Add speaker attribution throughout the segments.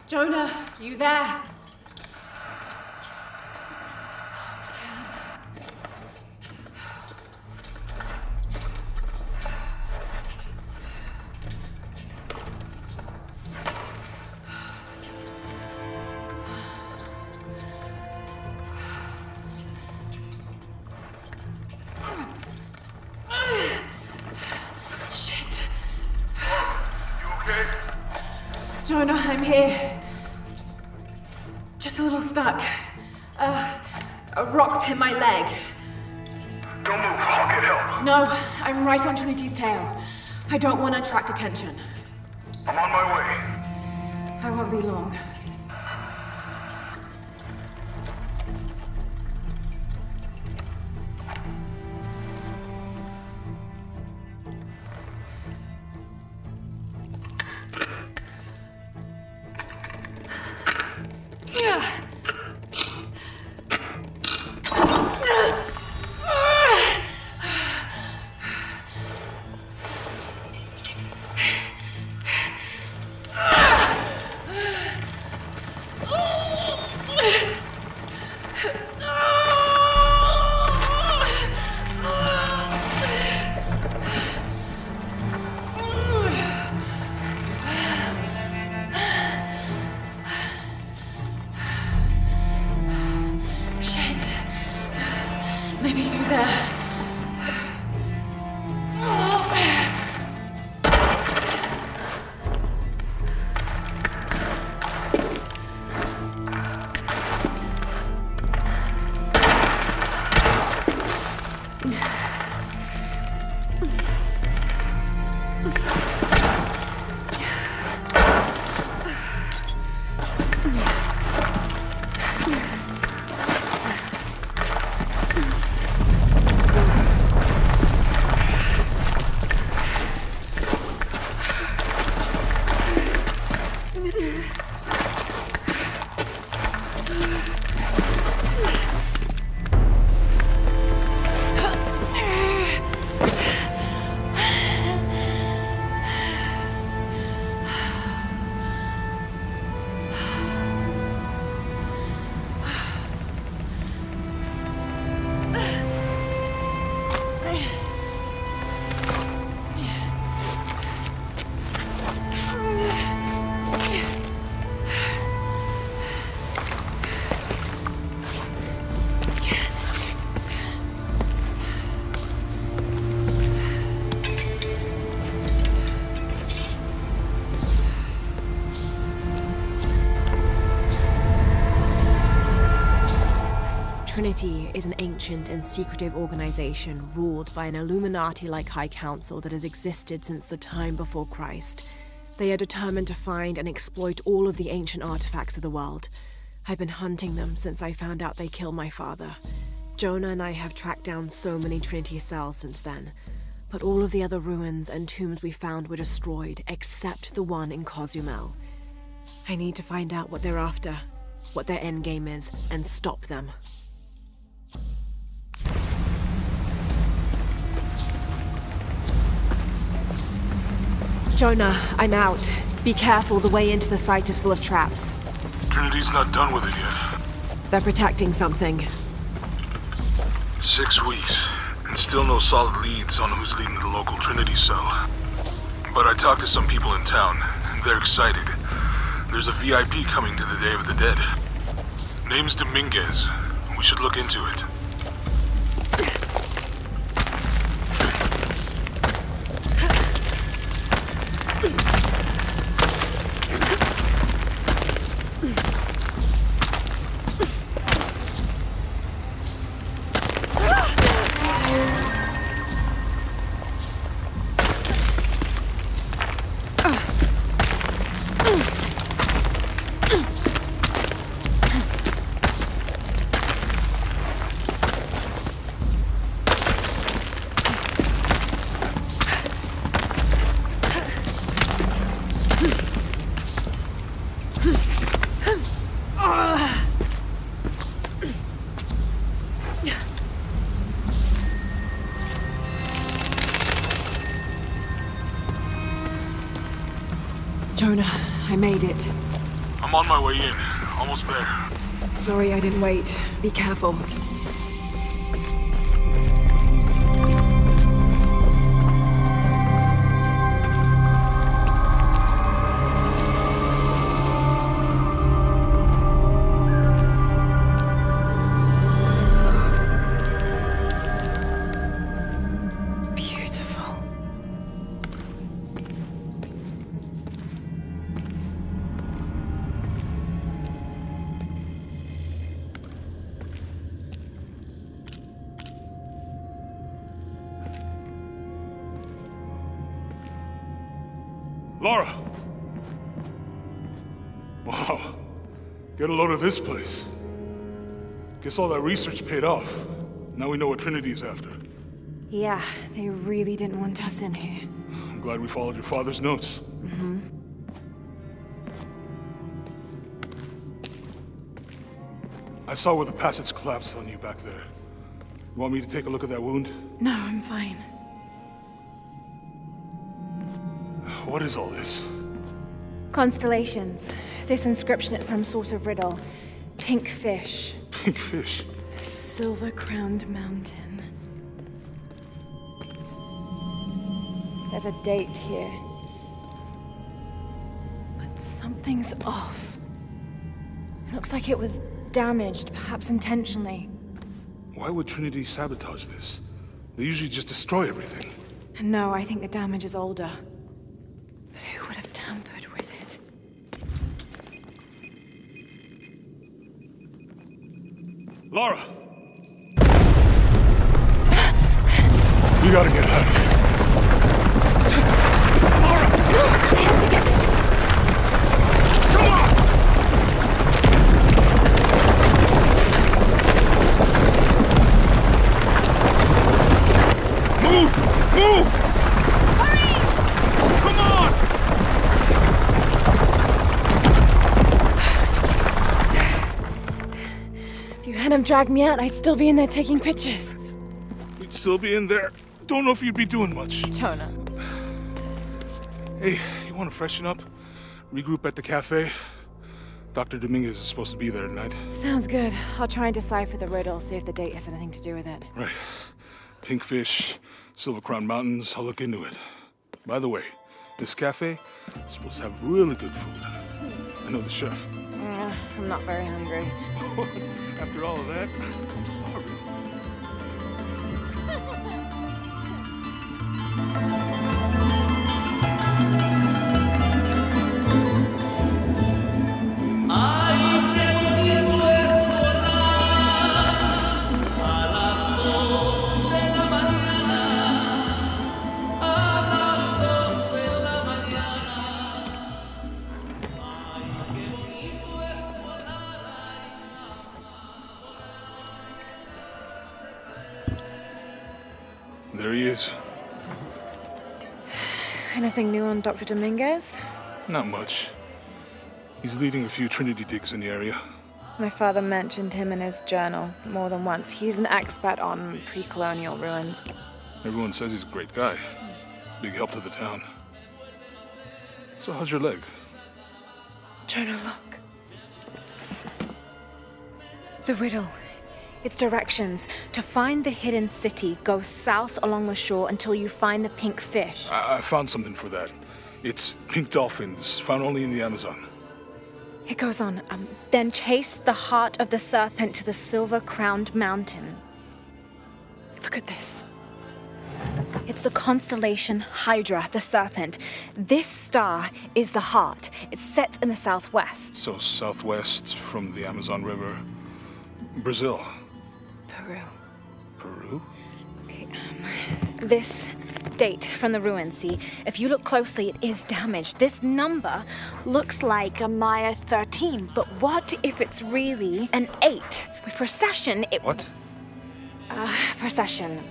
Speaker 1: Jonah, you there? Shit.
Speaker 2: You okay?
Speaker 1: Jonah, I'm here. Just a little stuck. A rock hit my leg.
Speaker 2: Don't move, I'll get help.
Speaker 1: No, I'm right on Trinity's tail. I don't want to attract attention.
Speaker 2: I'm on my way.
Speaker 1: I won't be long. Maybe through there. Trinity is an ancient and secretive organization ruled by an Illuminati-like High Council that has existed since the time before Christ. They are determined to find and exploit all of the ancient artifacts of the world. I've been hunting them since I found out they killed my father. Jonah and I have tracked down so many Trinity cells since then, but all of the other ruins and tombs we found were destroyed except the one in Cozumel. I need to find out what they're after, what their endgame is, and stop them. Jonah, I'm out. Be careful, the way into the site is full of traps.
Speaker 2: Trinity's not done with it yet.
Speaker 1: They're protecting something.
Speaker 2: 6 weeks, and still no solid leads on who's leading the local Trinity cell. But I talked to some people in town, and they're excited. There's a VIP coming to the Day of the Dead. Name's Dominguez. We should look into it.
Speaker 1: Jonah, I made it.
Speaker 2: I'm on my way in. Almost there.
Speaker 1: Sorry I didn't wait. Be careful.
Speaker 3: Lara! Wow. Get a load of this place. Guess all that research paid off. Now we know what Trinity is after.
Speaker 1: Yeah, they really didn't want us in here.
Speaker 3: I'm glad we followed your father's notes. I saw where the passage collapsed on you back there. You want me to take a look at that wound?
Speaker 1: No, I'm fine.
Speaker 3: What is all this?
Speaker 1: Constellations. This inscription is some sort of riddle. Pink fish.
Speaker 3: Pink fish?
Speaker 1: Silver-crowned mountain. There's a date here. But something's off. It looks like it was damaged, perhaps intentionally.
Speaker 3: Why would Trinity sabotage this? They usually just destroy everything.
Speaker 1: No, I think the damage is older. But who would have tampered with it?
Speaker 3: Lara! You gotta get out of here. Lara!
Speaker 1: I have to get this.
Speaker 3: Come on! Move! Move!
Speaker 1: Hurry!
Speaker 3: Come on!
Speaker 1: If you hadn't dragged me out, I'd still be in there taking pictures.
Speaker 3: We'd still be in there. Don't know if you'd be doing much.
Speaker 1: Jonah.
Speaker 3: Hey, you want to freshen up? Regroup at the cafe? Dr. Dominguez is supposed to be there tonight.
Speaker 1: Sounds good. I'll try and decipher the riddle, see if the date has anything to do with it.
Speaker 3: Right. Pink fish, Silver Crown Mountains, I'll look into it. By the way, this cafe is supposed to have really good food. I know the chef.
Speaker 1: I'm not very hungry.
Speaker 3: After all of that, I'm sorry. There he is.
Speaker 1: Anything new on Dr. Dominguez?
Speaker 3: Not much. He's leading a few Trinity digs in the area.
Speaker 1: My father mentioned him in his journal more than once. He's an expert on pre-colonial ruins.
Speaker 3: Everyone says he's a great guy. Big help to the town. So how's your leg?
Speaker 1: Jonah, look. The riddle. Its directions. To find the hidden city, go south along the shore until you find the pink fish.
Speaker 3: I found something for that. It's pink dolphins, found only in the Amazon.
Speaker 1: It goes on. Then chase the heart of the serpent to the silver-crowned mountain. Look at this. It's the constellation Hydra, the serpent. This star is the heart. It's set in the southwest.
Speaker 3: So southwest from the Amazon River. Brazil.
Speaker 1: Peru.
Speaker 3: Peru?
Speaker 1: Okay, this date from the ruins, see? If you look closely, it is damaged. This number looks like a Maya 13, but what if it's really an 8? With precession, it...
Speaker 3: What?
Speaker 1: Precession.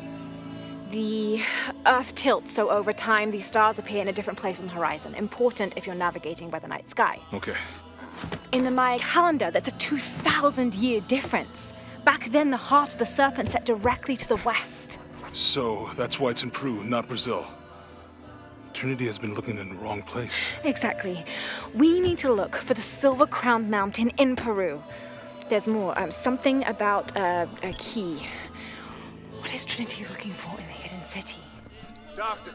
Speaker 1: The Earth tilts, so over time, these stars appear in a different place on the horizon. Important if you're navigating by the night sky.
Speaker 3: Okay.
Speaker 1: In the Maya calendar, that's a 2,000-year difference. Back then, the heart of the serpent set directly to the west.
Speaker 3: So that's why it's in Peru, not Brazil. Trinity has been looking in the wrong place.
Speaker 4: Exactly. We need to look for the Silver Crown Mountain in Peru. There's more. Something about a key. What is Trinity looking for in the hidden city?
Speaker 5: Doctor,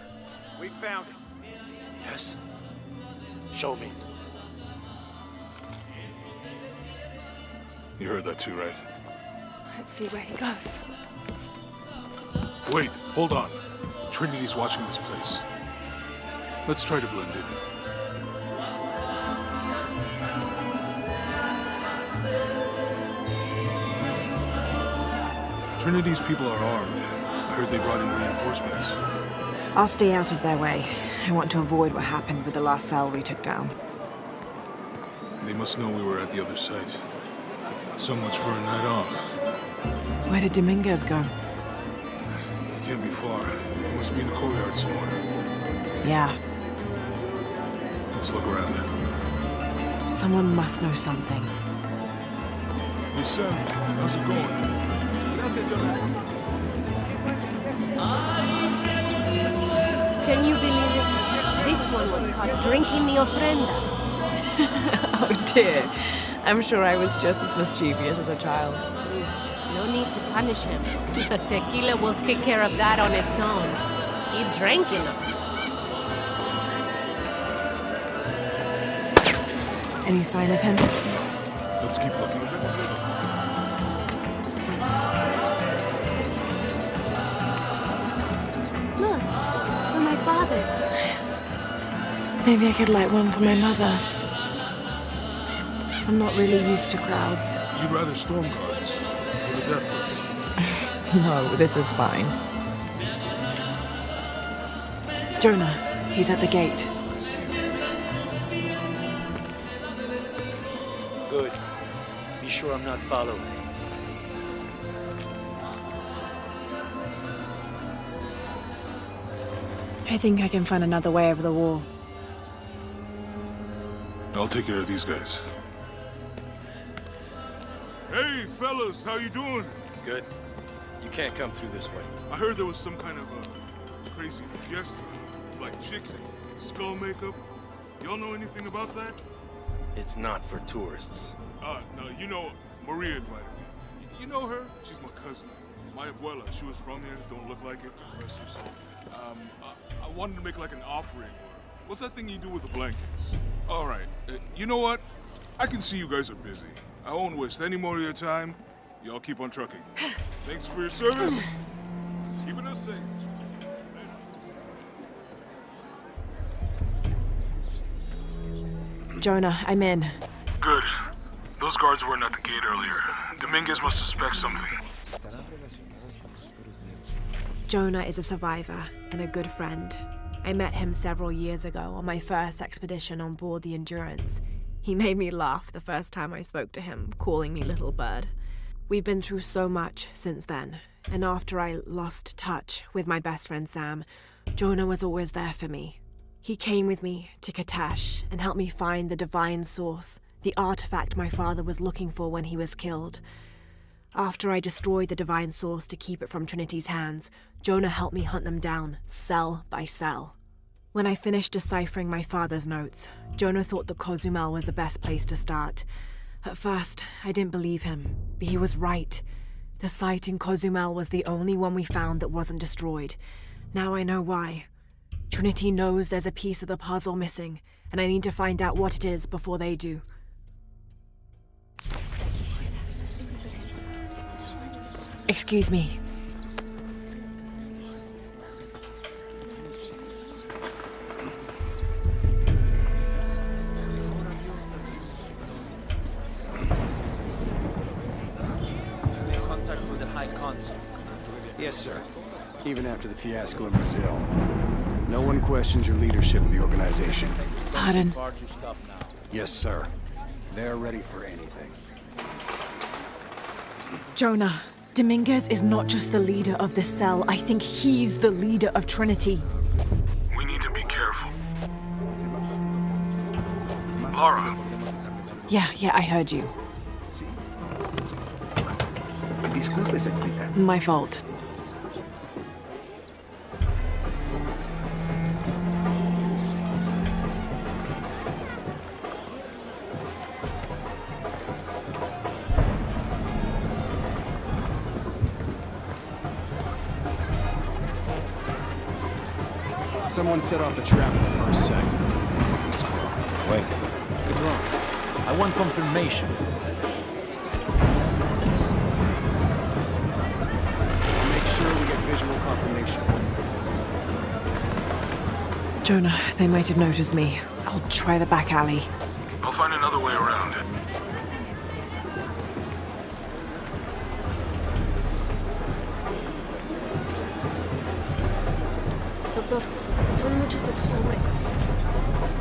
Speaker 5: we found it.
Speaker 6: Yes? Show me.
Speaker 3: You heard that too, right?
Speaker 4: Let's see where he goes.
Speaker 2: Wait, hold on. Trinity's watching this place. Let's try to blend in. Trinity's people are armed. I heard they brought in reinforcements.
Speaker 1: I'll stay out of their way. I want to avoid what happened with the last cell we took down.
Speaker 2: They must know we were at the other site. So much for a night off.
Speaker 1: Where did Dominguez go?
Speaker 2: It can't be far. He must be in the courtyard somewhere.
Speaker 1: Yeah,
Speaker 2: Let's look around.
Speaker 1: someone must know something.
Speaker 2: Hey, Sam, how's it going?
Speaker 7: Can you believe it? This one was caught drinking the ofrendas.
Speaker 1: Oh dear. I'm sure I was just as mischievous as a child.
Speaker 7: No need to punish him. The tequila will take care of that on its own. He drank enough.
Speaker 1: Any sign of him?
Speaker 2: Let's keep looking.
Speaker 7: Look, for my father.
Speaker 1: Maybe I could light one for my mother. I'm not really used to crowds.
Speaker 2: You'd rather storm guards or the Deathless?
Speaker 1: No, this is fine. Jonah, he's at the gate.
Speaker 2: I see.
Speaker 6: Good. Be sure I'm not following.
Speaker 1: I think I can find another way over the wall.
Speaker 2: I'll take care of these guys.
Speaker 3: Hey, fellas, how you doing?
Speaker 6: Good. You can't come through this way.
Speaker 3: I heard there was some kind of a crazy fiesta, like chicks and skull makeup. Y'all know anything about that?
Speaker 6: It's not for tourists.
Speaker 3: No, you know, Maria invited me. You know her? She's my cousin. My abuela, she was from here, don't look like it, rest her soul. I wanted to make like an offering. What's that thing you do with the blankets? All right, you know what? I can see you guys are busy. I won't waste any more of your time. Y'all keep on trucking. Thanks for your service. Keeping us safe.
Speaker 1: Jonah, I'm in.
Speaker 2: Good. Those guards weren't at the gate earlier. Dominguez must suspect something.
Speaker 1: Jonah is a survivor and a good friend. I met him several years ago on my first expedition on board the Endurance. He made me laugh the first time I spoke to him, calling me Little Bird. We've been through so much since then, and after I lost touch with my best friend Sam, Jonah was always there for me. He came with me to Katesh and helped me find the divine source, the artifact my father was looking for when he was killed. After I destroyed the divine source to keep it from Trinity's hands, Jonah helped me hunt them down, cell by cell. When I finished deciphering my father's notes, Jonah thought that Cozumel was the best place to start. At first, I didn't believe him, but he was right. The site in Cozumel was the only one we found that wasn't destroyed. Now I know why. Trinity knows there's a piece of the puzzle missing, and I need to find out what it is before they do. Excuse me.
Speaker 6: Contact with the High Consul.
Speaker 5: Yes, sir. Even after the fiasco in Brazil. No one questions your leadership of the organization.
Speaker 1: Pardon?
Speaker 6: Far to stop now.
Speaker 5: Yes, sir. They're ready for anything.
Speaker 1: Jonah, Dominguez is not just the leader of this cell. I think he's the leader of Trinity.
Speaker 2: We need to be careful. Lara,
Speaker 1: Yeah, I heard you. My fault.
Speaker 5: Someone set off the trap at the first second. It's Croft.
Speaker 8: Wait,
Speaker 5: What's wrong?
Speaker 8: I want confirmation.
Speaker 5: I'll make sure we get visual confirmation.
Speaker 1: Jonah, they might have noticed me. I'll try the back alley.
Speaker 2: I'll find another way around.
Speaker 7: Doctor, son muchos de sus hombres.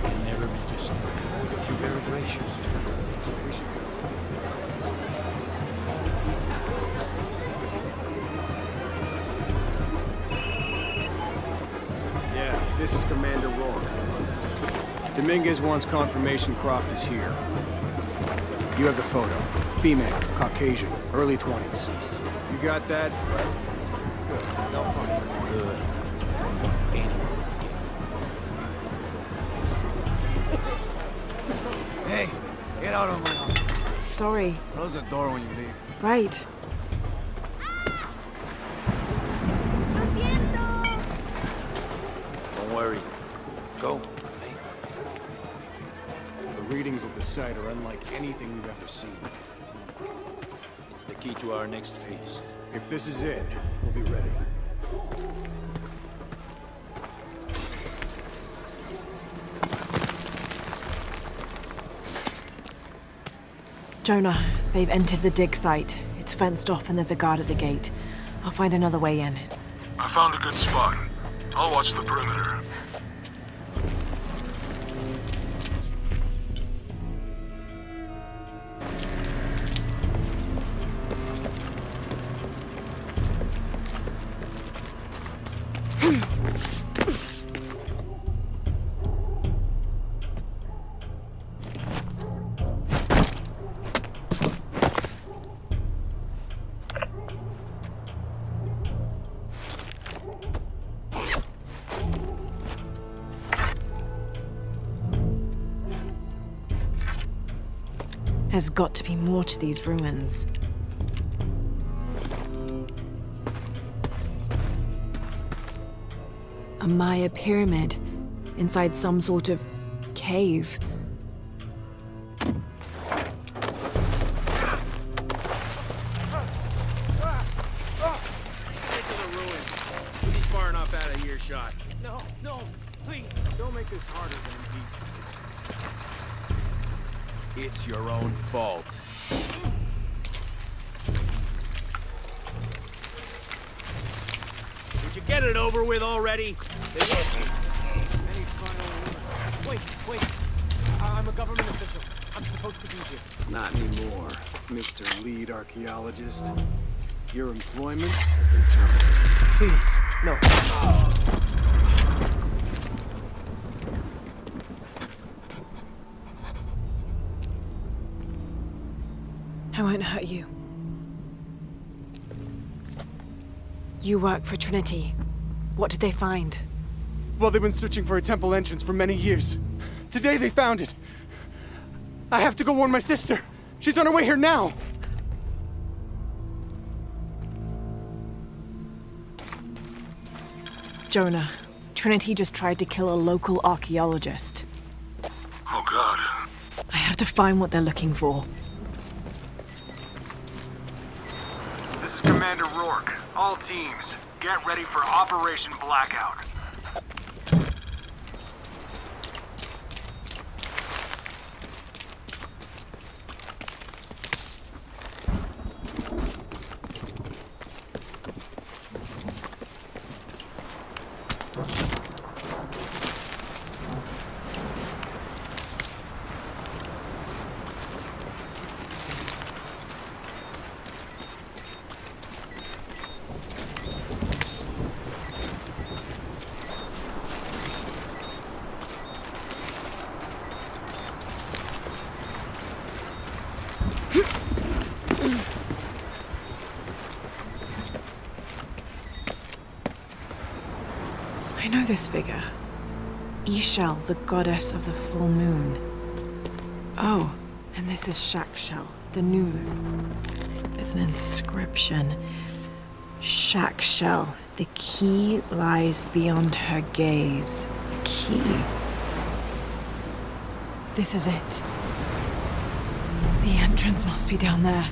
Speaker 8: Can never be too sorry. You're very gracious.
Speaker 5: Yeah, this is Commander Rourke. Dominguez wants confirmation Croft is here. You have the photo. Female, Caucasian, early 20s. You got that?
Speaker 8: Right.
Speaker 5: Good. They'll find her.
Speaker 8: Good. I don't want anyone to get
Speaker 9: Hey, get out of my office.
Speaker 1: Sorry.
Speaker 9: Close the door when you leave.
Speaker 1: Right.
Speaker 8: Don't worry. Go.
Speaker 5: The readings at the site are unlike anything we've ever seen.
Speaker 8: It's the key to our next phase.
Speaker 5: If this is it, we'll be ready.
Speaker 1: Jonah, they've entered the dig site. It's fenced off and there's a guard at the gate. I'll find another way in.
Speaker 2: I found a good spot. I'll watch the perimeter.
Speaker 1: There's got to be more to these ruins. A Maya pyramid inside some sort of cave.
Speaker 9: Far enough out of earshot.
Speaker 5: No, please. Don't make this harder than it needs to.
Speaker 9: It's your own fault. Would you get it over with already?
Speaker 5: Any final... Wait. I'm a government official. I'm supposed to be here. Not anymore, Mr. Lead Archaeologist. Your employment has been terminated. Please, no.
Speaker 1: I won't hurt you. You work for Trinity. What did they find?
Speaker 10: Well, they've been searching for a temple entrance for many years. Today they found it. I have to go warn my sister. She's on her way here now.
Speaker 1: Jonah, Trinity just tried to kill a local archaeologist.
Speaker 2: Oh, God.
Speaker 1: I have to find what they're looking for.
Speaker 5: This is Commander Rourke. All teams, get ready for Operation Blackout.
Speaker 1: I know this figure. Ishel, the goddess of the full moon. Oh, and this is Shakshel, the new moon. There's an inscription. Shakshel, The key lies beyond her gaze. The key. This is it. The entrance must be down there.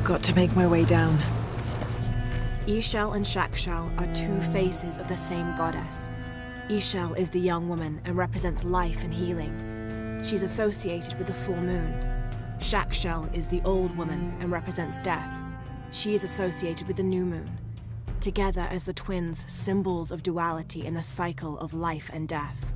Speaker 1: Got to make my way down. Ishel and Shakshal are two faces of the same goddess. Ishel is the young woman and represents life and healing. She's associated with the full moon. Shakshal is the old woman and represents death. She is associated with the new moon. Together as the twins, symbols of duality in the cycle of life and death.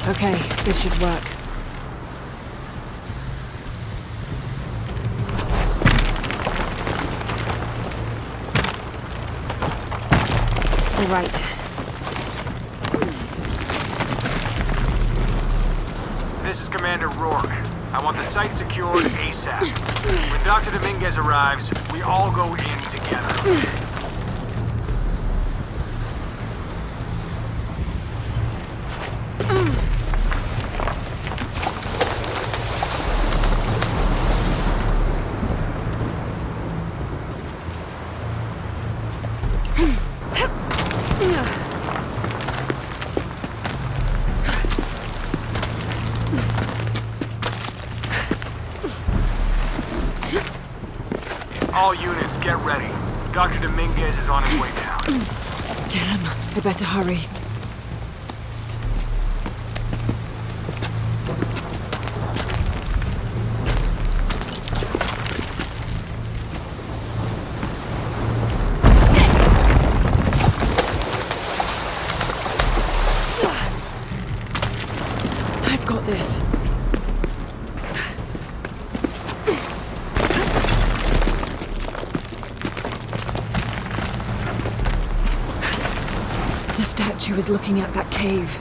Speaker 1: Okay, this should work. All right.
Speaker 5: This is Commander Rourke. I want the site secured ASAP. When Dr. Dominguez arrives, we all go in together. All units, get ready. Dr. Dominguez is on his way down.
Speaker 1: Damn, I better hurry. I've got this. The statue is looking at that cave.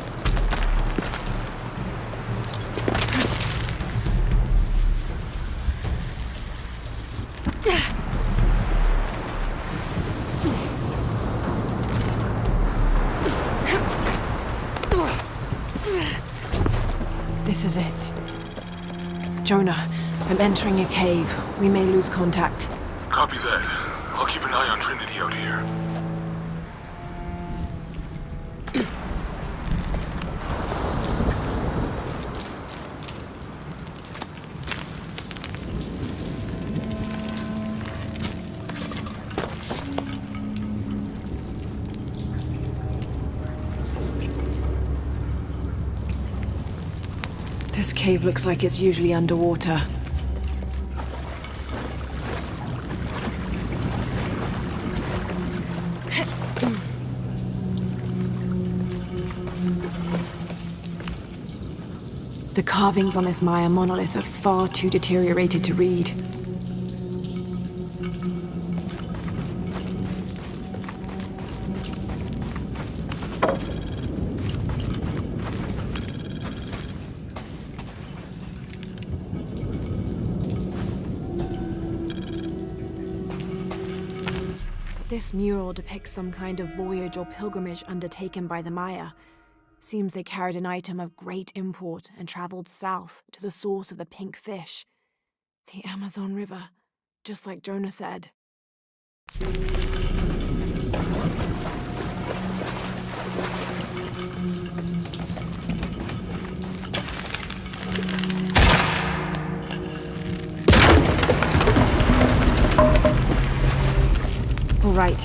Speaker 1: This is it. Jonah, I'm entering a cave. We may lose contact.
Speaker 2: Copy that. I'll keep an eye on Trinity out here.
Speaker 1: This cave looks like it's usually underwater. The carvings on this Maya monolith are far too deteriorated to read. This mural depicts some kind of voyage or pilgrimage undertaken by the Maya. Seems they carried an item of great import and traveled south to the source of the pink fish. The Amazon River, just like Jonah said. All right.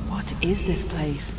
Speaker 1: What is this place?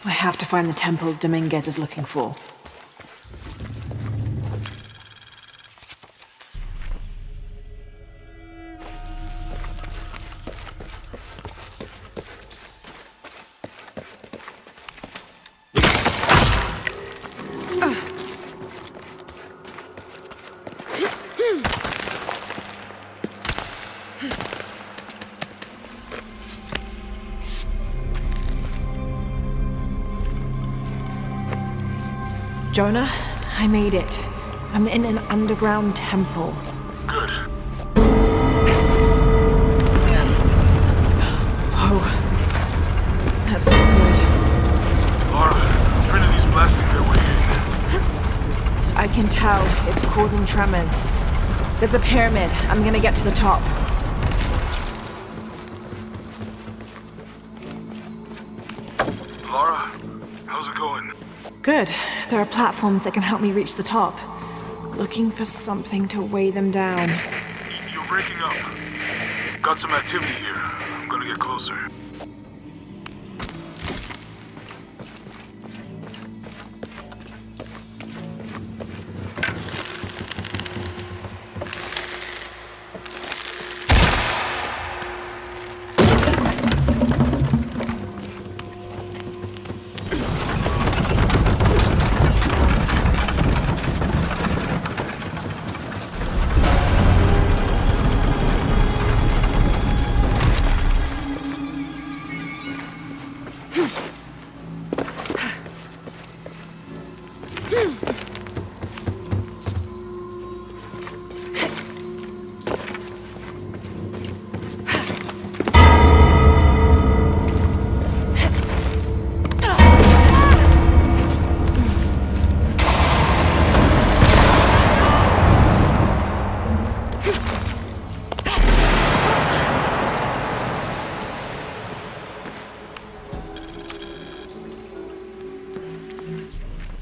Speaker 1: I have to find the temple Dominguez is looking for. Jonah, I made it. I'm in an underground temple.
Speaker 2: Good.
Speaker 1: Whoa. That's not good.
Speaker 2: Lara, Trinity's blasting their way in.
Speaker 1: I can tell. It's causing tremors. There's a pyramid. I'm gonna get to the top.
Speaker 2: Lara, how's it going?
Speaker 1: Good. There are platforms that can help me reach the top. Looking for something to weigh them down.
Speaker 2: You're breaking up. Got some activity here. I'm gonna get closer.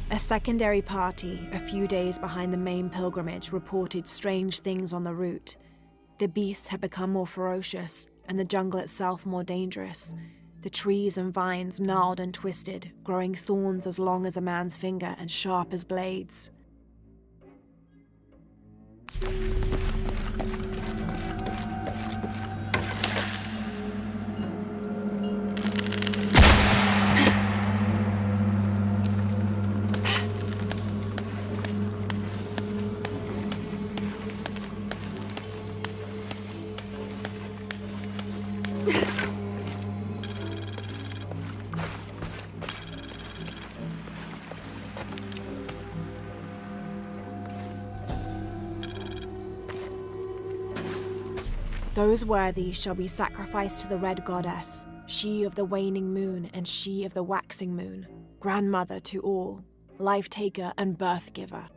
Speaker 1: A secondary party, a few days behind the main pilgrimage, reported strange things on the route. The beasts had become more ferocious, and the jungle itself more dangerous. The trees and vines gnarled and twisted, growing thorns as long as a man's finger and sharp as blades. Those worthy shall be sacrificed to the Red Goddess, she of the waning moon and she of the waxing moon, grandmother to all, life-taker and birth-giver.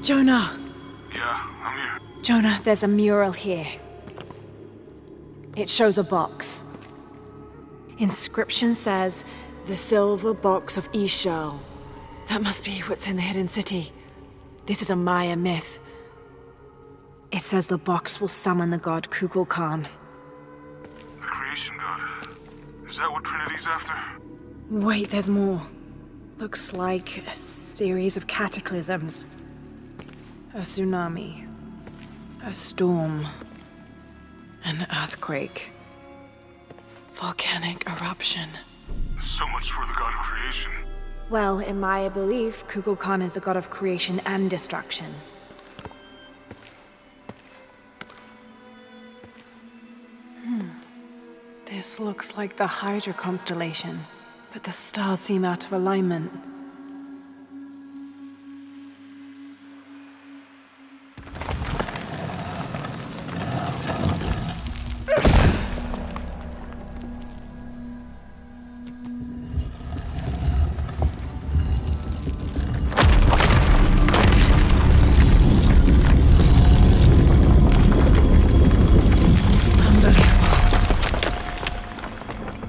Speaker 1: Jonah!
Speaker 2: Yeah, I'm here.
Speaker 1: Jonah, there's a mural here. It shows a box. Inscription says, "The silver box of Ishal." That must be what's in the hidden city. This is a Maya myth. It says the box will summon the god Kukulkan.
Speaker 2: The creation god. Is that what Trinity's after?
Speaker 1: Wait, there's more. Looks like a series of cataclysms. A tsunami. A storm. An earthquake. Volcanic eruption.
Speaker 2: So much for the god of creation.
Speaker 1: Well, in Maya belief, Kukulkan is the god of creation and destruction. This looks like the Hydra constellation, but the stars seem out of alignment.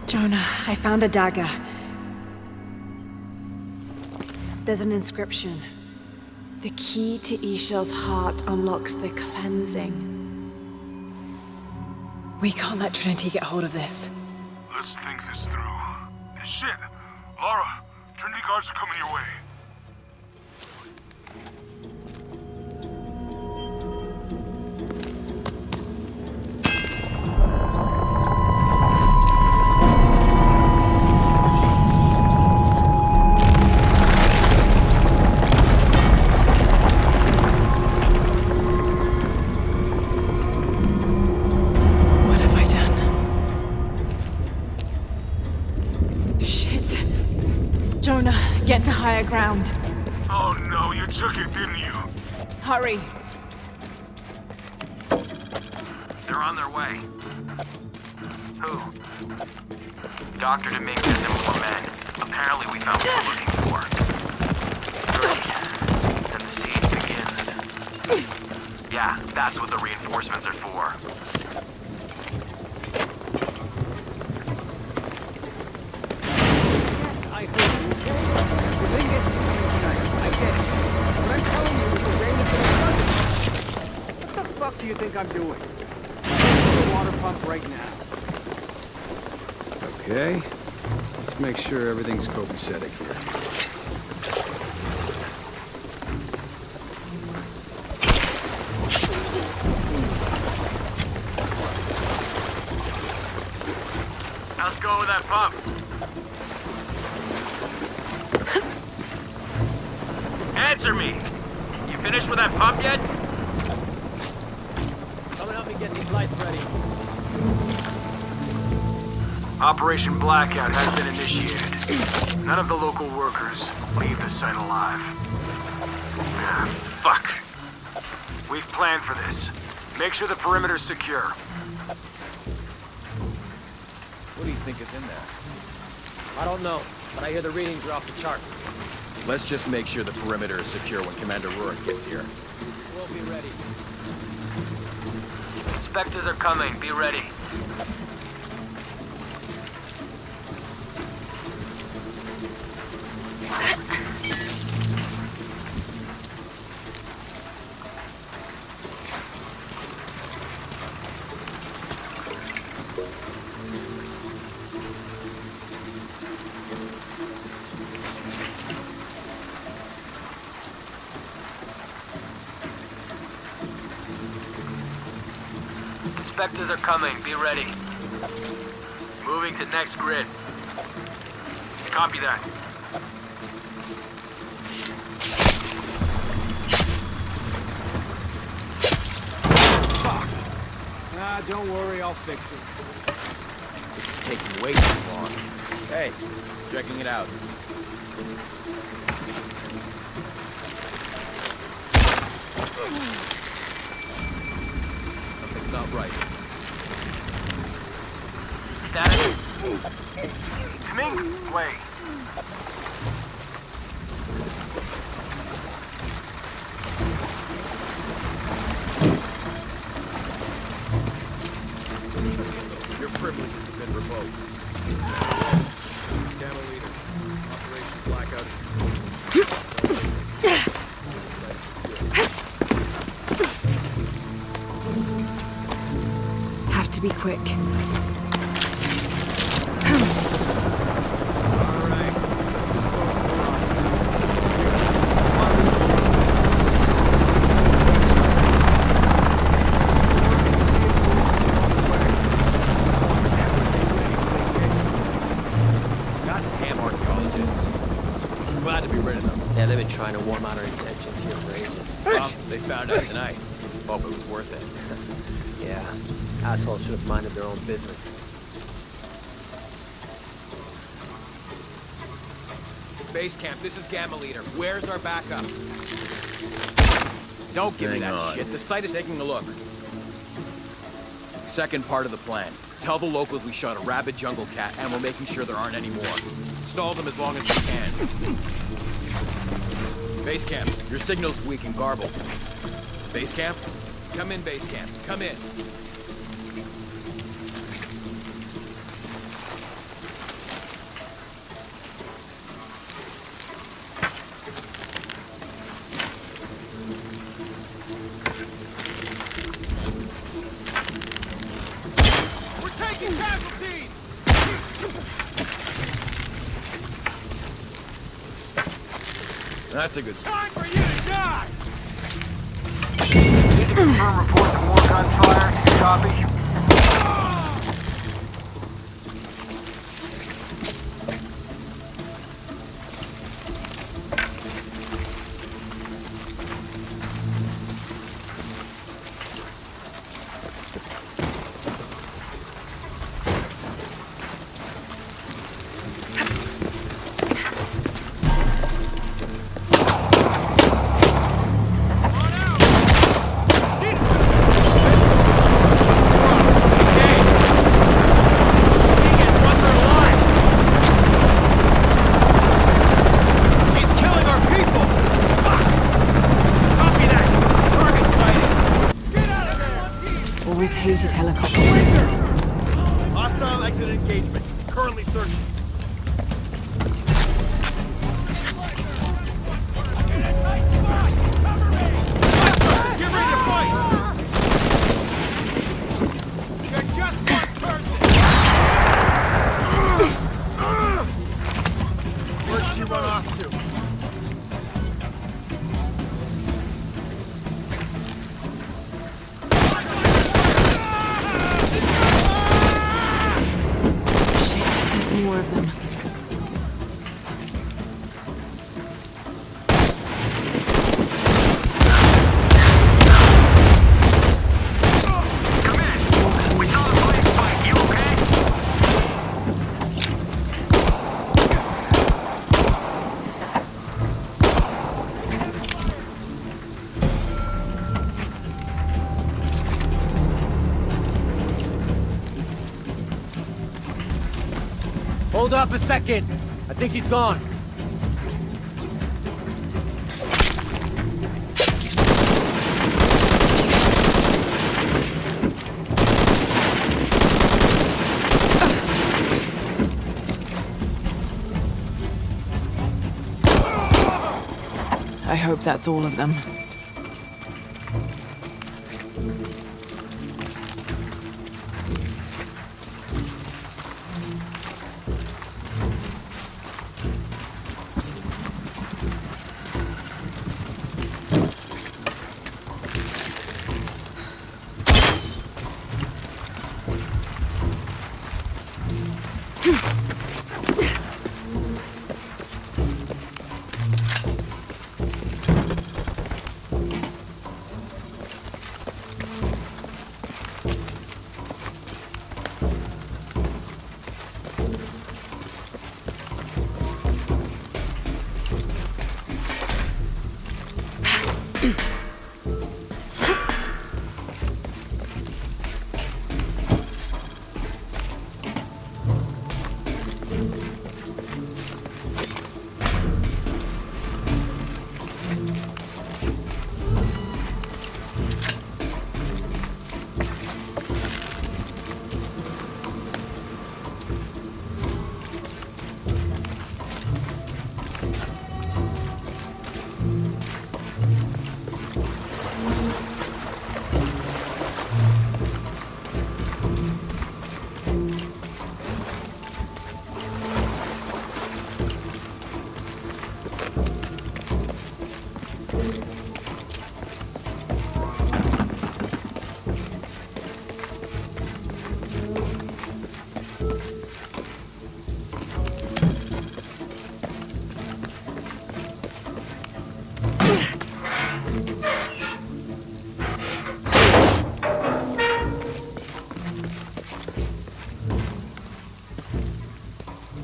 Speaker 1: Jonah, I found a dagger. There's an inscription. The key to Ishal's heart unlocks the cleansing. We can't let Trinity get hold of this.
Speaker 2: Let's think this through. Shit! Lara, Trinity guards are coming your way.
Speaker 1: What have I done? Shit. Jonah, get to higher ground.
Speaker 2: Oh no, you took it, didn't you?
Speaker 1: Hurry.
Speaker 11: They're on their way. Who? Dr. Dominguez and more men. Apparently we found what we're looking for. Great. Then the siege begins. Yeah, that's what the reinforcements are for.
Speaker 5: Yes, I heard you. Deadliest is coming tonight. I get it. What I'm telling you is the rain is gonna come. What the fuck do you think I'm doing? I'm the water pump right now.
Speaker 12: Okay. Let's make sure everything's copacetic here.
Speaker 11: How's it going with that pump? Answer me! You finished with that pump yet?
Speaker 6: Come and help me get these lights ready.
Speaker 11: Operation Blackout has been initiated. None of the local workers leave the site alive. Ah, fuck. We've planned for this. Make sure the perimeter's secure.
Speaker 6: What do you think is in there? I don't know, but I hear the readings are off the charts.
Speaker 13: Let's just make sure the perimeter is secure when Commander Rurik gets here.
Speaker 6: We'll be ready.
Speaker 11: Inspectors are coming. Be ready. Inspectors are coming. Be ready. Moving to next grid. Copy that.
Speaker 5: Fuck. Ah, don't worry, I'll fix it.
Speaker 13: This is taking way too long. Hey, checking it out. Something's not right.
Speaker 11: Status. Hemingway.
Speaker 1: be quick.
Speaker 6: Trying to warm out our intentions here for ages. Well, they found out tonight. Hope it was worth it. Yeah, assholes should have minded their own business. Base camp, this is Gamma Leader. Where's our backup? Don't give me that shit. The site is taking a look. Second part of the plan. Tell the locals we shot a rabid jungle cat and we're making sure there aren't any more. Stall them as long as we can. Base camp, your signal's weak and garbled. Base camp? Come in, base camp. Come in. We're taking casualties! That's a good time for you to die!
Speaker 14: Need to confirm reports of more gunfire. Copy.
Speaker 1: Hated helicopters.
Speaker 5: Hostile exit engagement. Currently searching. Get ready to fight! You're just one person! Where'd she run off to?
Speaker 1: More of them.
Speaker 14: Come in. We saw the plane fight. You okay?
Speaker 6: Hold up a second. I think she's gone.
Speaker 1: I hope that's all of them.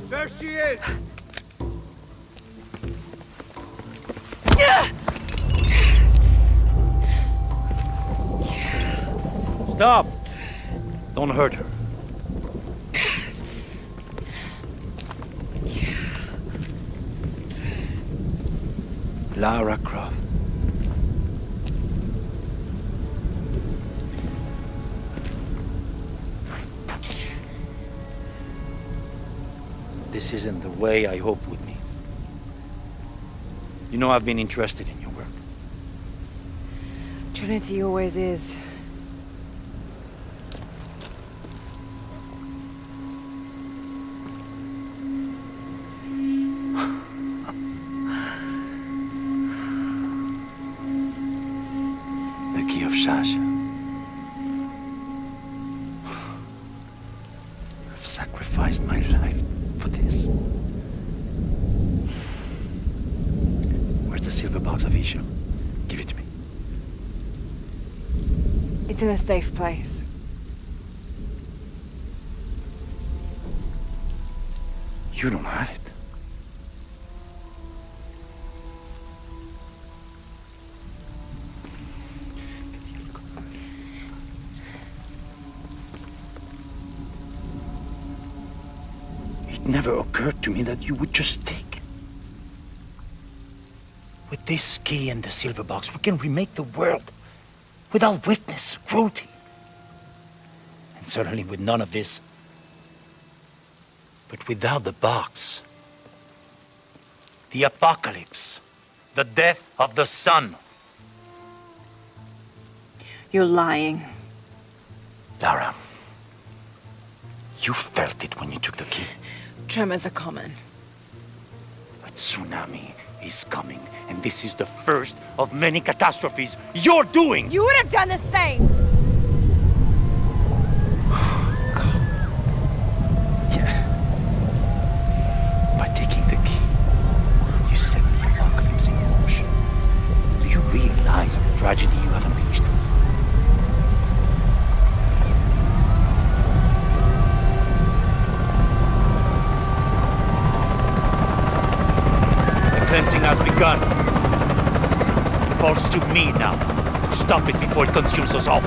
Speaker 5: There she is!
Speaker 8: Stop! Don't hurt her. Lara Croft. This isn't the way I hoped would be. You know I've been interested in your work.
Speaker 1: Trinity always is.
Speaker 8: The key of Shasha. I've sacrificed my life for this. Where's the silver box of Isha? Give it to me.
Speaker 1: It's in a safe place.
Speaker 8: You don't have it. It never occurred to me that you would just take it. With this key and the silver box, we can remake the world without weakness, cruelty. And certainly with none of this. But without the box, the apocalypse, the death of the sun.
Speaker 1: You're lying.
Speaker 8: Lara, you felt it when you took the key.
Speaker 1: Tremors are common.
Speaker 8: A tsunami is coming, and this is the first of many catastrophes you're doing!
Speaker 1: You would have done the same!
Speaker 8: By taking the key, you set the apocalypse in motion. Do you realize the tragedy you have unleashed? The cleansing has begun. It falls to me now to stop it before it consumes us all.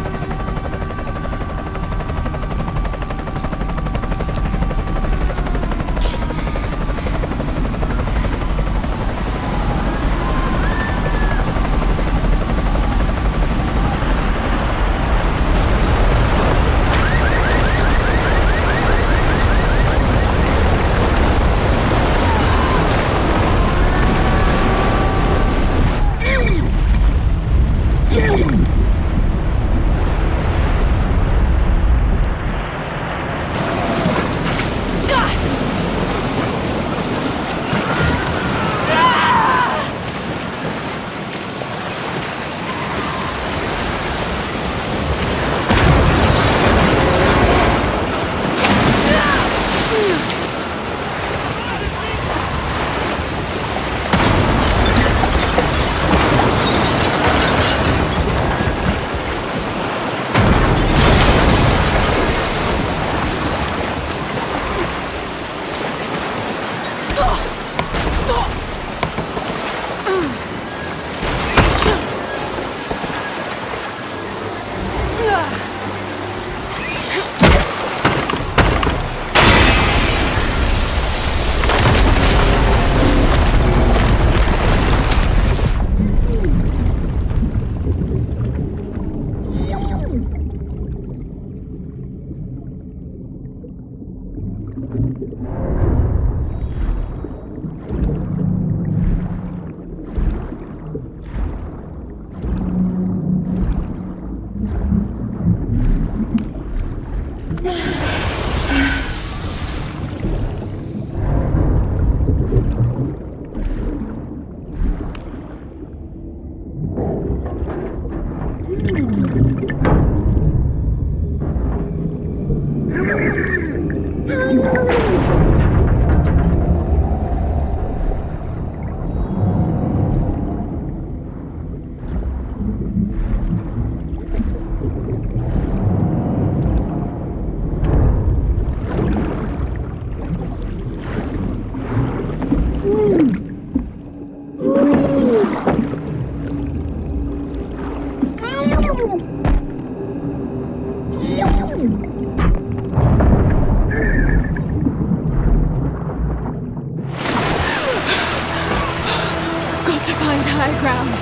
Speaker 1: find higher ground.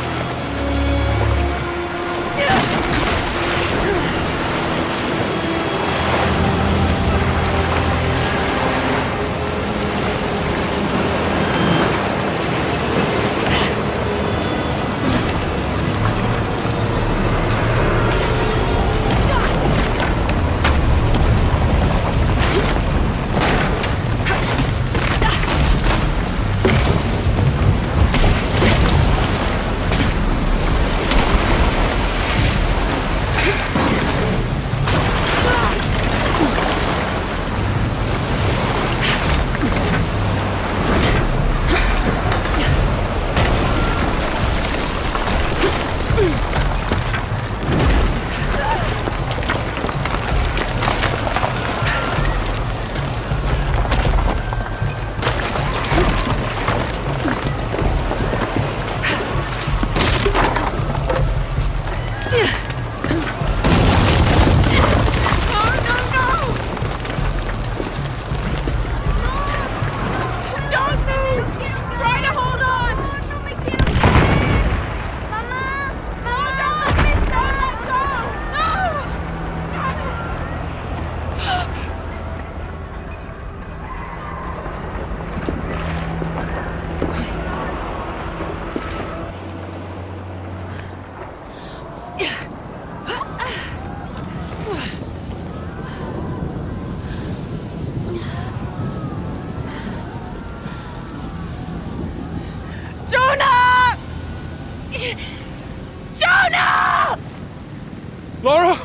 Speaker 3: Lara!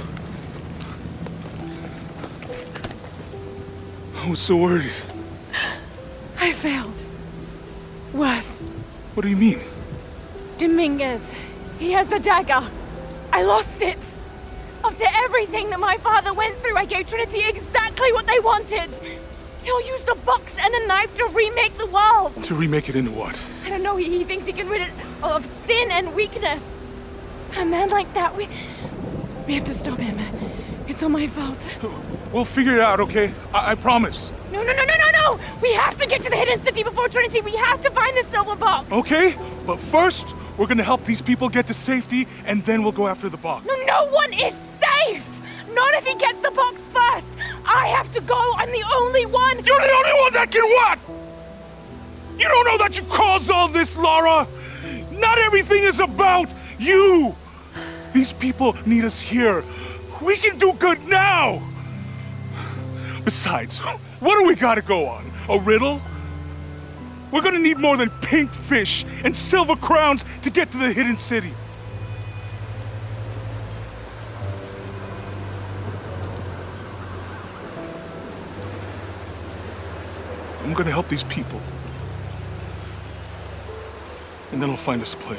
Speaker 3: I was so worried.
Speaker 1: I failed. Worse.
Speaker 3: What do you mean?
Speaker 1: Dominguez. He has the dagger. I lost it. After everything that my father went through, I gave Trinity exactly what they wanted. He'll use the box and the knife to remake the world.
Speaker 3: To remake it into what?
Speaker 1: I don't know. He thinks he can rid it of sin and weakness. A man like that, we have to stop him. It's all my fault.
Speaker 3: We'll figure it out, okay? I promise.
Speaker 1: No. We have to get to the hidden city before Trinity. We have to find the silver box.
Speaker 3: Okay, but first, we're gonna help these people get to safety, and then we'll go after the box.
Speaker 1: No one is safe! Not if he gets the box first! I have to go! I'm the only one!
Speaker 3: You're the only one that can what? You don't know that you caused all this, Lara! Not everything is about you! These people need us here. We can do good now! Besides, what do we gotta go on? A riddle? We're gonna need more than pink fish and silver crowns to get to the hidden city. I'm gonna help these people. And then I'll find us a plane.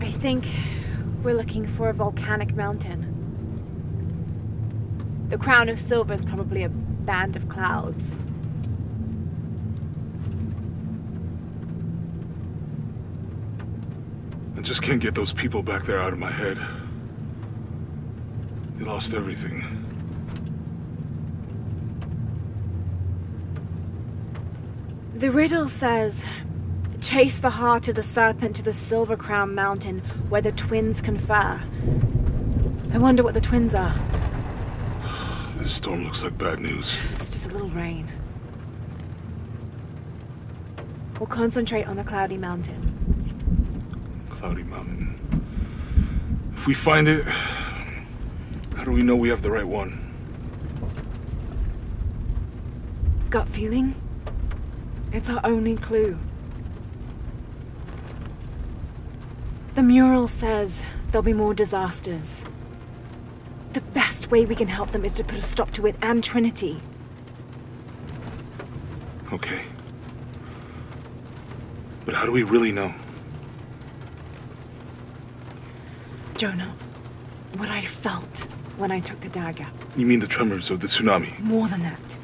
Speaker 1: I think we're looking for a volcanic mountain. The crown of silver is probably a band of clouds.
Speaker 3: I just can't get those people back there out of my head. They lost everything.
Speaker 1: The riddle says, chase the heart of the serpent to the Silver Crown Mountain where the twins confer. I wonder what the twins are.
Speaker 3: This storm looks like bad news.
Speaker 1: It's just a little rain. We'll concentrate on the Cloudy Mountain.
Speaker 3: Cloudy Mountain. If we find it, how do we know we have the right one?
Speaker 1: Gut feeling? It's our only clue. The mural says there'll be more disasters. The best way we can help them is to put a stop to it and Trinity.
Speaker 3: Okay. But how do we really know?
Speaker 1: Jonah, what I felt when I took the dagger.
Speaker 3: You mean the tremors of the tsunami?
Speaker 1: More than that.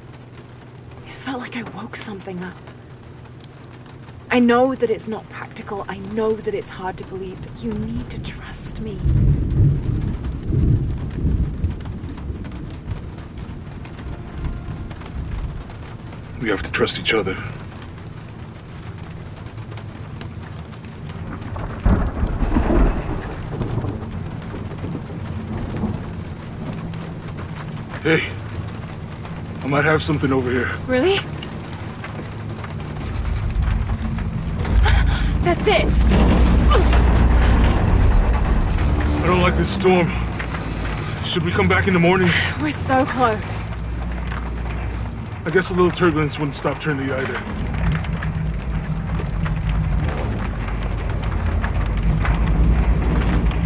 Speaker 1: It felt like I woke something up. I know that it's not practical. I know that it's hard to believe, but you need to trust me.
Speaker 3: We have to trust each other. Hey, I might have something over here.
Speaker 1: Really? That's it!
Speaker 3: I don't like this storm. Should we come back in the morning?
Speaker 1: We're so close.
Speaker 3: I guess a little turbulence wouldn't stop Trinity either.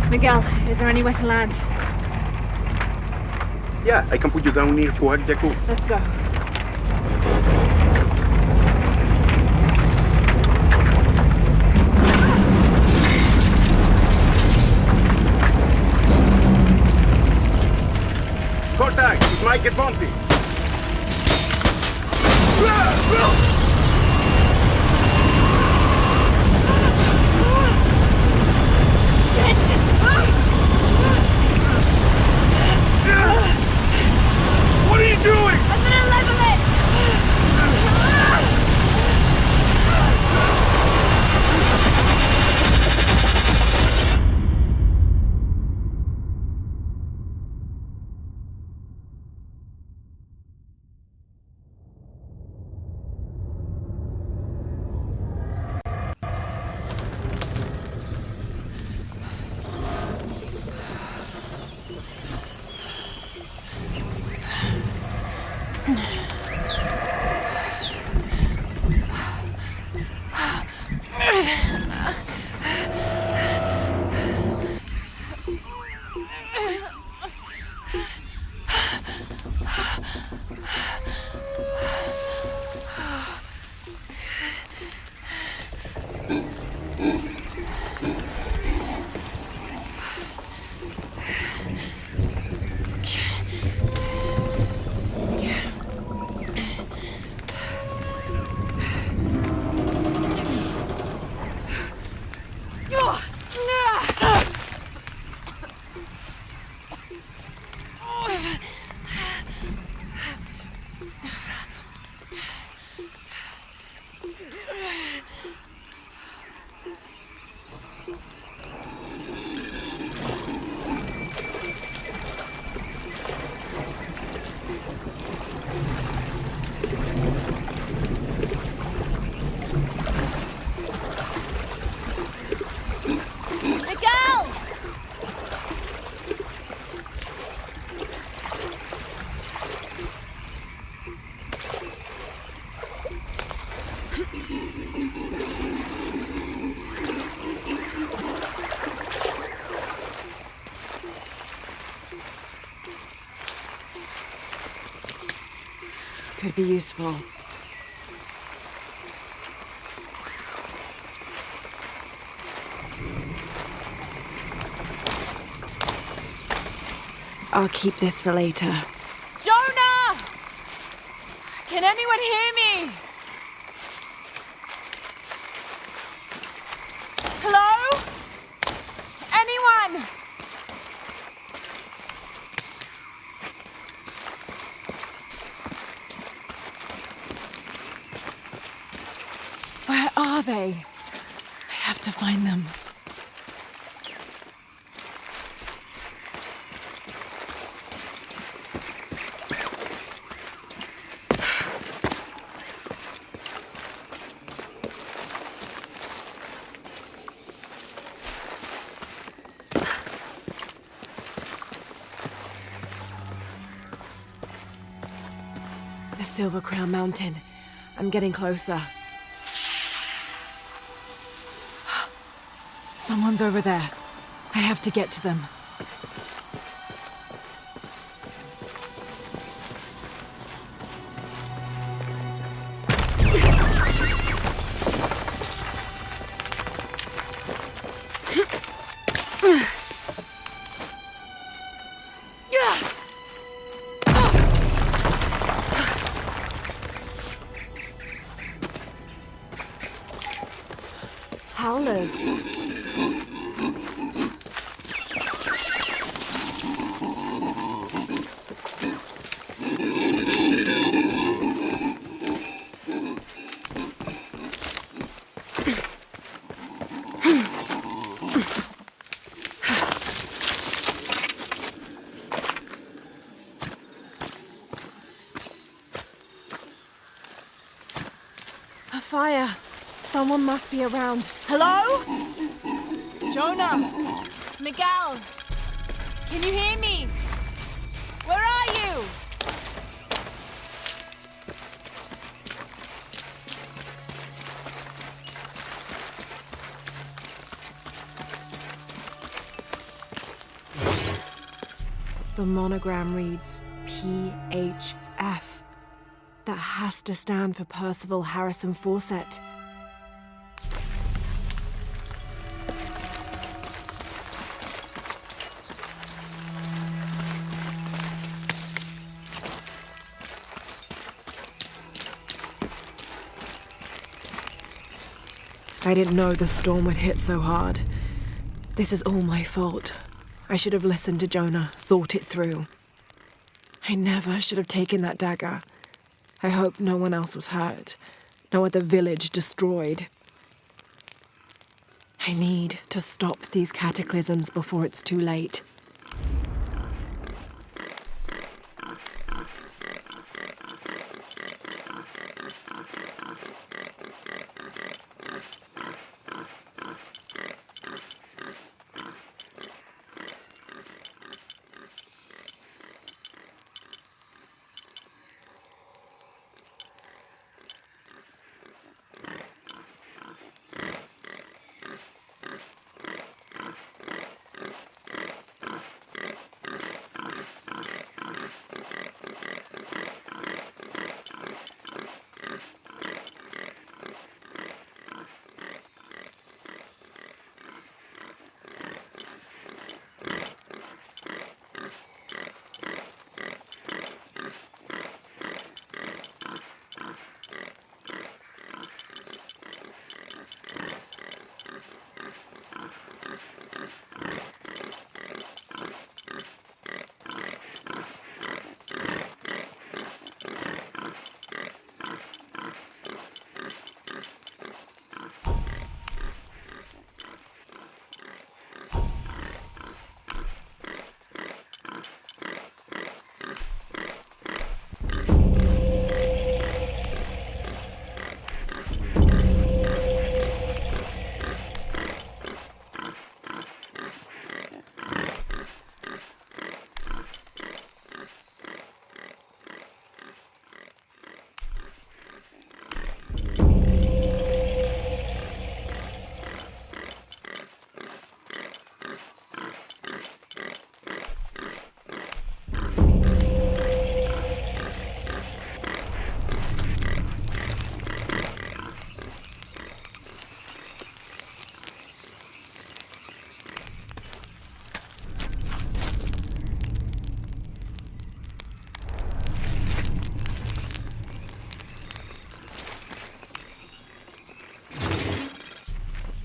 Speaker 1: Miguel, is there anywhere to land?
Speaker 9: Yeah, I can put you down near Kuak Yaku.
Speaker 1: Let's go.
Speaker 9: Contact! It might get bumpy.
Speaker 3: What are you doing?
Speaker 1: I'm gonna level it! Could be useful. I'll keep this for later.
Speaker 15: Jonah! Can anyone hear me? Hello? Anyone?
Speaker 1: Where are they? I have to find them. Silver Crown Mountain. I'm getting closer. Someone's over there. I have to get to them. Howlers. A fire. Someone must be around.
Speaker 15: Hello? Jonah? Miguel? Can you hear me? Where are you?
Speaker 1: The monogram reads PHF. That has to stand for Percival Harrison Fawcett. I didn't know the storm would hit so hard. This is all my fault. I should have listened to Jonah, thought it through. I never should have taken that dagger. I hope no one else was hurt. No other village destroyed. I need to stop these cataclysms before it's too late.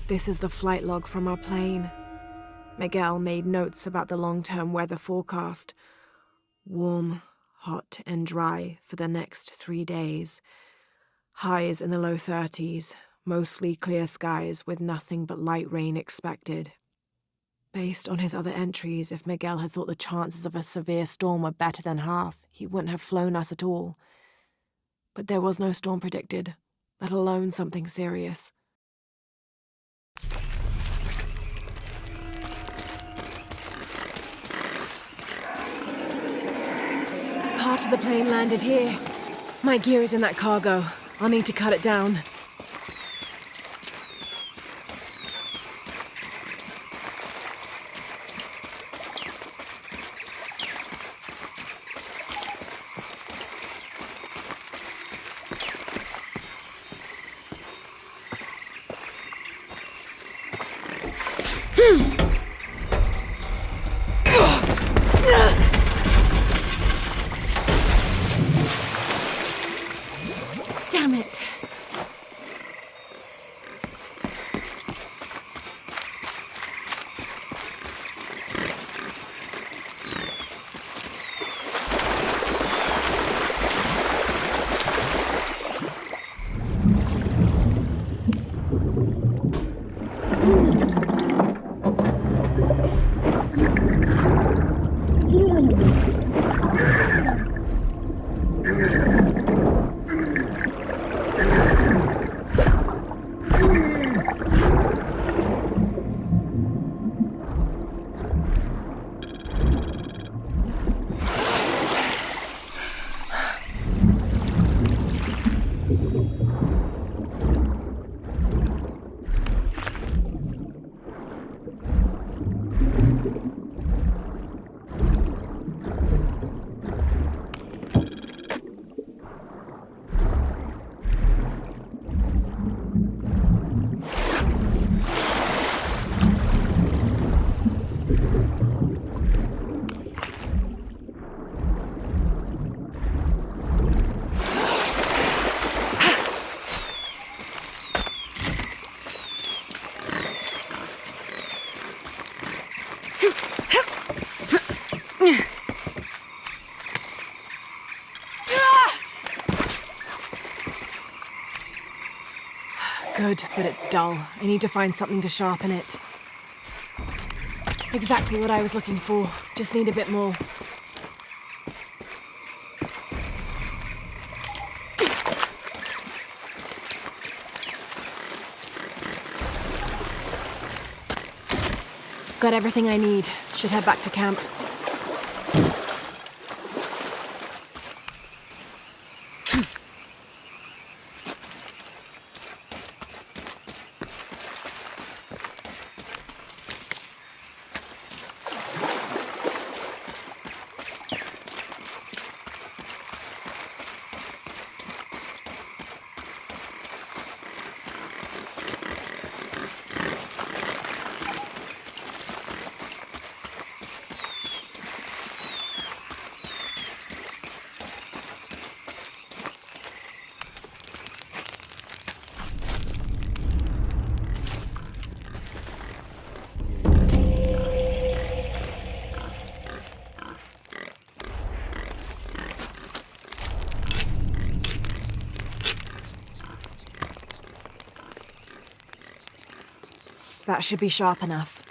Speaker 1: This is the flight log from our plane. Miguel made notes about the long-term weather forecast. Warm, hot, and dry for the next 3 days. Highs in the low 30s, mostly clear skies with nothing but light rain expected. Based on his other entries, if Miguel had thought the chances of a severe storm were better than half, he wouldn't have flown us at all. But there was no storm predicted, let alone something serious. Part of the plane landed here. My gear is in that cargo. I'll need to cut it down. Damn it. Good, but it's dull. I need to find something to sharpen it. Exactly what I was looking for. Just need a bit more. Got everything I need. Should head back to camp. That should be sharp enough.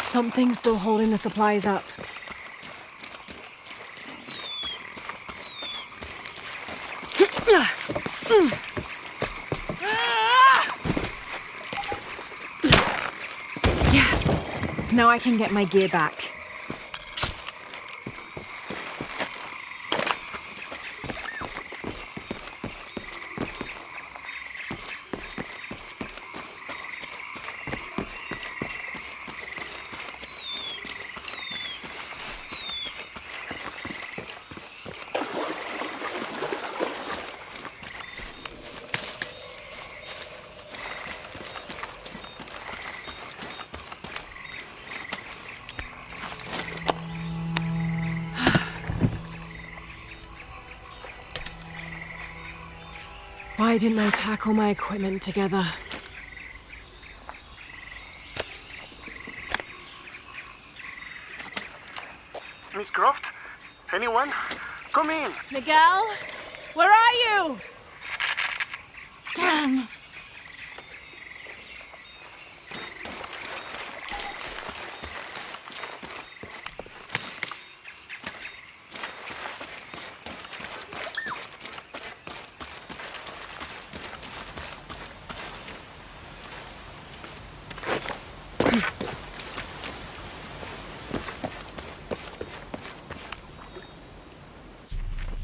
Speaker 1: Something's still holding the supplies up. Yes! Now I can get my gear back. Why didn't I pack all my equipment together?
Speaker 16: Miss Croft? Anyone? Come in!
Speaker 15: Miguel? Where are you? Damn!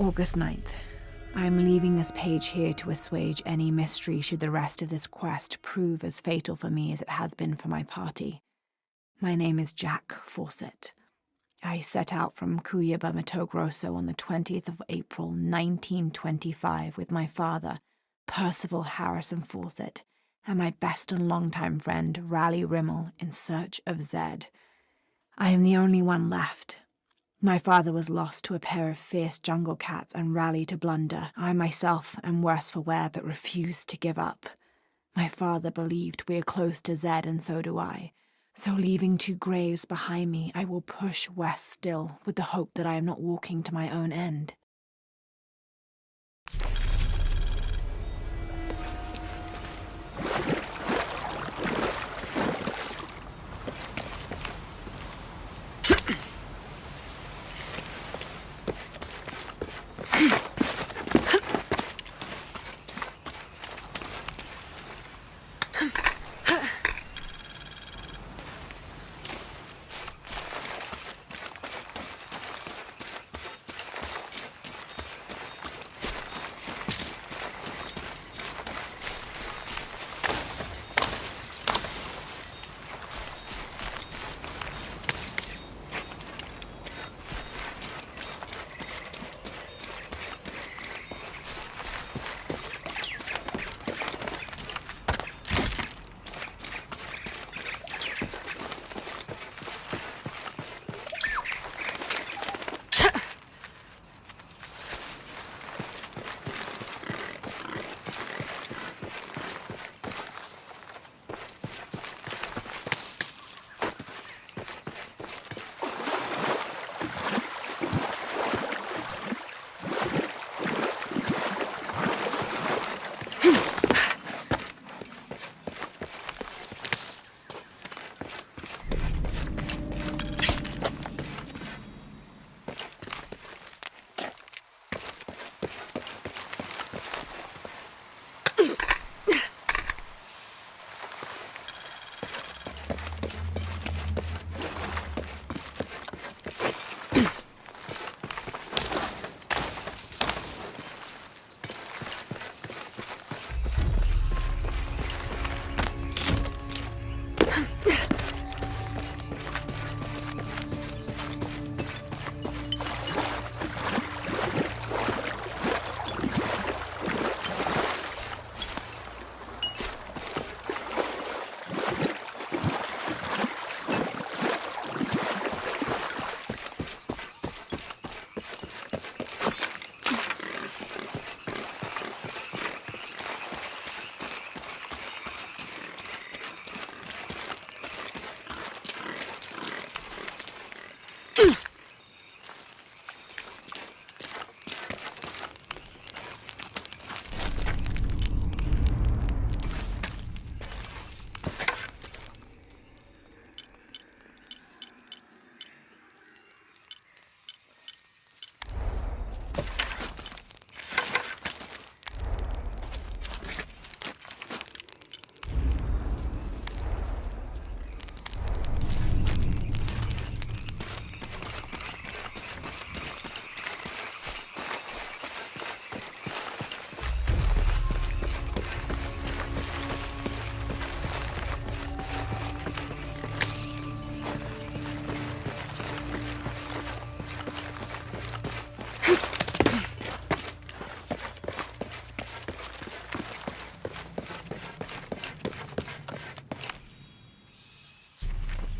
Speaker 1: August 9th. I am leaving this page here to assuage any mystery should the rest of this quest prove as fatal for me as it has been for my party. My name is Jack Fawcett. I set out from Cuyaba, Mato Grosso on the 20th of April, 1925 with my father, Percival Harrison Fawcett, and my best and longtime friend, Raleigh Rimmel, in search of Zed. I am the only one left. My father was lost to a pair of fierce jungle cats and Raleigh to blunder. I myself am worse for wear but refused to give up. My father believed we are close to Zed, and so do I. So leaving 2 graves behind me, I will push west still, with the hope that I am not walking to my own end.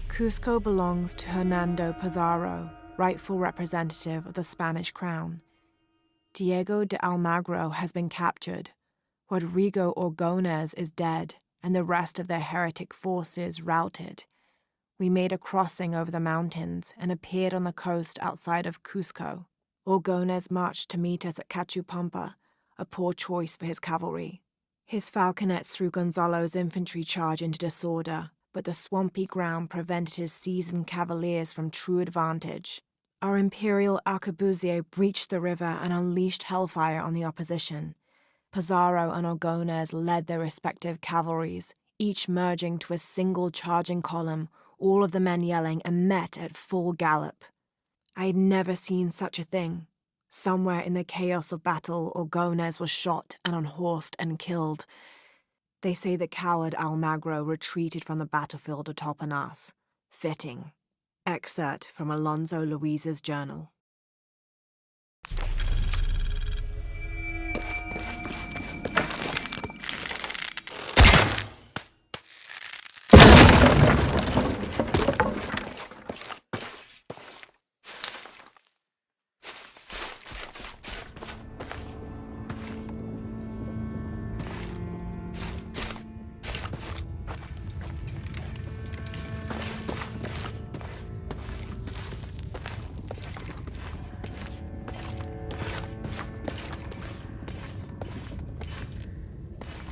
Speaker 1: Cusco belongs to Hernando Pizarro, rightful representative of the Spanish crown. Diego de Almagro has been captured. Rodrigo Orgones is dead, and the rest of their heretic forces routed. We made a crossing over the mountains and appeared on the coast outside of Cusco. Orgones marched to meet us at Cachupampa, a poor choice for his cavalry. His falconets threw Gonzalo's infantry charge into disorder, but the swampy ground prevented his seasoned cavaliers from true advantage. Our imperial arquebusier breached the river and unleashed hellfire on the opposition. Pizarro and Orgones led their respective cavalries, each merging to a single charging column, all of the men yelling, and met at full gallop. I had never seen such a thing. Somewhere in the chaos of battle, Orgones was shot and unhorsed and killed. They say the coward Almagro retreated from the battlefield atop an ass. Fitting. Excerpt from Alonso Luis's journal.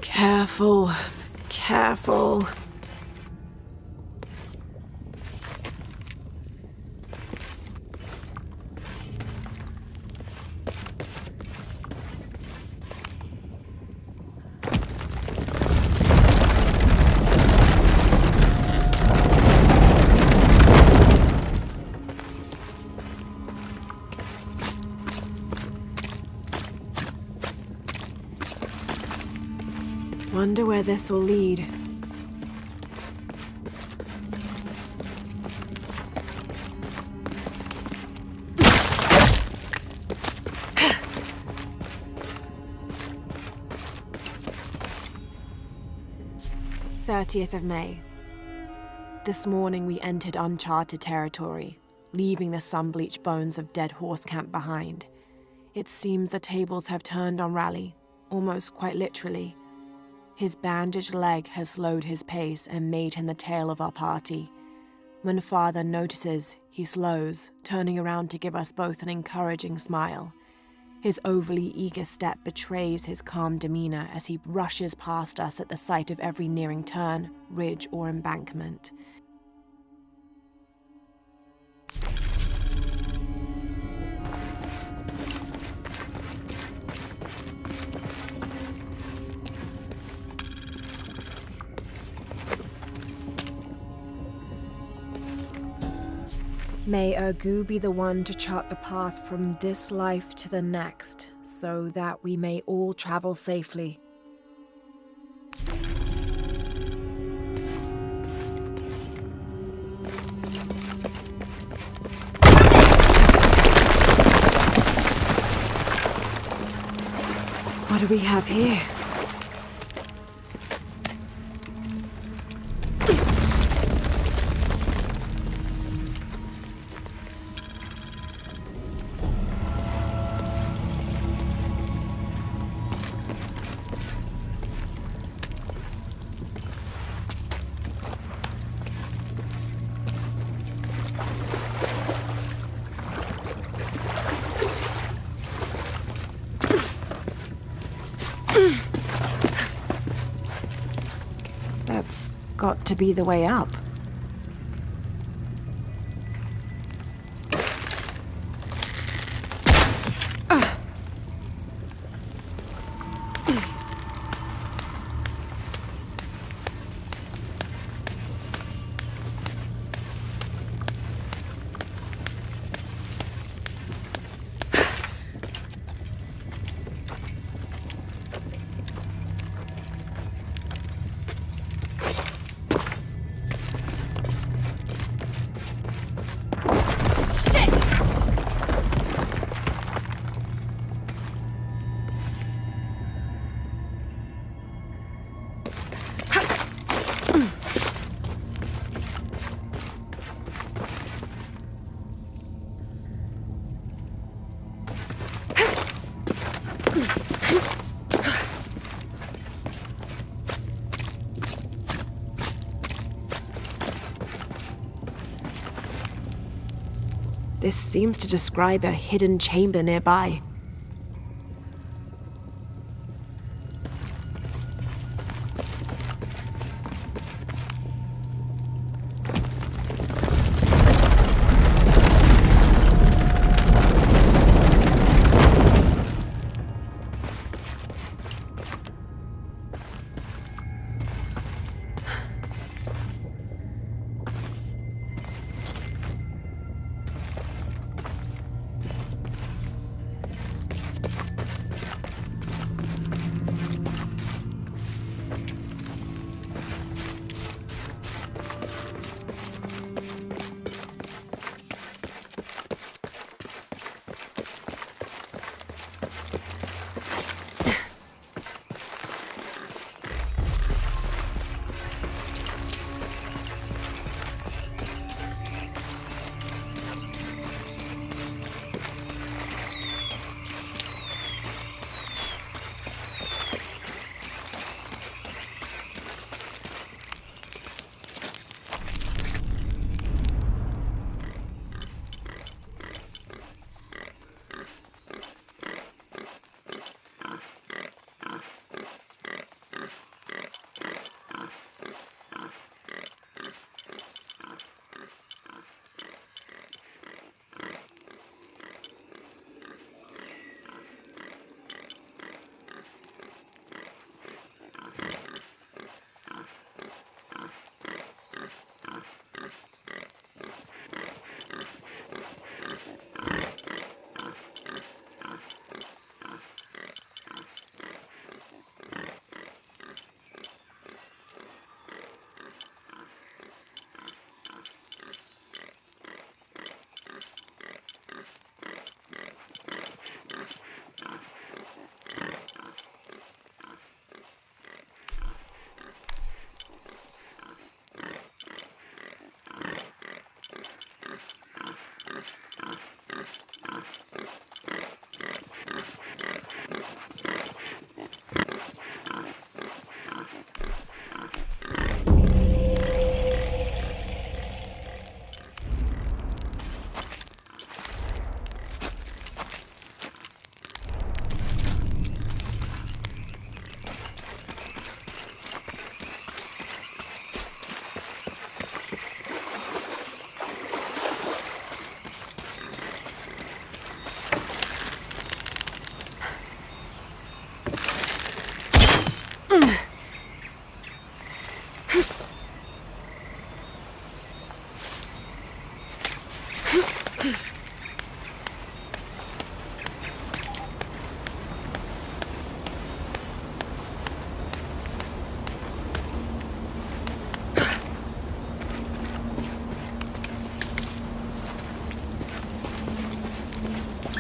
Speaker 1: Careful, careful. Wonder where this will lead. "30th of May. This morning we entered uncharted territory, leaving the sun-bleached bones of dead horse camp behind. It seems the tables have turned on Raleigh, almost quite literally. His bandaged leg has slowed his pace and made him the tail of our party. When Father notices, he slows, turning around to give us both an encouraging smile. His overly eager step betrays his calm demeanor as he rushes past us at the sight of every nearing turn, ridge, or embankment. May Ergu be the one to chart the path from this life to the next, so that we may all travel safely. What do we have here? That's got to be the way up. This seems to describe a hidden chamber nearby.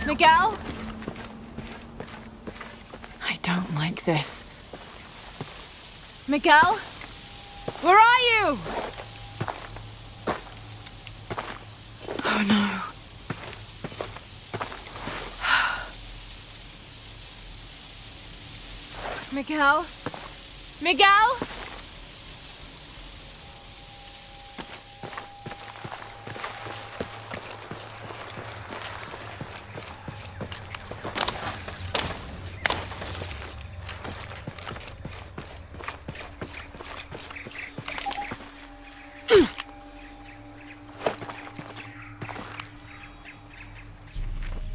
Speaker 15: Miguel?
Speaker 1: I don't like this.
Speaker 15: Miguel? Where are you?
Speaker 1: Oh no.
Speaker 15: Miguel? Miguel?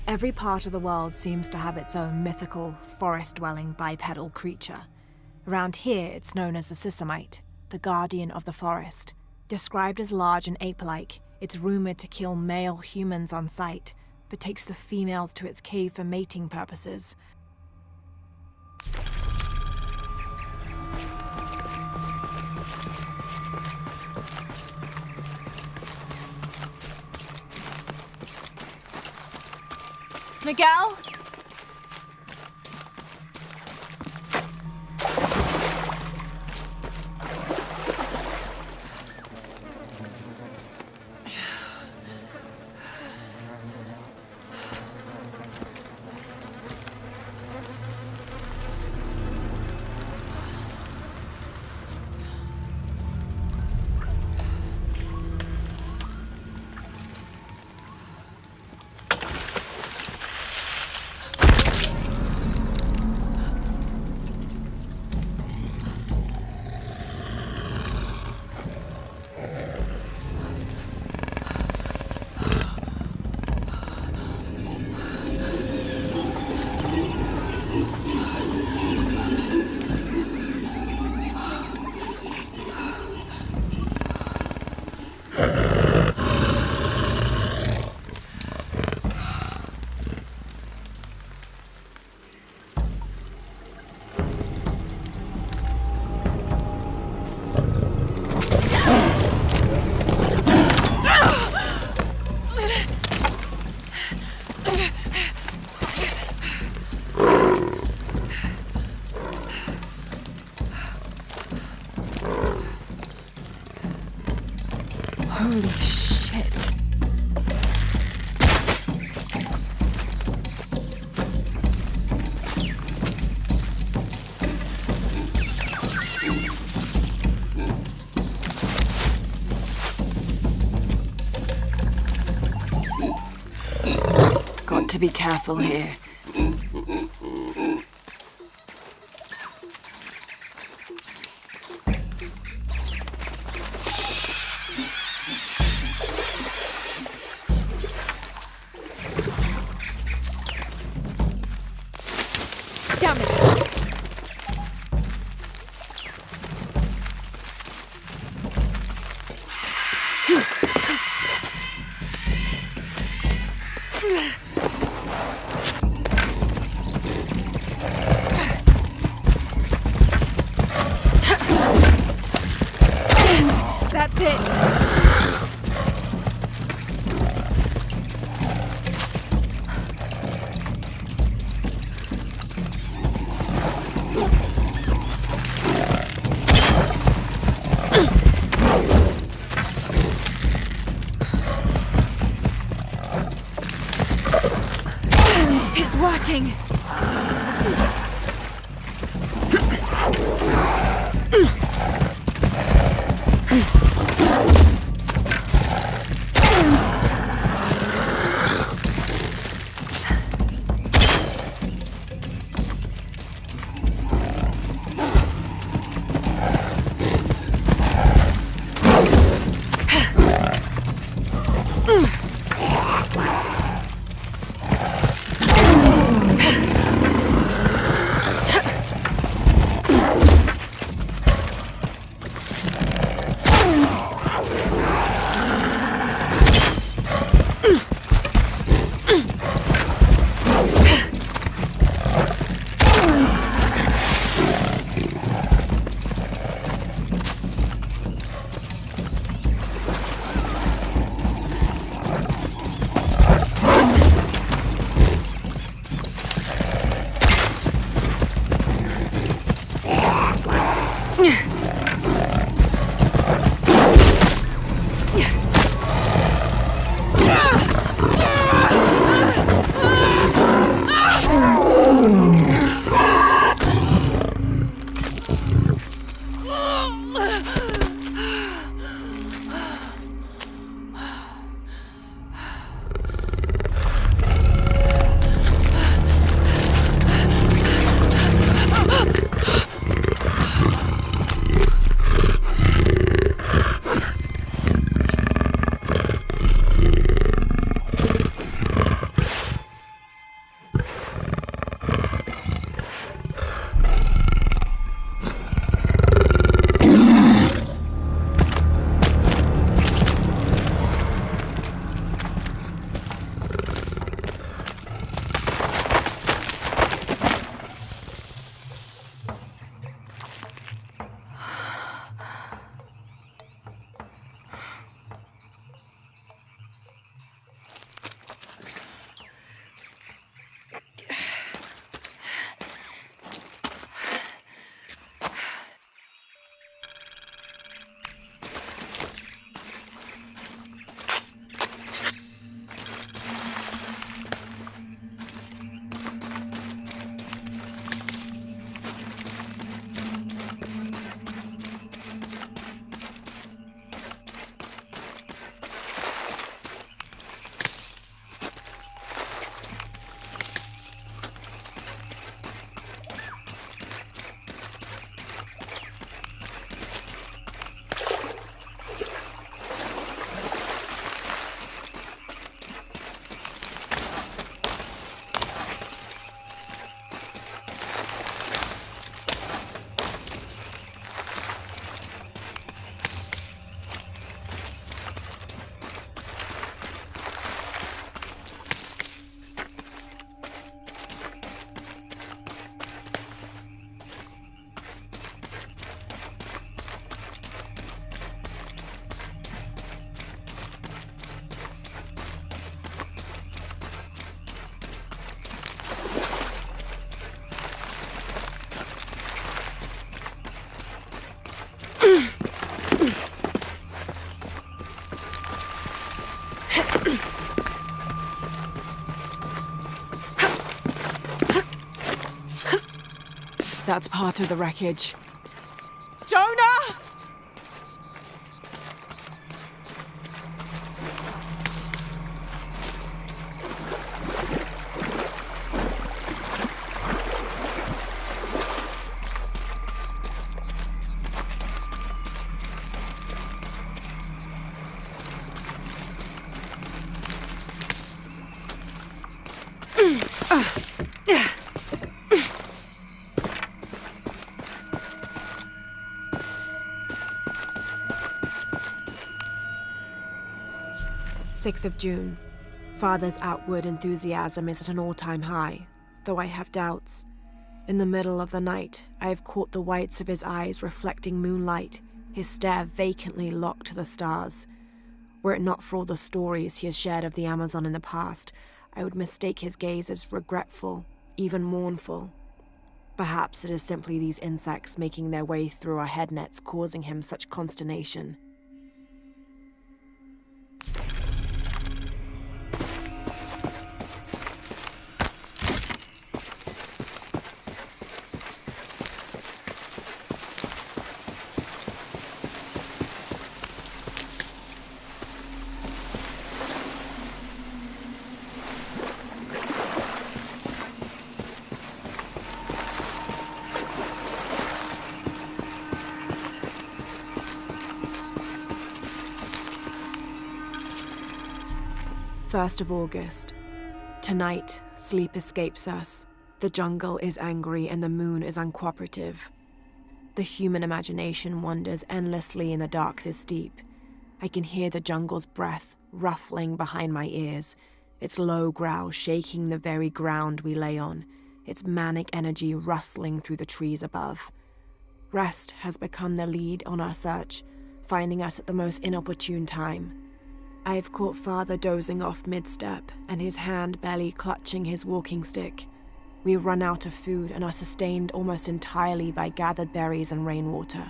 Speaker 1: Every part of the world seems to have its own mythical, forest-dwelling bipedal creature. Around here, it's known as the Sisamite, the guardian of the forest. Described as large and ape-like, it's rumored to kill male humans on sight, but takes the females to its cave for mating purposes.
Speaker 15: Miguel?
Speaker 1: Holy shit. Got to be careful here.
Speaker 15: Damn it! Yes, that's it. It's working.
Speaker 1: That's part of the wreckage.
Speaker 15: Jonah!
Speaker 1: Sixth of June. Father's outward enthusiasm is at an all-time high, though I have doubts. In the middle of the night, I have caught the whites of his eyes reflecting moonlight, his stare vacantly locked to the stars. Were it not for all the stories he has shared of the Amazon in the past, I would mistake his gaze as regretful, even mournful. Perhaps it is simply these insects making their way through our head nets causing him such consternation. First of August. Tonight, sleep escapes us. The jungle is angry and the moon is uncooperative. The human imagination wanders endlessly in the dark this deep. I can hear the jungle's breath ruffling behind my ears, its low growl shaking the very ground we lay on, its manic energy rustling through the trees above. Rest has become the lead on our search, finding us at the most inopportune time. I have caught Father dozing off mid-step, and his hand barely clutching his walking stick. We run out of food and are sustained almost entirely by gathered berries and rainwater.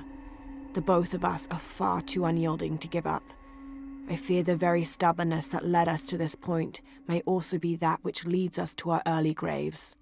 Speaker 1: The both of us are far too unyielding to give up. I fear the very stubbornness that led us to this point may also be that which leads us to our early graves.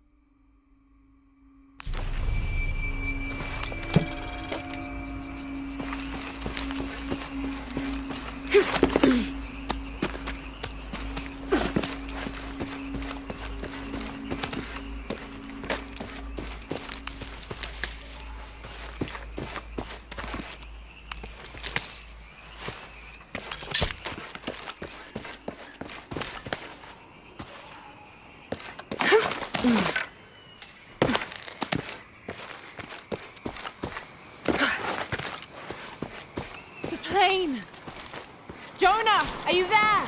Speaker 15: The plane! Jonah, are you there?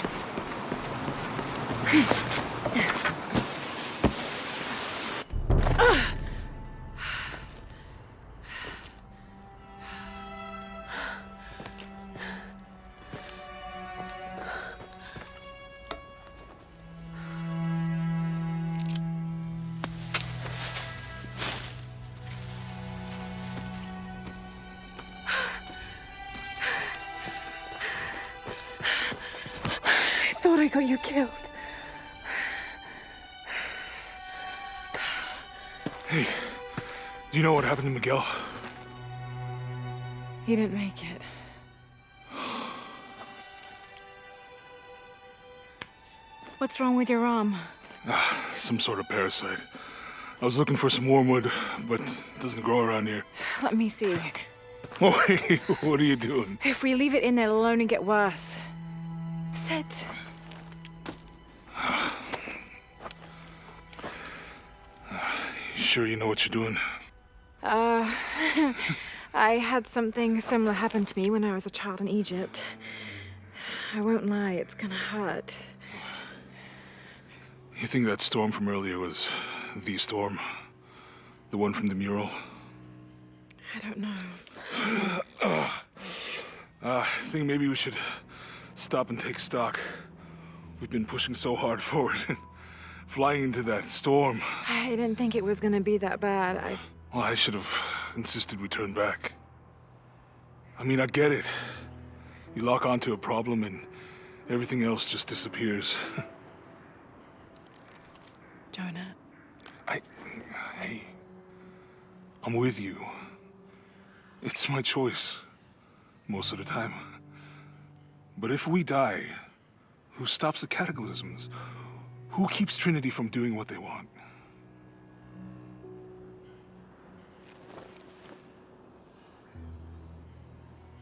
Speaker 15: I thought I got you killed.
Speaker 2: Hey, do you know what happened to Miguel?
Speaker 15: He didn't make it. What's wrong with your arm?
Speaker 2: Some sort of parasite. I was looking for some wormwood, but it doesn't grow around here.
Speaker 15: Let me see.
Speaker 2: Oh, hey, what are you doing?
Speaker 15: If we leave it in there, it'll only get worse. Sit.
Speaker 2: You sure you know what you're doing?
Speaker 15: I had something similar happen to me when I was a child in Egypt. I won't lie, it's gonna hurt.
Speaker 2: You think that storm from earlier was the storm? The one from the mural?
Speaker 15: I don't know.
Speaker 2: I think maybe we should stop and take stock. We've been pushing so hard forward and flying into that storm.
Speaker 15: I didn't think it was gonna be that bad.
Speaker 2: Well, I should have insisted we turn back. I mean, I get it. You lock onto a problem and everything else just disappears.
Speaker 15: Jonah.
Speaker 2: Hey, I I'm with you. It's my choice, most of the time. But if we die, who stops the cataclysms? Who keeps Trinity from doing what they want?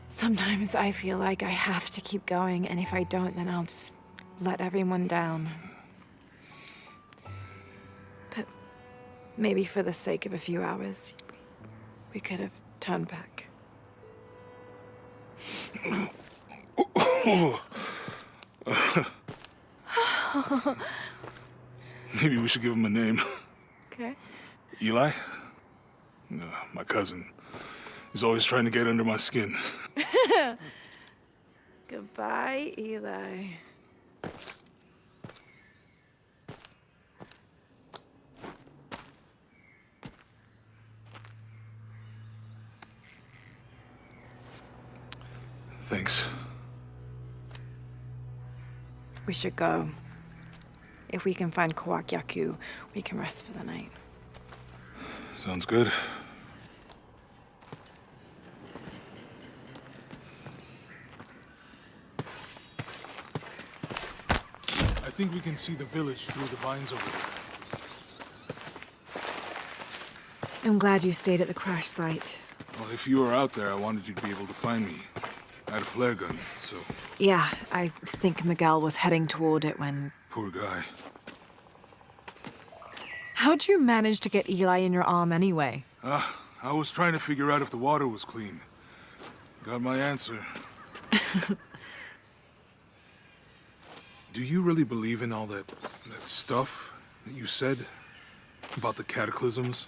Speaker 15: Sometimes I feel like I have to keep going, and if I don't, then I'll just let everyone down. But maybe for the sake of a few hours, we could have turned back.
Speaker 2: Maybe we should give him a name.
Speaker 15: Okay.
Speaker 2: Eli? My cousin. He's always trying to get under my skin.
Speaker 15: Goodbye, Eli.
Speaker 2: Thanks.
Speaker 15: We should go. If we can find Kawakyaku, we can rest for the night.
Speaker 2: Sounds good. I think we can see the village through the vines over there.
Speaker 15: I'm glad you stayed at the crash site.
Speaker 2: Well, if you were out there, I wanted you to be able to find me. I had a flare gun, so...
Speaker 15: Yeah, I think Miguel was heading toward it when...
Speaker 2: Poor guy.
Speaker 15: How'd you manage to get Eli in your arm anyway?
Speaker 2: I was trying to figure out if the water was clean. Got my answer. Do you really believe in all that stuff that you said? About the cataclysms?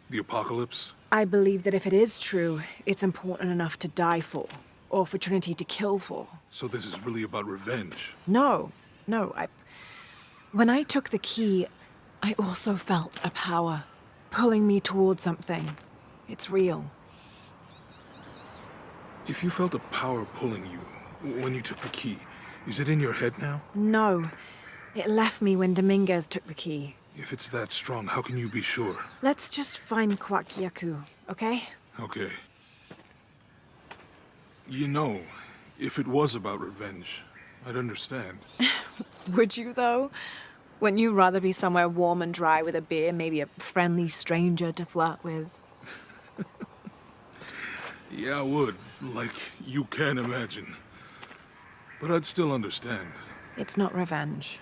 Speaker 2: The apocalypse?
Speaker 15: I believe that if it is true, it's important enough to die for. Or for Trinity to kill for.
Speaker 2: So this is really about revenge?
Speaker 15: No. When I took the key, I also felt a power pulling me toward something. It's real.
Speaker 2: If you felt a power pulling you when you took the key, is it in your head now?
Speaker 15: No. It left me when Dominguez took the key.
Speaker 2: If it's that strong, how can you be sure?
Speaker 15: Let's just find Kawakyaku, okay?
Speaker 2: Okay. You know, if it was about revenge, I'd understand.
Speaker 15: Would you, though? Wouldn't you rather be somewhere warm and dry with a beer, maybe a friendly stranger to flirt with?
Speaker 2: Yeah, I would. Like you can imagine. But I'd still understand.
Speaker 15: It's not revenge.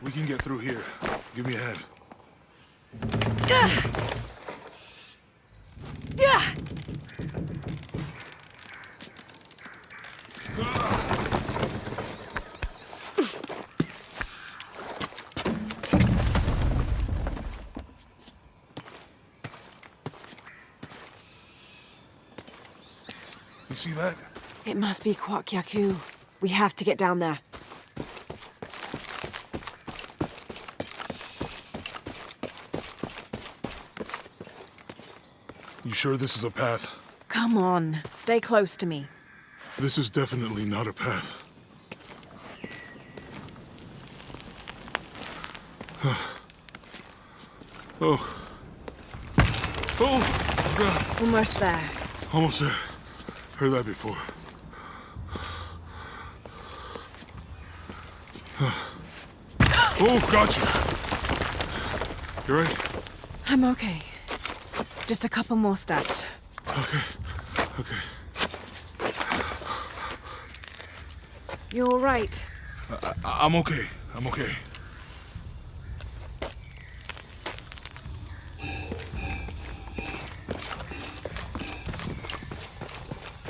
Speaker 2: We can get through here. Give me a hand. You see that?
Speaker 15: It must be Kawakyaku. We have to get down there.
Speaker 2: You sure this is a path?
Speaker 15: Come on, stay close to me.
Speaker 2: This is definitely not a path. Oh. Oh, God.
Speaker 15: Almost there.
Speaker 2: Almost there. Heard that before. Oh, gotcha. You right?
Speaker 15: I'm okay. Just a couple more steps.
Speaker 2: Okay.
Speaker 1: You're all right.
Speaker 3: I'm okay. I'm okay.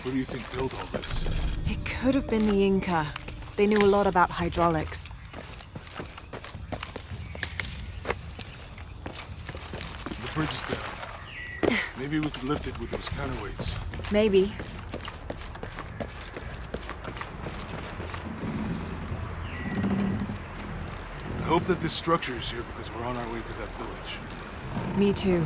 Speaker 3: Who do you think built all this?
Speaker 1: It could have been the Inca. They knew a lot about hydraulics.
Speaker 3: The bridge is down. Maybe we could lift it with those counterweights.
Speaker 1: Maybe.
Speaker 3: I hope that this structure is here because we're on our way to that village.
Speaker 1: Me too.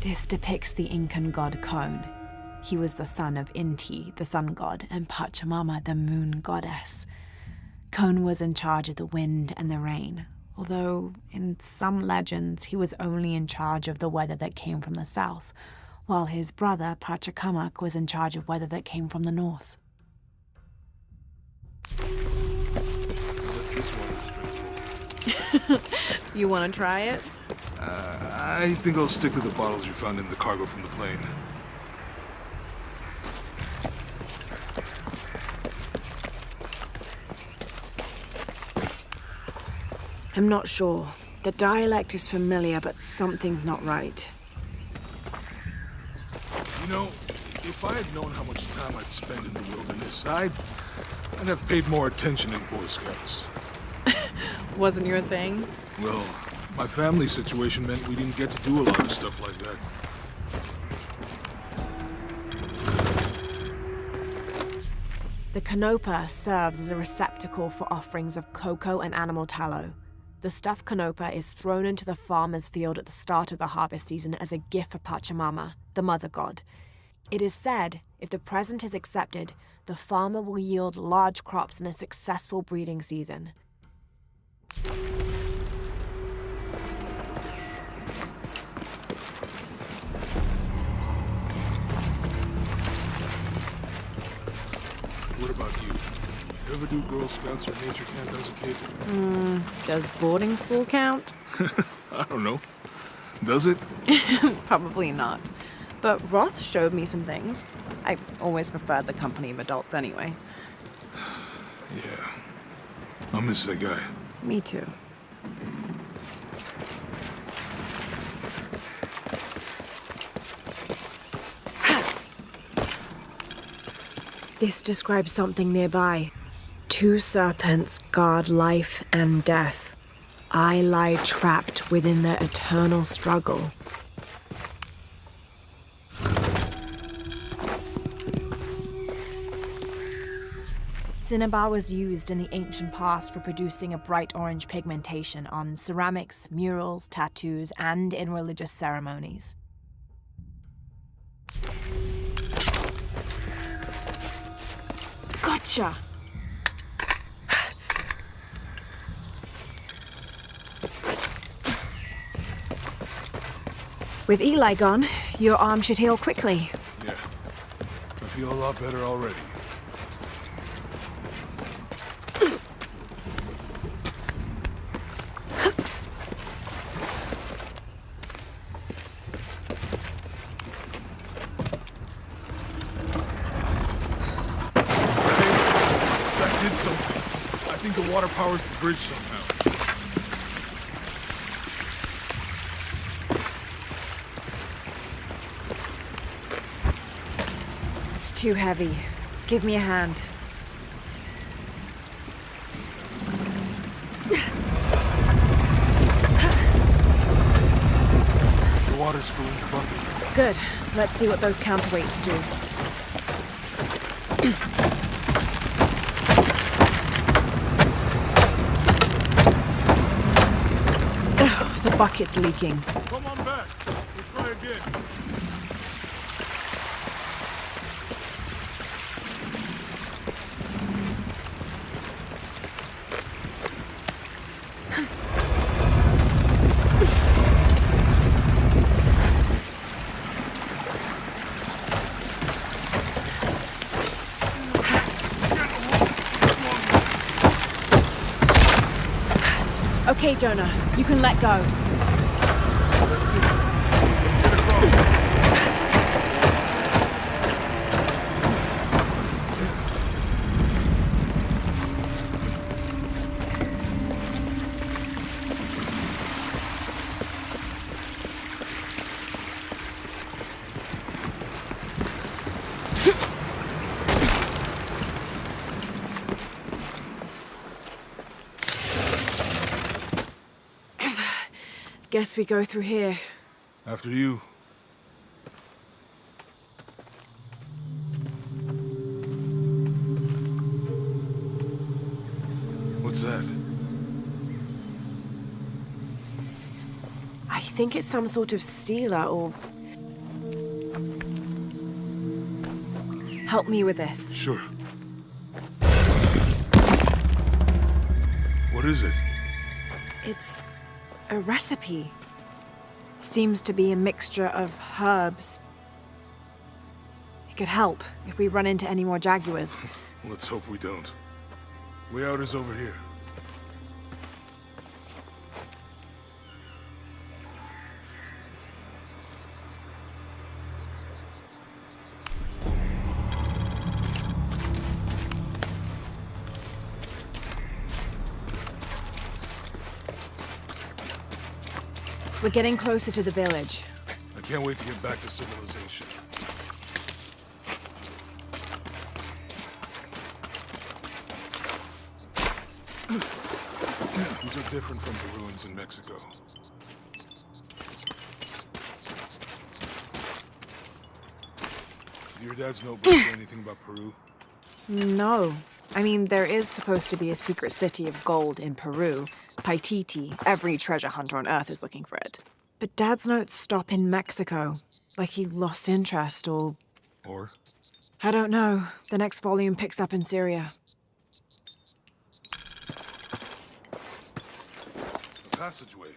Speaker 1: This depicts the Incan god Kon. He was the son of Inti, the sun god, and Pachamama, the moon goddess. Kon was in charge of the wind and the rain, although in some legends he was only in charge of the weather that came from the south, while his brother Pachacamac was in charge of weather that came from the north.
Speaker 3: This one is drinkable.
Speaker 1: You want to try it?
Speaker 3: I think I'll stick to the bottles you found in the cargo from the plane.
Speaker 1: I'm not sure. The dialect is familiar, but something's not right.
Speaker 3: You know, if I had known how much time I'd spend in the wilderness, I'd have paid more attention in Boy Scouts.
Speaker 1: Wasn't your thing?
Speaker 3: Well, my family situation meant we didn't get to do a lot of stuff like that.
Speaker 1: The canopa serves as a receptacle for offerings of cocoa and animal tallow. The stuffed canopa is thrown into the farmer's field at the start of the harvest season as a gift for Pachamama, the mother god. It is said, if the present is accepted, the farmer will yield large crops in a successful breeding season.
Speaker 3: What about you? You ever do Girl Scouts or nature camp as a kid?
Speaker 1: Does boarding school count?
Speaker 3: I don't know. Does it?
Speaker 15: Probably not. But Roth showed me some things. I always preferred the company of adults anyway.
Speaker 3: Yeah. I'll miss that guy.
Speaker 15: Me too.
Speaker 1: This describes something nearby. 2 serpents guard life and death. I lie trapped within their eternal struggle. Cinnabar was used in the ancient past for producing a bright orange pigmentation on ceramics, murals, tattoos, and in religious ceremonies. Gotcha! With Eli gone, your arm should heal quickly.
Speaker 3: Yeah. I feel a lot better already. That did something. I think the water powers the bridge somehow.
Speaker 1: It's too heavy. Give me a hand.
Speaker 3: The water's filling the bucket.
Speaker 1: Good. Let's see what those counterweights do. Oh, the bucket's leaking.
Speaker 3: Come on back. We'll try again.
Speaker 1: Okay, Jonah, you can let go.
Speaker 3: That's it. Let's get across.
Speaker 1: Guess we go through here.
Speaker 3: After you. What's that?
Speaker 1: I think it's some sort of stealer or... Help me with this.
Speaker 3: Sure. What is it?
Speaker 1: It's a recipe. Seems to be a mixture of herbs. It could help if we run into any more jaguars.
Speaker 3: Let's hope we don't. Way out is over here.
Speaker 1: We're getting closer to the village.
Speaker 3: I can't wait to get back to civilization. These are different from the ruins in Mexico. Did your dad's notebook say anything about Peru?
Speaker 1: No. I mean, there is supposed to be a secret city of gold in Peru. Paititi. Every treasure hunter on Earth is looking for it. But Dad's notes stop in Mexico. Like he lost interest or...
Speaker 3: Or?
Speaker 1: I don't know. The next volume picks up in Syria.
Speaker 3: A passageway.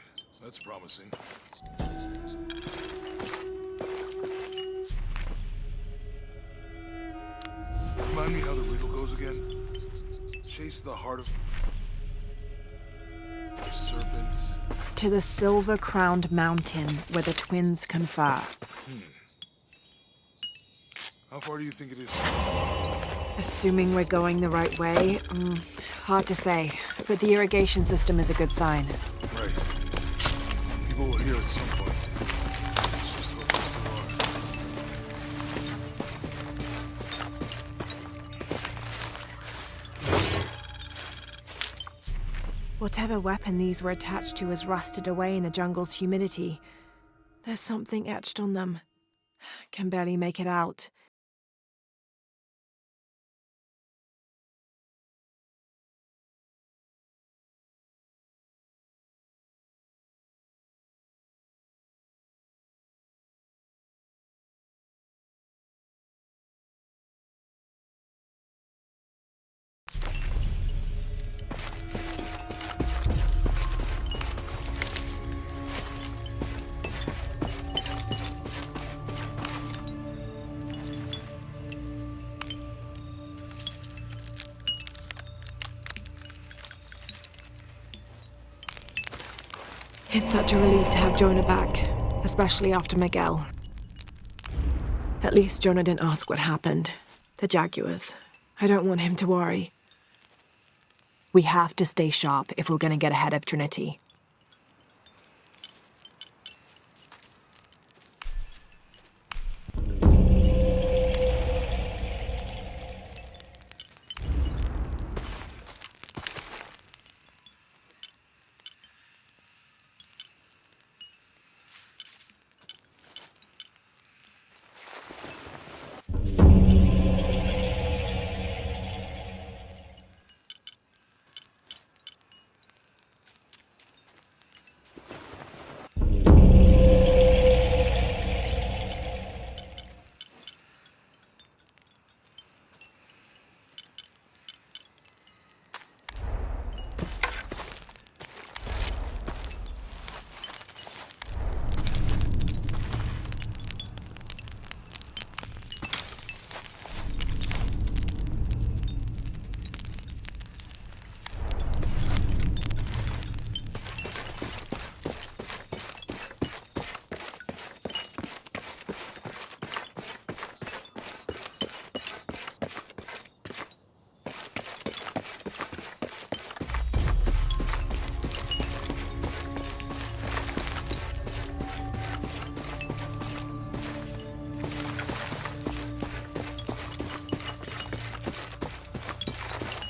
Speaker 3: That's promising. Remind me how the riddle goes again? Chase the heart of... a serpent.
Speaker 1: To the silver-crowned mountain where the twins confer.
Speaker 3: How far do you think it is?
Speaker 1: Assuming we're going the right way, hard to say. But the irrigation system is a good sign.
Speaker 3: Right. People will hear at some point. Let's just hope they still are.
Speaker 1: Whatever weapon these were attached to has rusted away in the jungle's humidity. There's something etched on them. Can barely make it out. It's such a relief to have Jonah back, especially after Miguel. At least Jonah didn't ask what happened. The jaguars. I don't want him to worry. We have to stay sharp if we're going to get ahead of Trinity.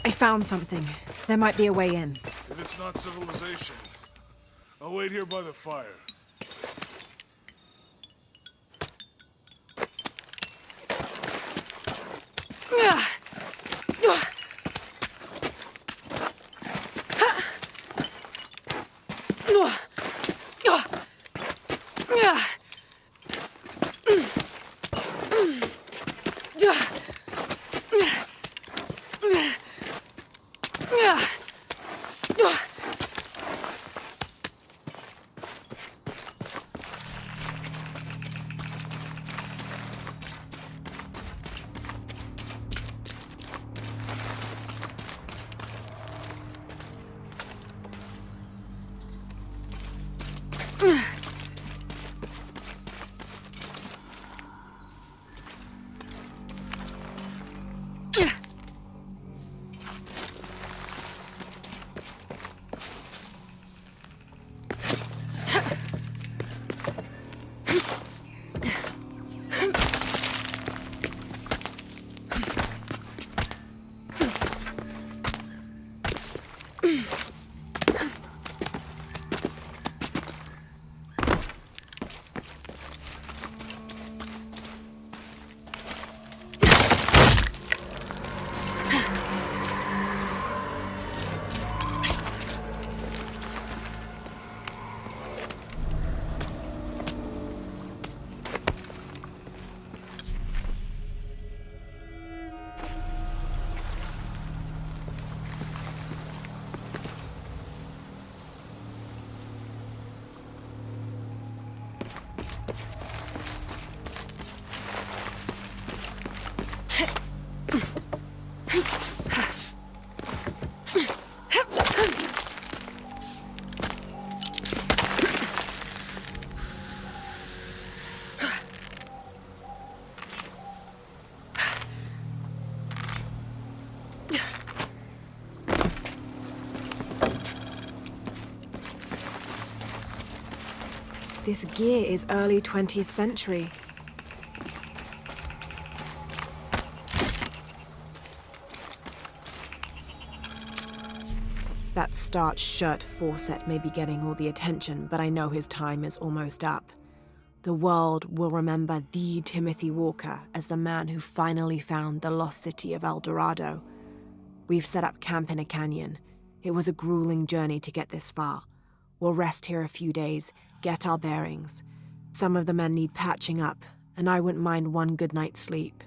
Speaker 15: I found something. There might be a way in.
Speaker 3: If it's not civilization, I'll wait here by the fire.
Speaker 15: This gear is early 20th century. That starched shirt Fawcett may be getting all the attention, but I know his time is almost up. The world will remember the Timothy Walker as the man who finally found the lost city of El Dorado. We've set up camp in a canyon. It was a grueling journey to get this far. We'll rest here a few days, get our bearings. Some of the men need patching up, and I wouldn't mind one good night's sleep.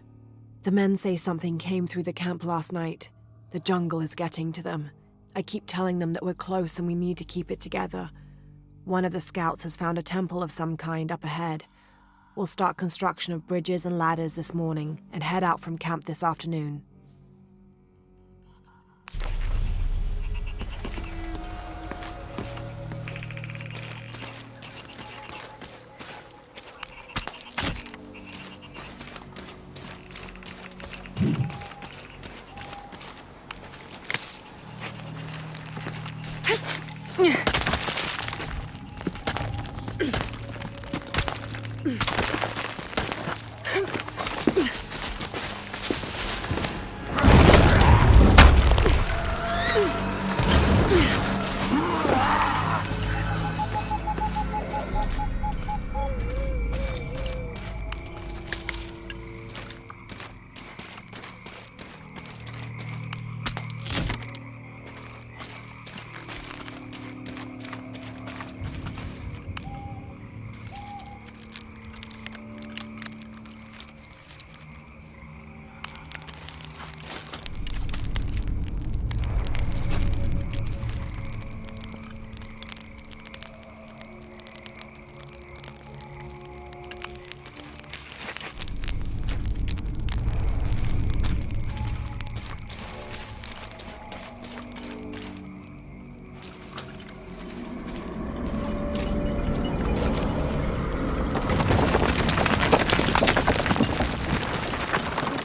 Speaker 15: The men say something came through the camp last night. The jungle is getting to them. I keep telling them that we're close and we need to keep it together. One of the scouts has found a temple of some kind up ahead. We'll start construction of bridges and ladders this morning and head out from camp this afternoon.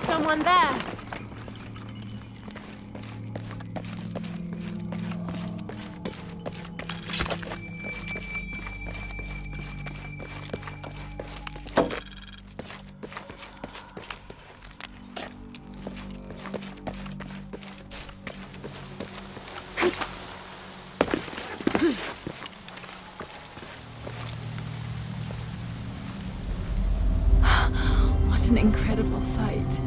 Speaker 1: Someone there.
Speaker 4: What an incredible sight.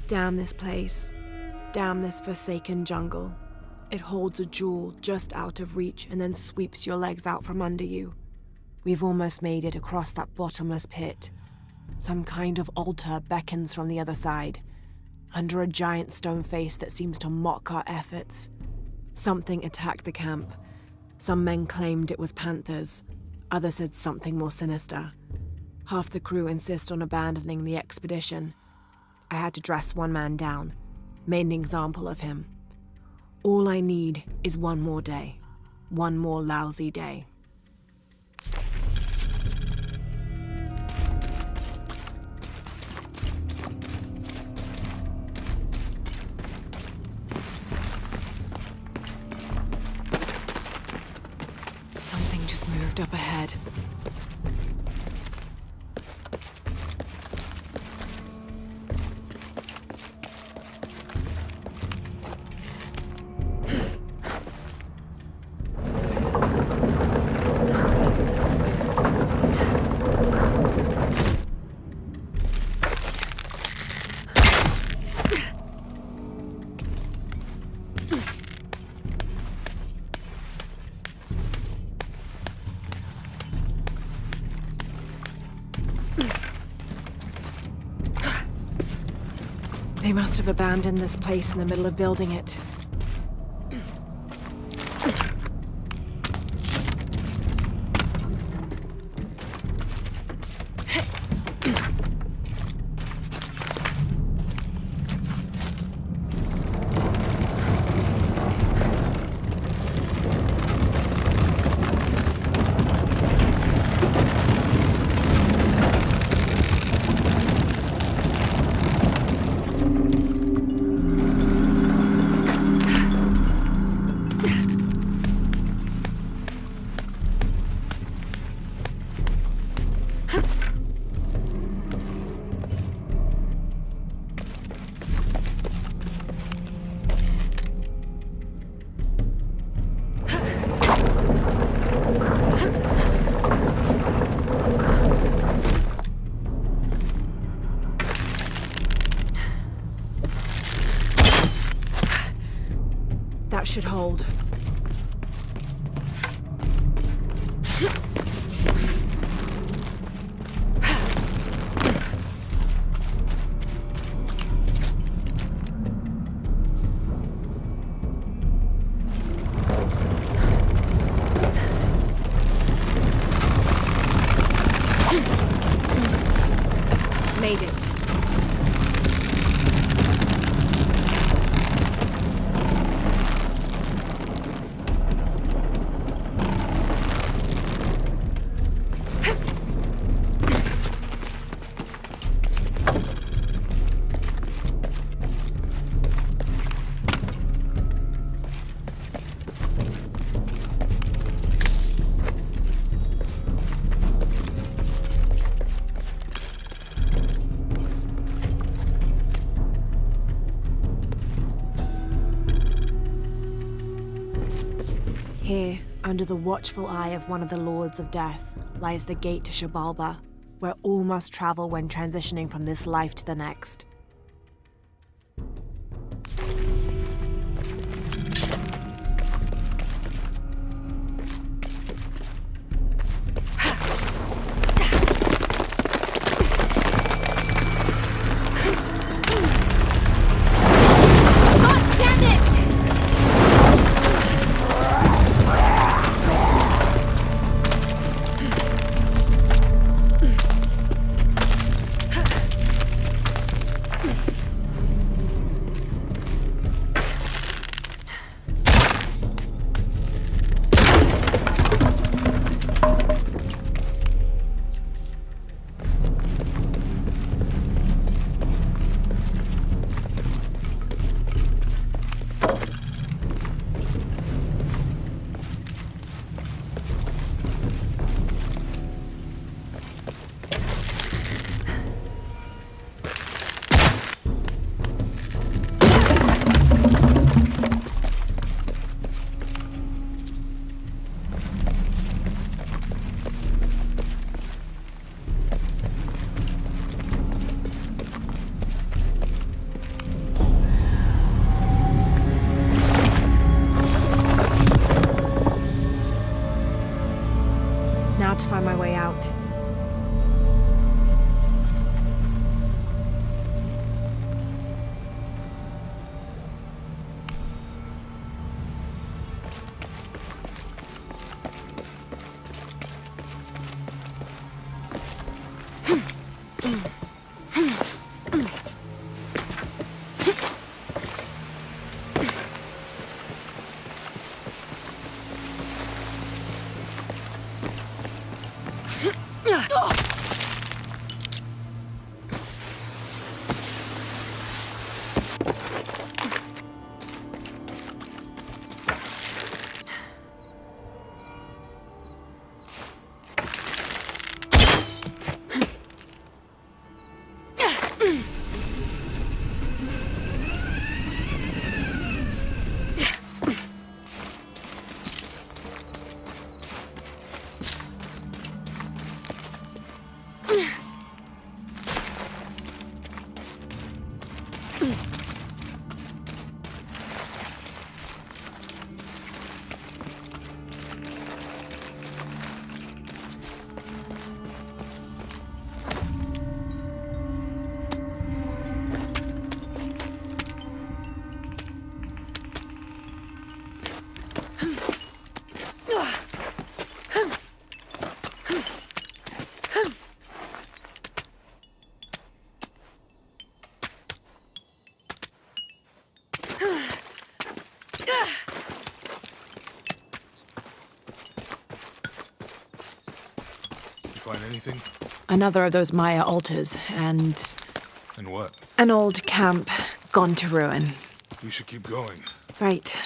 Speaker 15: Damn this place. Damn this forsaken jungle. It holds a jewel just out of reach and then sweeps your legs out from under you. We've almost made it across that bottomless pit. Some kind of altar beckons from the other side, under a giant stone face that seems to mock our efforts. Something attacked the camp. Some men claimed it was panthers. Others said something more sinister. Half the crew insist on abandoning the expedition. I had to dress one man down, made an example of him. All I need is one more day. One more lousy day. Something just moved up ahead. They must have abandoned this place in the middle of building it. That should hold. Made it. Here, under the watchful eye of one of the Lords of Death, lies the gate to Shabalba, where all must travel when transitioning from this life to the next.
Speaker 2: Find anything?
Speaker 15: Another of those Maya altars, and
Speaker 2: And what?
Speaker 15: an old camp gone to ruin.
Speaker 2: We should keep going.
Speaker 15: Right.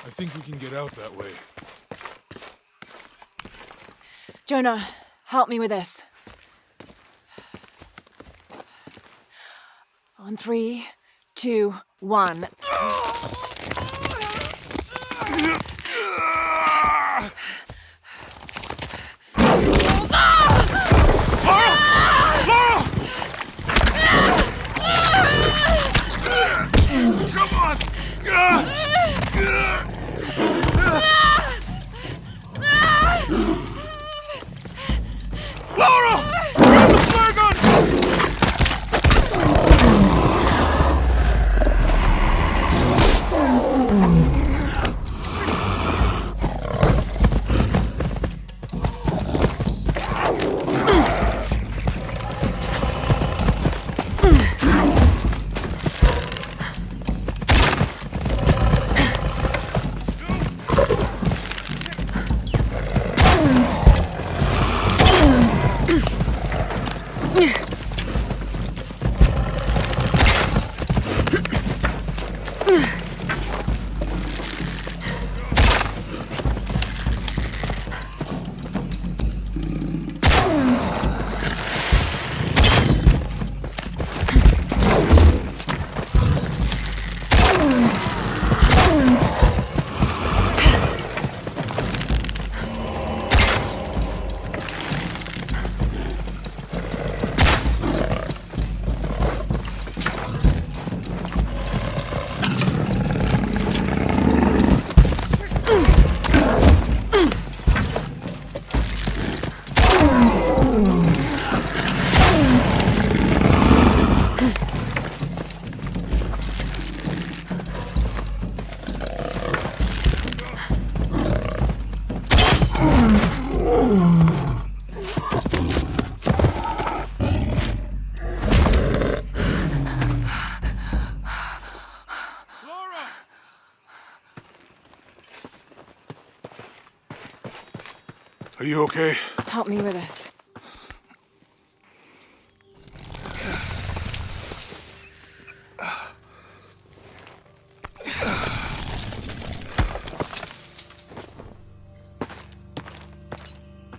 Speaker 2: I think we can get out that way.
Speaker 15: Jonah, help me with this. On 3, 2, 1.
Speaker 2: Come on! Lara! Grab the flare gun! Are you okay?
Speaker 1: Help me with this.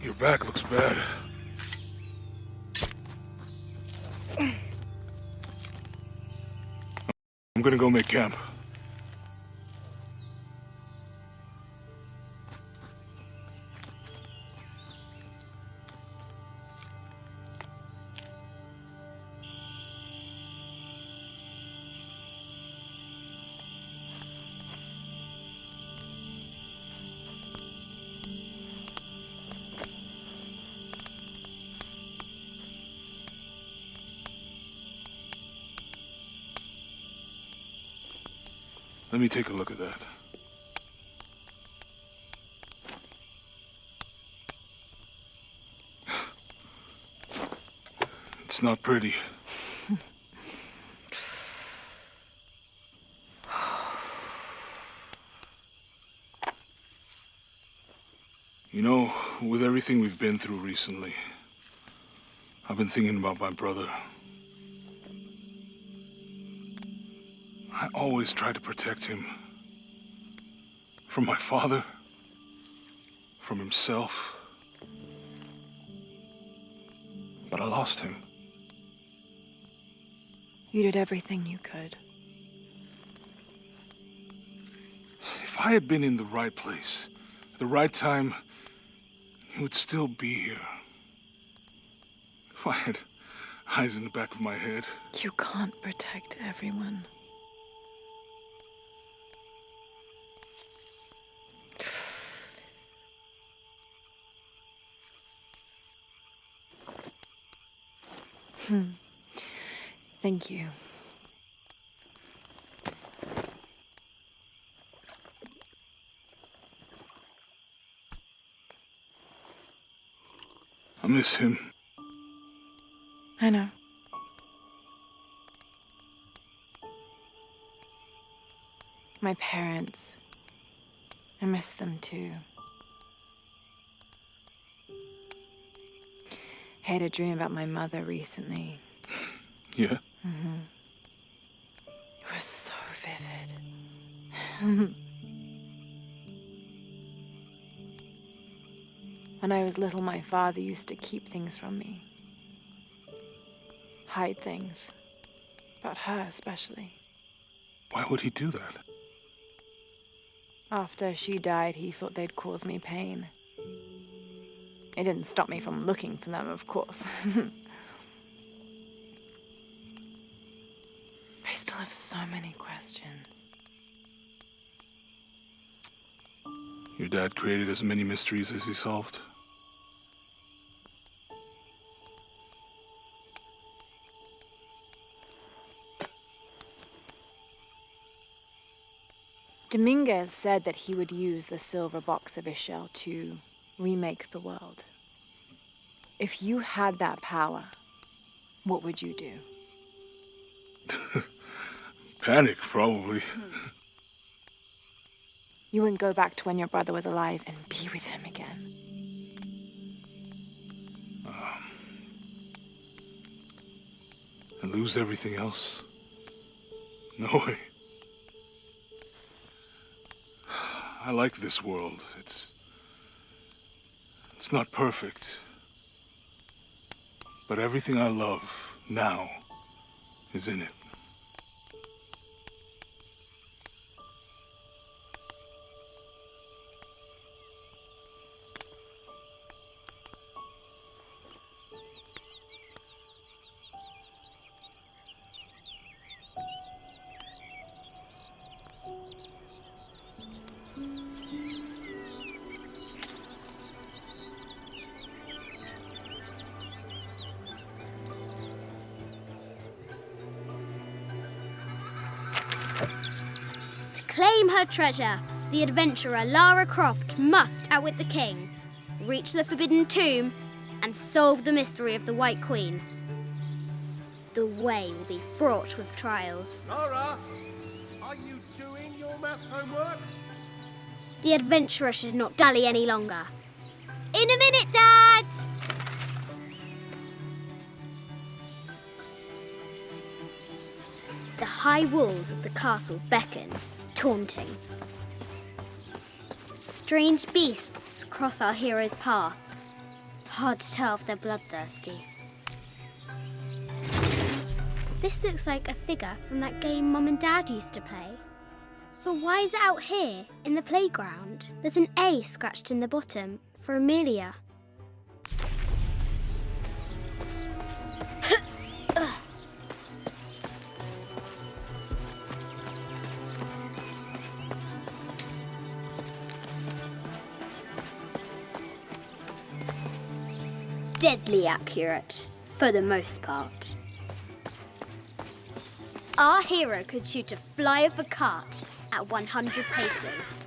Speaker 2: Your back looks bad. I'm gonna go make camp. Let me take a look at that. It's not pretty. You know, with everything we've been through recently, I've been thinking about my brother. I always tried to protect him. From my father. From himself. But I lost him.
Speaker 1: You did everything you could.
Speaker 2: If I had been in the right place, at the right time, he would still be here. If I had eyes in the back of my head.
Speaker 1: You can't protect everyone. Thank you.
Speaker 2: I miss him.
Speaker 1: I know. My parents. I miss them too. I had a dream about my mother recently.
Speaker 2: Yeah?
Speaker 1: Mm-hmm. It was so vivid. When I was little, my father used to keep things from me. Hide things. About her, especially.
Speaker 2: Why would he do that?
Speaker 1: After she died, he thought they'd cause me pain. It didn't stop me from looking for them, of course. I still have so many questions.
Speaker 2: Your dad created as many mysteries as he solved.
Speaker 1: Dominguez said that he would use the silver box of Ishel to remake the world. If you had that power, what would you do?
Speaker 2: Panic, probably.
Speaker 1: You wouldn't go back to when your brother was alive and be with him again.
Speaker 2: And lose everything else? No way. I like this world. It's not perfect. But everything I love now is in it.
Speaker 17: Claim her treasure. The adventurer Lara Croft must outwit the king, reach the forbidden tomb, and solve the mystery of the White Queen. The way will be fraught with trials.
Speaker 9: Lara, are you doing your maths homework?
Speaker 17: The adventurer should not dally any longer. In a minute, Dad! The high walls of the castle beckon, taunting. Strange beasts cross our hero's path. Hard to tell if they're bloodthirsty. This looks like a figure from that game Mum and Dad used to play. But why is it out here, in the playground? There's an A scratched in the bottom for Amelia. Deadly accurate, for the most part. Our hero could shoot a fly of a cart at 100 paces.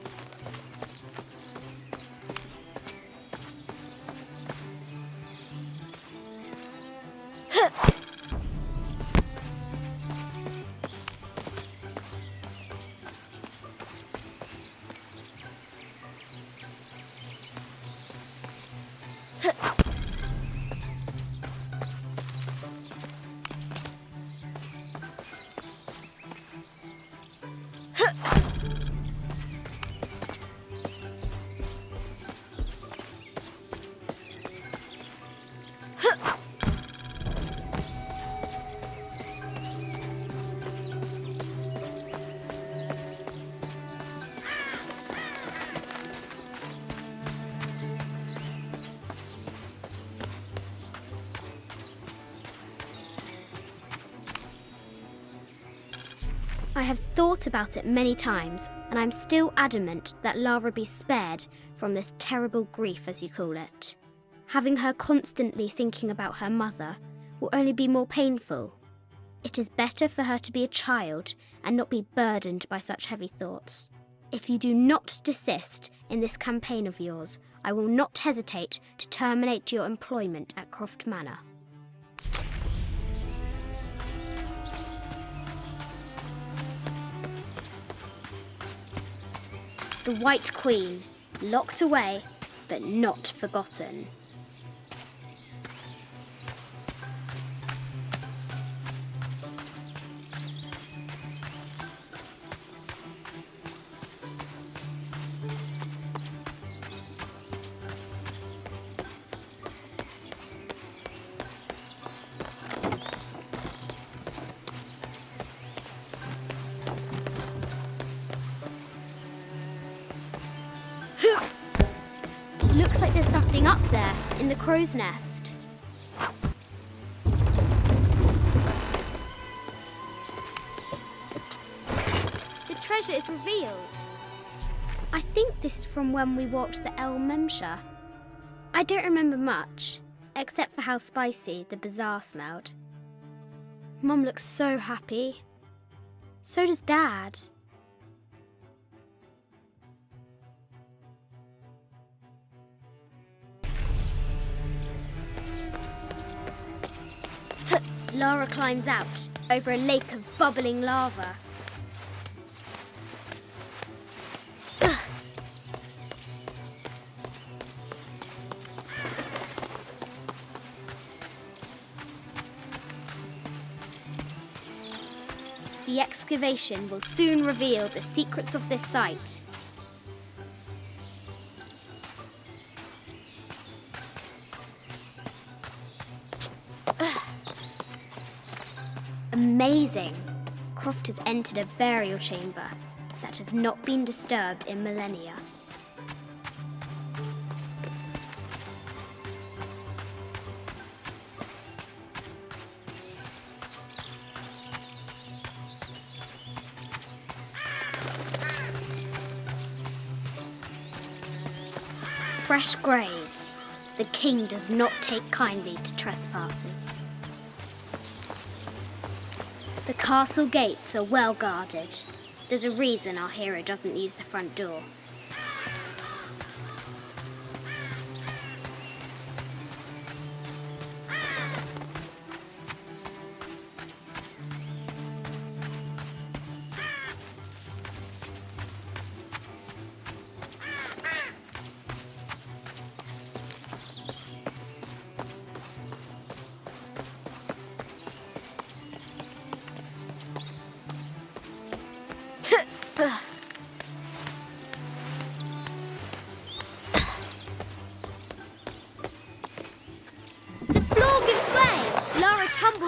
Speaker 17: I have thought about it many times, and I'm still adamant that Lara be spared from this terrible grief, as you call it. Having her constantly thinking about her mother will only be more painful. It is better for her to be a child and not be burdened by such heavy thoughts. If you do not desist in this campaign of yours, I will not hesitate to terminate your employment at Croft Manor. The White Queen, locked away, but not forgotten. Looks like there's something up there, in the crow's nest. The treasure is revealed. I think this is from when we walked the El Memsha. I don't remember much, except for how spicy the bazaar smelled. Mum looks so happy. So does Dad. Lara climbs out over a lake of bubbling lava. The excavation will soon reveal the secrets of this site. Amazing! Croft has entered a burial chamber that has not been disturbed in millennia. Fresh graves. The king does not take kindly to trespassers. The castle gates are well guarded. There's a reason our hero doesn't use the front door.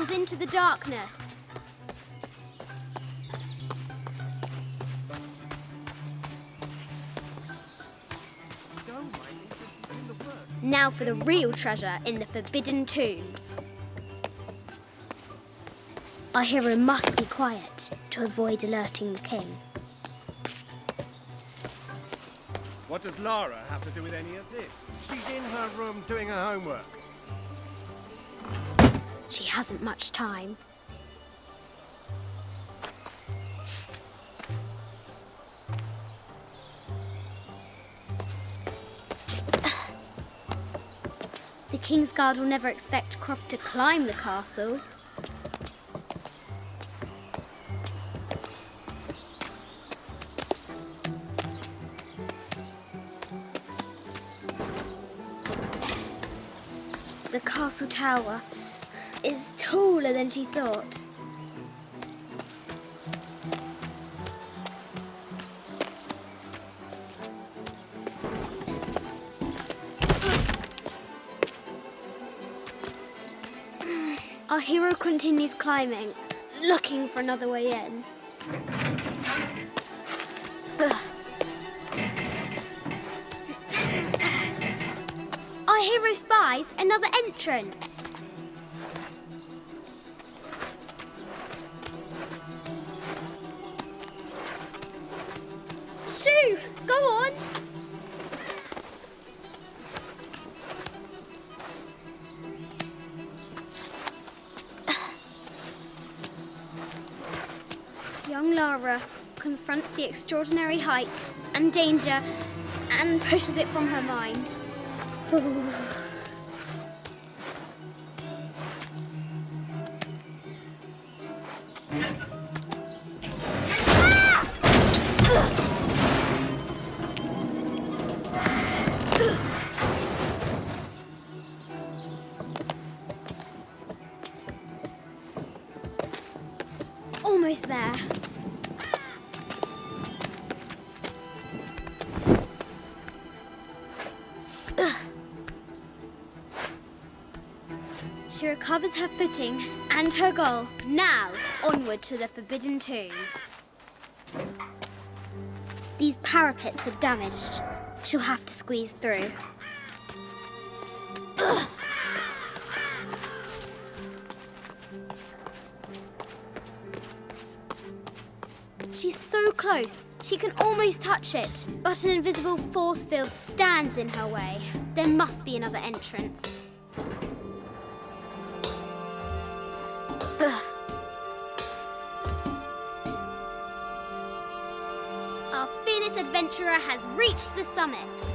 Speaker 17: travels into the darkness. Now for the real treasure in the Forbidden Tomb. Our hero must be quiet to avoid alerting the king.
Speaker 5: What does Lara have to do with any of this? She's in her room doing her homework.
Speaker 17: She hasn't much time. The King's Guard will never expect Croft to climb the castle. The castle tower is taller than she thought. Our hero continues climbing, looking for another way in. Our hero spies another entrance. Shoo! Go on! Young Lara confronts the extraordinary height and danger and pushes it from her mind. Almost there. She recovers her footing and her goal. Now, onward to the Forbidden Tomb. These parapets are damaged. She'll have to squeeze through. She's so close, she can almost touch it, but an invisible force field stands in her way. There must be another entrance. Our fearless adventurer has reached the summit.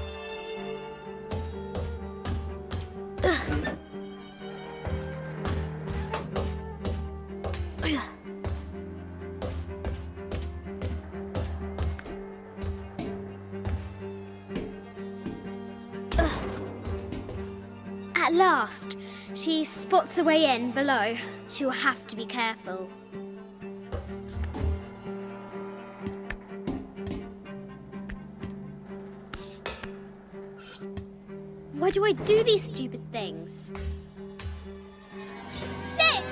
Speaker 17: At last, she spots a way in below. She will have to be careful. Why do I do these stupid things? Shit!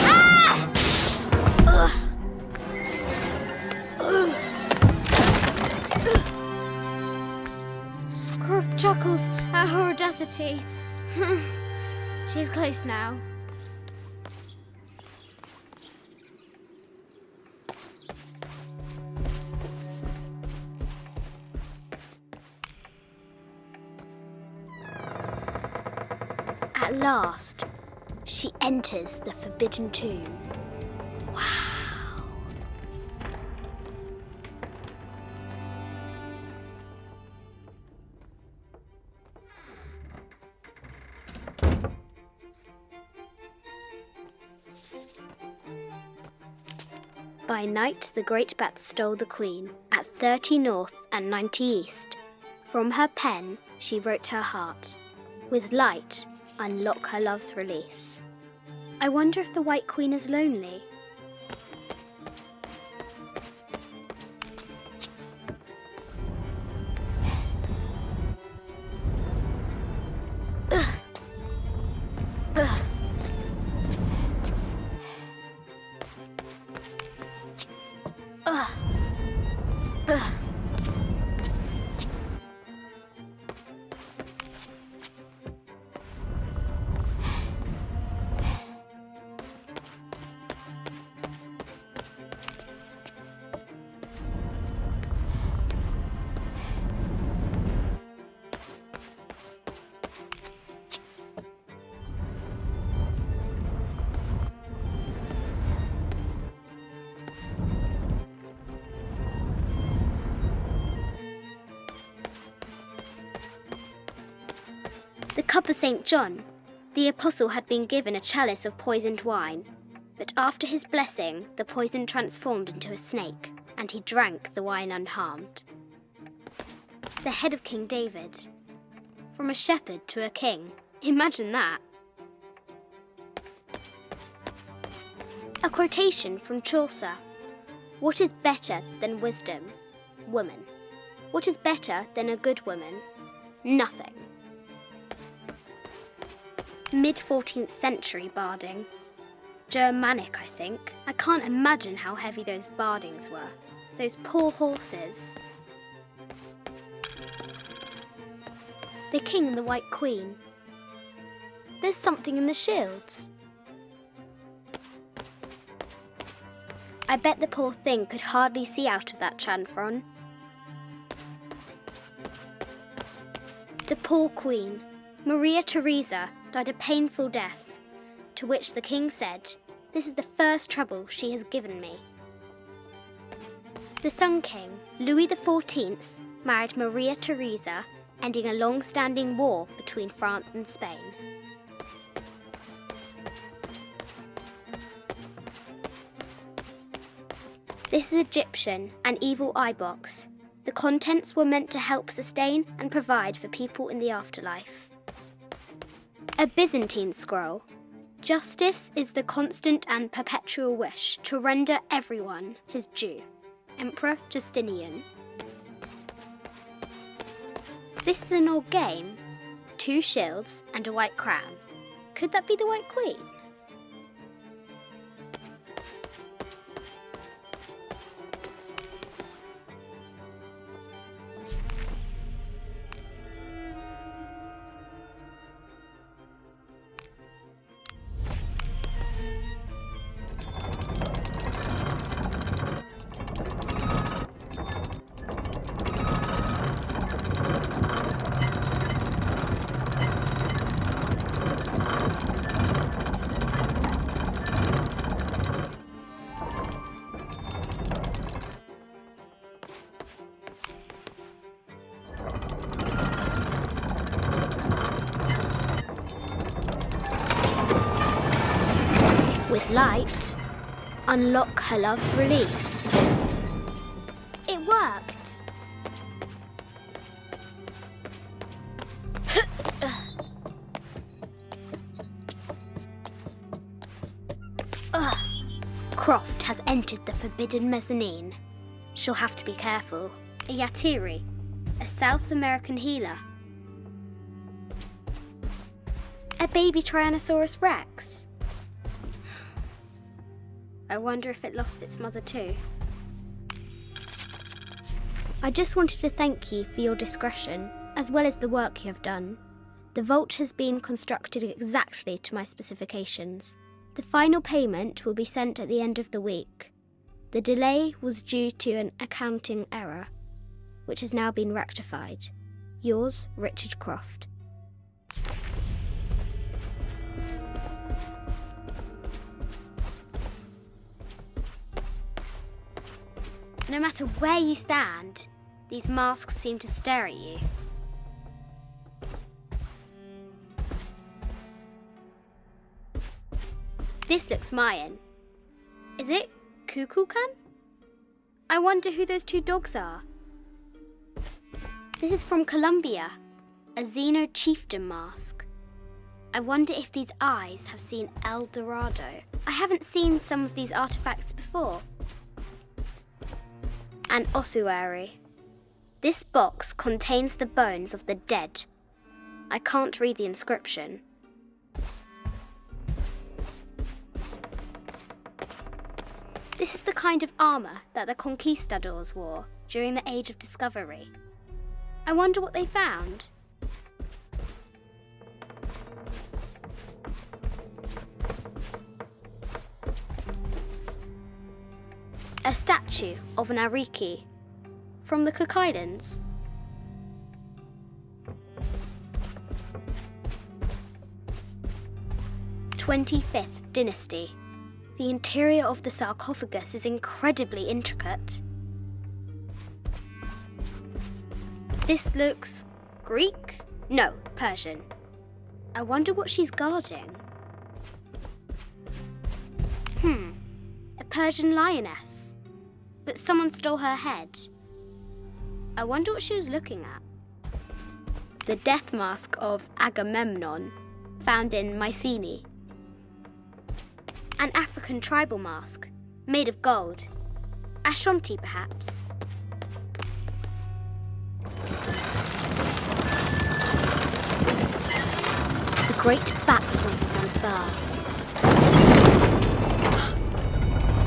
Speaker 17: Ah! Ugh. Croft chuckles at her audacity. She's close now. At last, she enters the Forbidden Tomb. Wow! By night, the great bat stole the queen at 30 north and 90 east. From her pen, she wrote her heart. With light, unlock her love's release. I wonder if the White Queen is lonely. The cup of St. John. The apostle had been given a chalice of poisoned wine, but after his blessing, the poison transformed into a snake, and he drank the wine unharmed. The head of King David. From a shepherd to a king. Imagine that. A quotation from Chaucer. What is better than wisdom? Woman. What is better than a good woman? Nothing. Mid-14th century barding. Germanic, I think. I can't imagine how heavy those bardings were. Those poor horses. The king and the White Queen. There's something in the shields. I bet the poor thing could hardly see out of that chanfron. The poor queen, Maria Theresa, died a painful death, to which the king said, "This is the first trouble she has given me." The Sun King, Louis XIV, married Maria Theresa, ending a long-standing war between France and Spain. This is Egyptian, an evil eye box. The contents were meant to help sustain and provide for people in the afterlife. A Byzantine scroll. Justice is the constant and perpetual wish to render everyone his due. Emperor Justinian. This is an old game. 2 shields and a white crown. Could that be the White Queen? With light, unlock her love's release. It worked. Croft has entered the forbidden mezzanine. She'll have to be careful. A Yatiri, a South American healer. A baby Tyrannosaurus Rex. I wonder if it lost its mother too. I just wanted to thank you for your discretion, as well as the work you have done. The vault has been constructed exactly to my specifications. The final payment will be sent at the end of the week. The delay was due to an accounting error, which has now been rectified. Yours, Richard Croft. No matter where you stand, these masks seem to stare at you. This looks Mayan. Is it Kukulkan? I wonder who those 2 dogs are. This is from Colombia, a Xeno chieftain mask. I wonder if these eyes have seen El Dorado. I haven't seen some of these artifacts before. An ossuary. This box contains the bones of the dead. I can't read the inscription. This is the kind of armour that the conquistadors wore during the Age of Discovery. I wonder what they found. A statue of an Ariki from the Cook Islands. '25th Dynasty. The interior of the sarcophagus is incredibly intricate. This looks Greek? No, Persian. I wonder what she's guarding. A Persian lioness. But someone stole her head. I wonder what she was looking at. The death mask of Agamemnon, found in Mycenae. An African tribal mask, made of gold. Ashanti, perhaps. The great bat's wings and fur.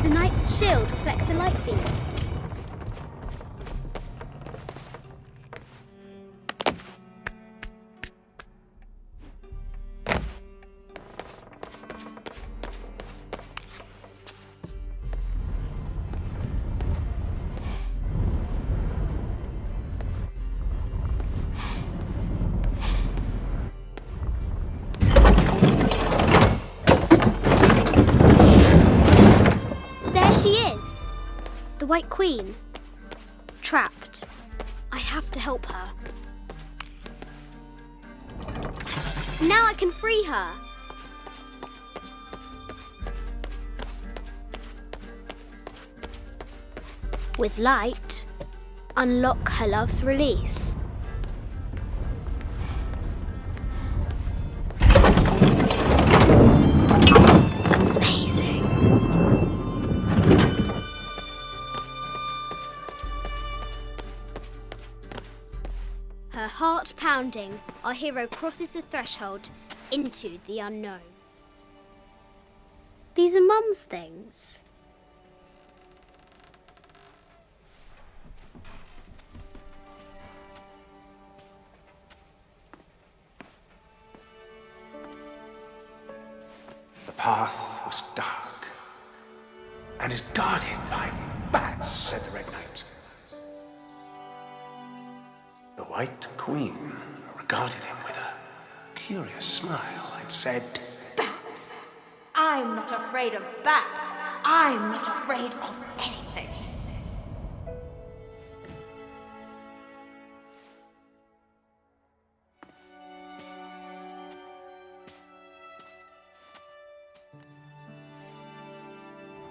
Speaker 17: The knight's shield reflects the light beam. The White Queen. Trapped. I have to help her. Now I can free her. With light, unlock her love's release. Her heart pounding, our hero crosses the threshold into the unknown. These are Mum's things.
Speaker 18: The path was dark and is guarded by bats, said the Red Knight. The White Queen regarded him with a curious smile and said,
Speaker 19: Bats! I'm not afraid of bats. I'm not afraid of anything.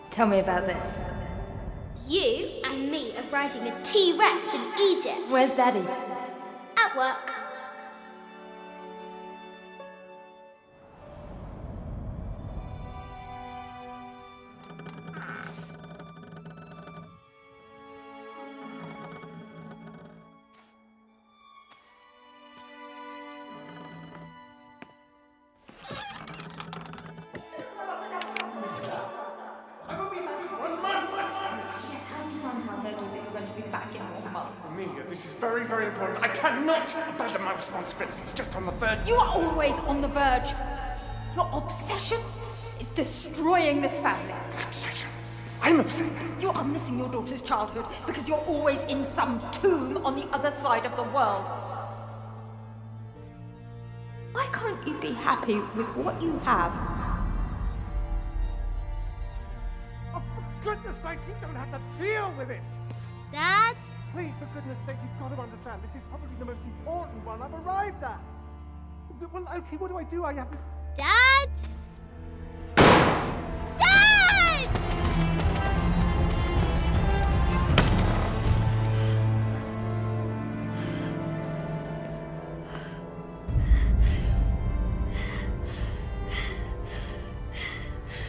Speaker 19: Tell me about this.
Speaker 17: You and me are riding a T-Rex in Egypt.
Speaker 19: Where's Daddy?
Speaker 17: At work.
Speaker 18: Amelia, this is very, very important. I cannot abandon my responsibilities just on the verge.
Speaker 19: You are always on the verge. Your obsession is destroying this family.
Speaker 18: Obsession? I'm upset.
Speaker 19: You are missing your daughter's childhood because you're always in some tomb on the other side of the world. Why can't you be happy with what you have?
Speaker 18: Oh, for goodness sake, you don't have to deal with it.
Speaker 17: Dad?
Speaker 18: Please, for goodness sake, you've got to understand. This is probably the most important one I've arrived at. Well, okay, what do I do? I have to...
Speaker 17: Dad? Dad!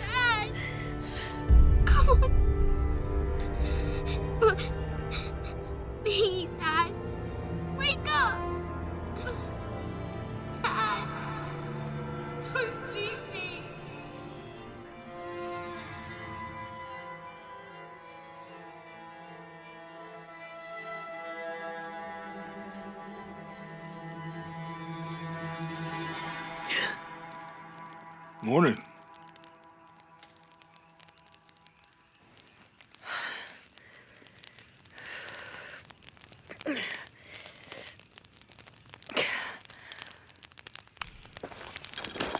Speaker 17: Dad! Come on. Please, Dad. Wake up. Dad. Don't leave me.
Speaker 3: Morning.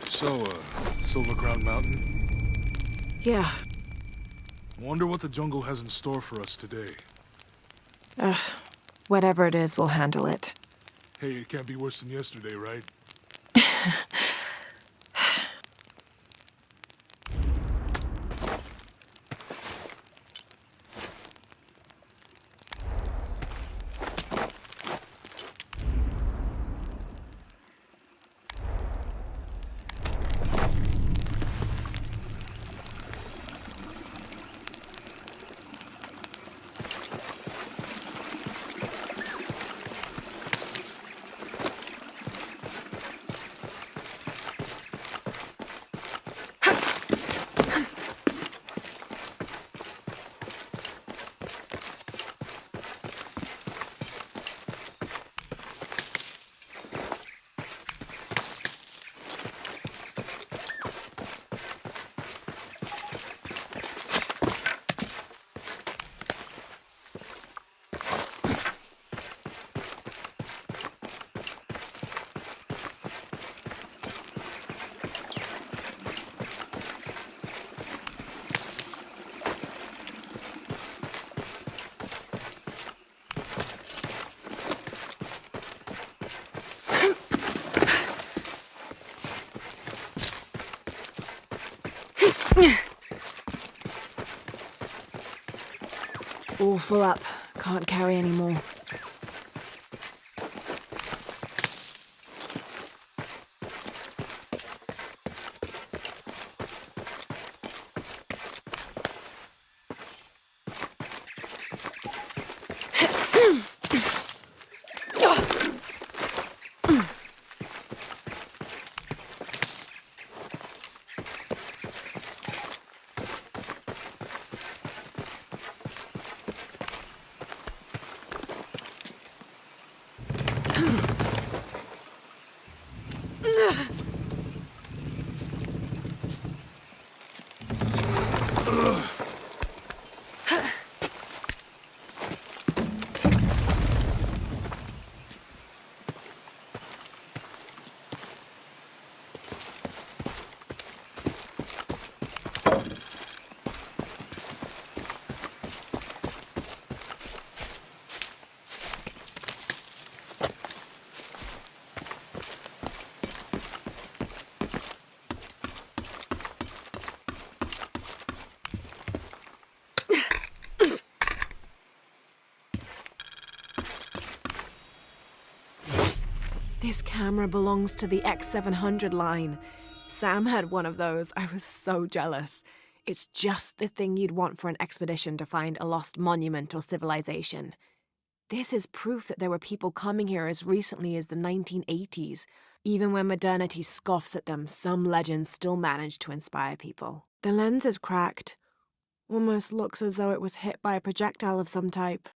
Speaker 3: So, Silver Crown Mountain?
Speaker 1: Yeah.
Speaker 3: Wonder what the jungle has in store for us today.
Speaker 1: Whatever it is, we'll handle it.
Speaker 3: Hey, it can't be worse than yesterday, right?
Speaker 1: all full up. Can't carry anymore. This camera belongs to the X700 line. Sam had one of those. I was so jealous. It's just the thing you'd want for an expedition to find a lost monument or civilization. This is proof that there were people coming here as recently as the 1980s. Even when modernity scoffs at them, some legends still manage to inspire people. The lens is cracked. Almost looks as though it was hit by a projectile of some type.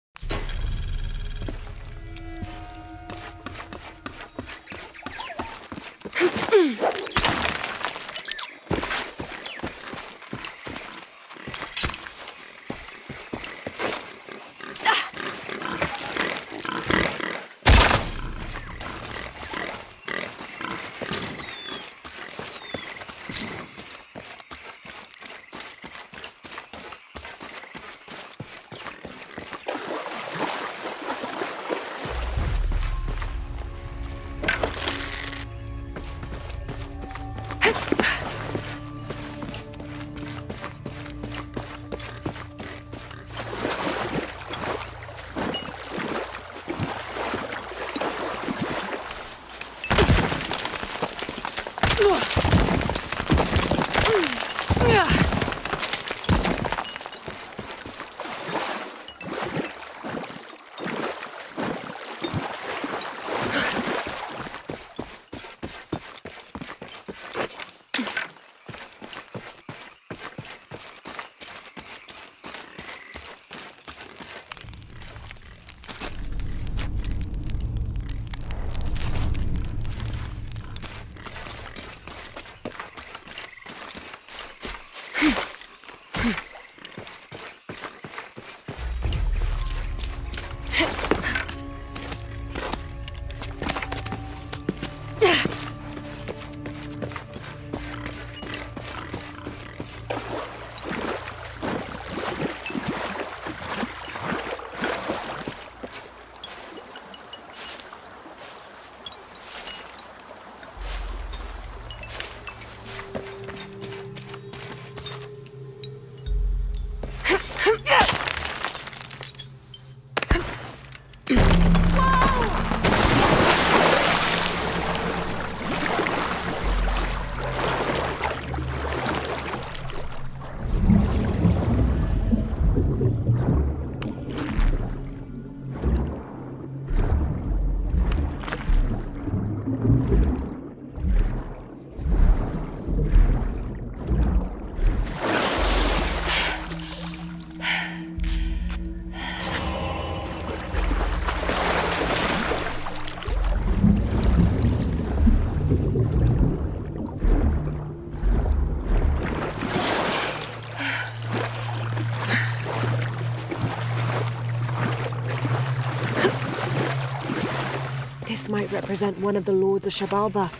Speaker 1: This might represent one of the lords of Shabalba.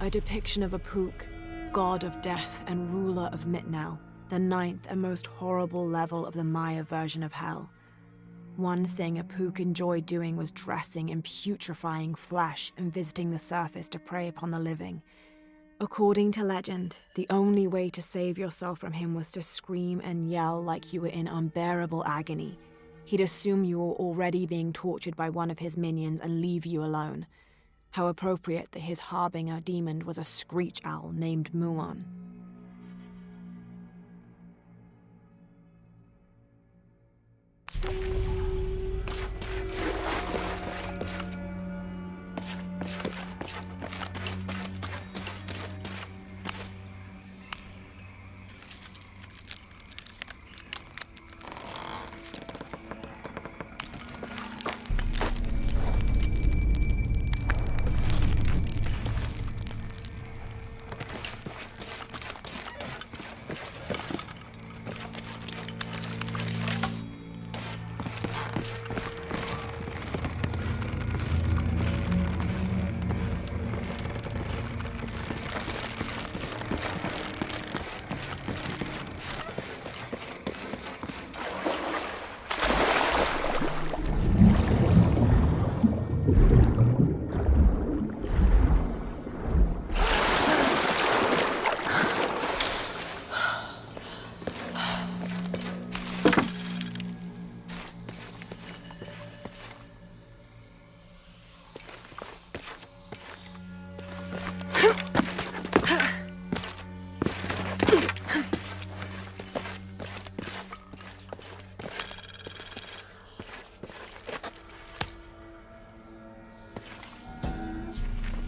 Speaker 15: A depiction of Apuk, god of death and ruler of Mitnel, the ninth and most horrible level of the Maya version of hell. One thing Apuk enjoyed doing was dressing in putrefying flesh and visiting the surface to prey upon the living. According to legend, the only way to save yourself from him was to scream and yell like you were in unbearable agony. He'd assume you were already being tortured by one of his minions and leave you alone. How appropriate that his harbinger demon was a screech owl named Muon.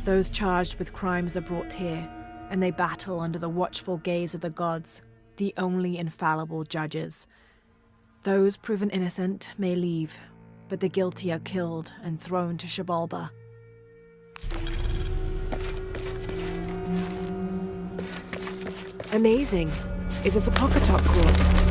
Speaker 15: Those charged with crimes are brought here, and they battle under the watchful gaze of the gods, the only infallible judges. Those proven innocent may leave, but the guilty are killed and thrown to Shabalba. Amazing. Is this a Pocatop court?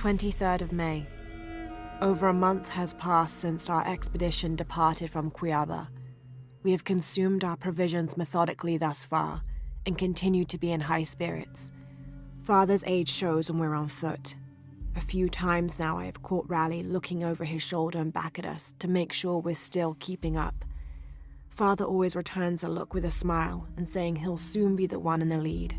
Speaker 15: May 23rd. Over a month has passed since our expedition departed from Cuiaba. We have consumed our provisions methodically thus far, and continue to be in high spirits. Father's age shows when we're on foot. A few times now I have caught Raleigh looking over his shoulder and back at us to make sure we're still keeping up. Father always returns a look with a smile and saying he'll soon be the one in the lead.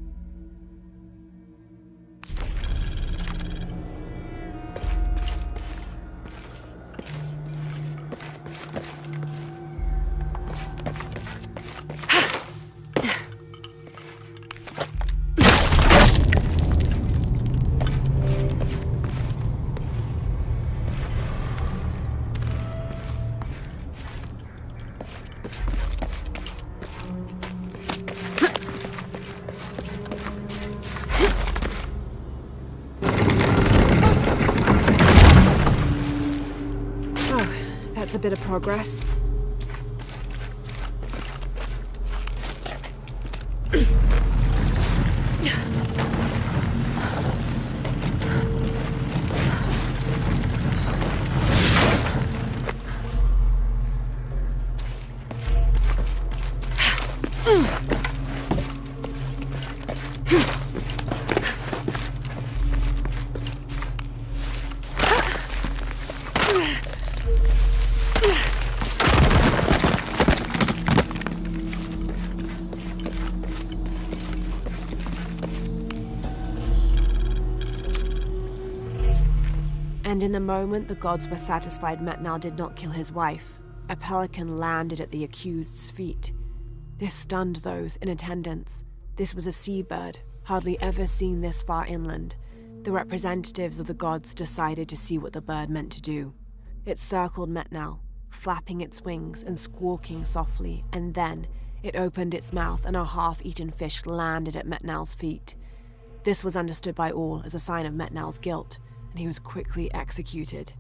Speaker 15: That's a bit of progress. And in the moment the gods were satisfied Metnal did not kill his wife, a pelican landed at the accused's feet. This stunned those in attendance. This was a seabird, hardly ever seen this far inland. The representatives of the gods decided to see what the bird meant to do. It circled Metnal, flapping its wings and squawking softly, and then it opened its mouth and a half-eaten fish landed at Metnal's feet. This was understood by all as a sign of Metnal's guilt, and he was quickly executed.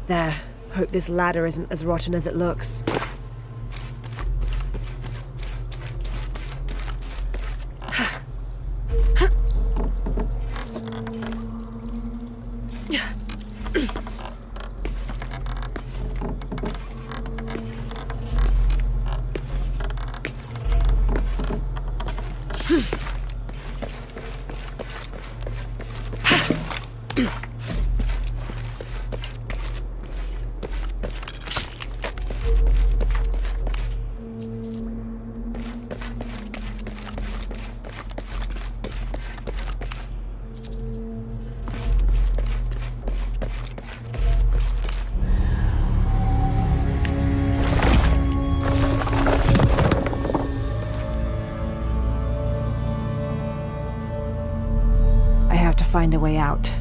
Speaker 15: There. Hope this ladder isn't as rotten as it looks. Find a way out.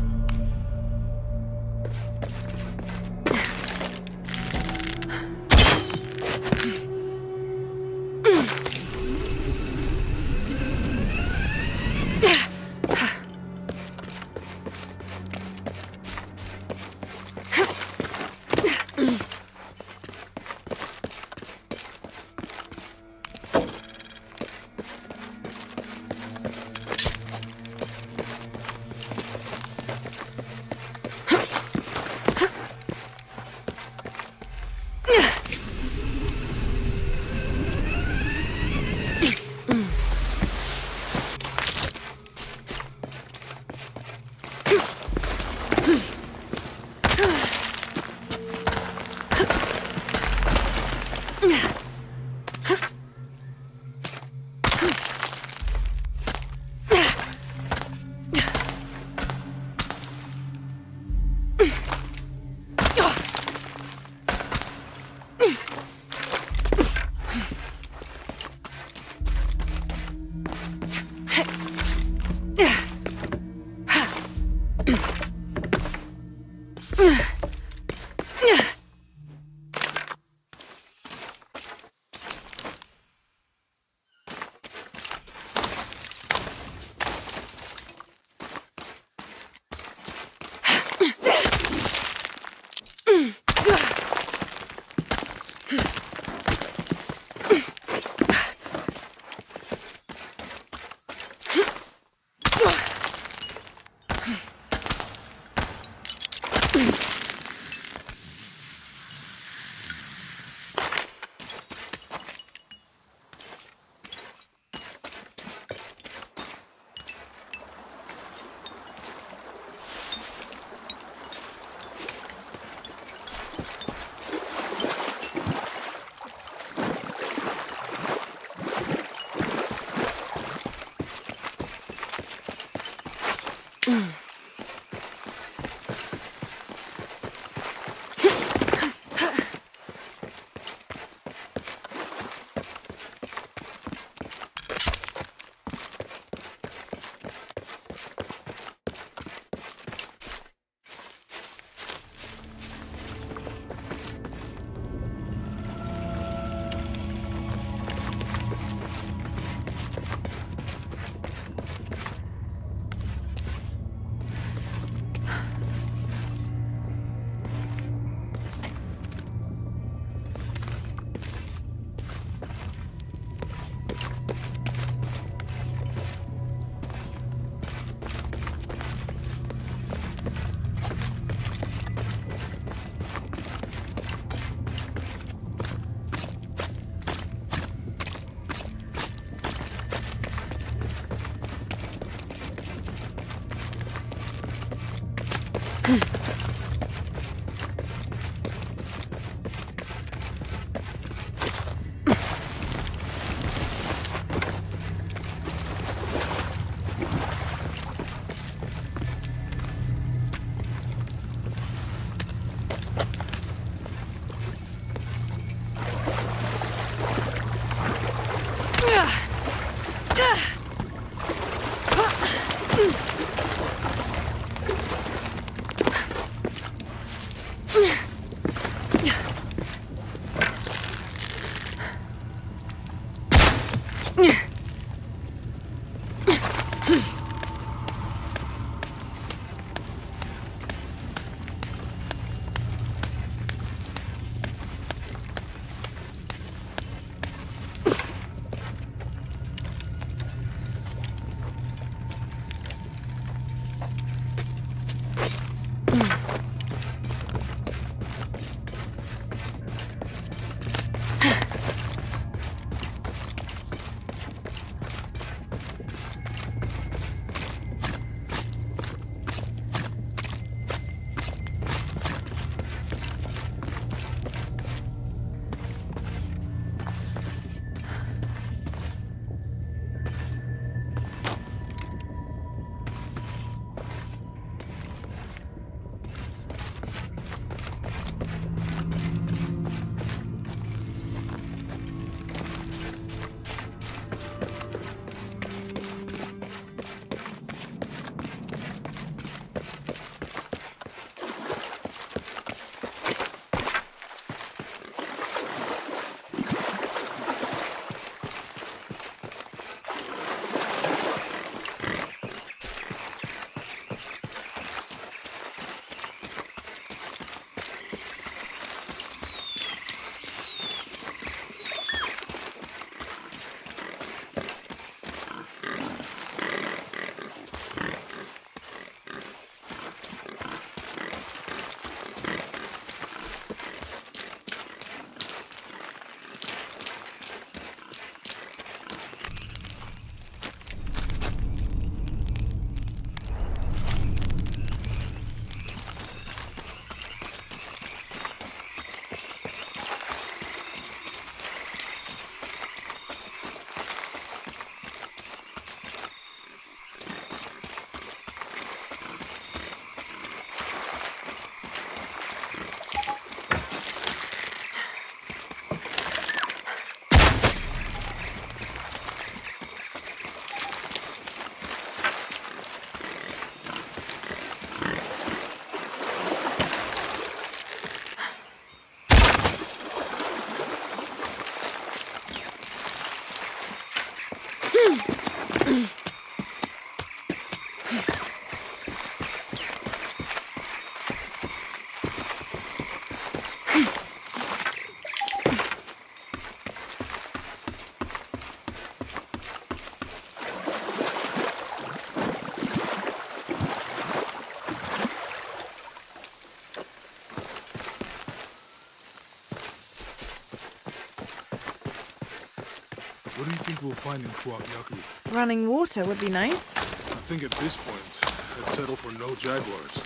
Speaker 3: What do you think we'll find in Kuakyaku?
Speaker 4: Running water would be nice.
Speaker 3: I think at this point, I'd settle for no jaguars.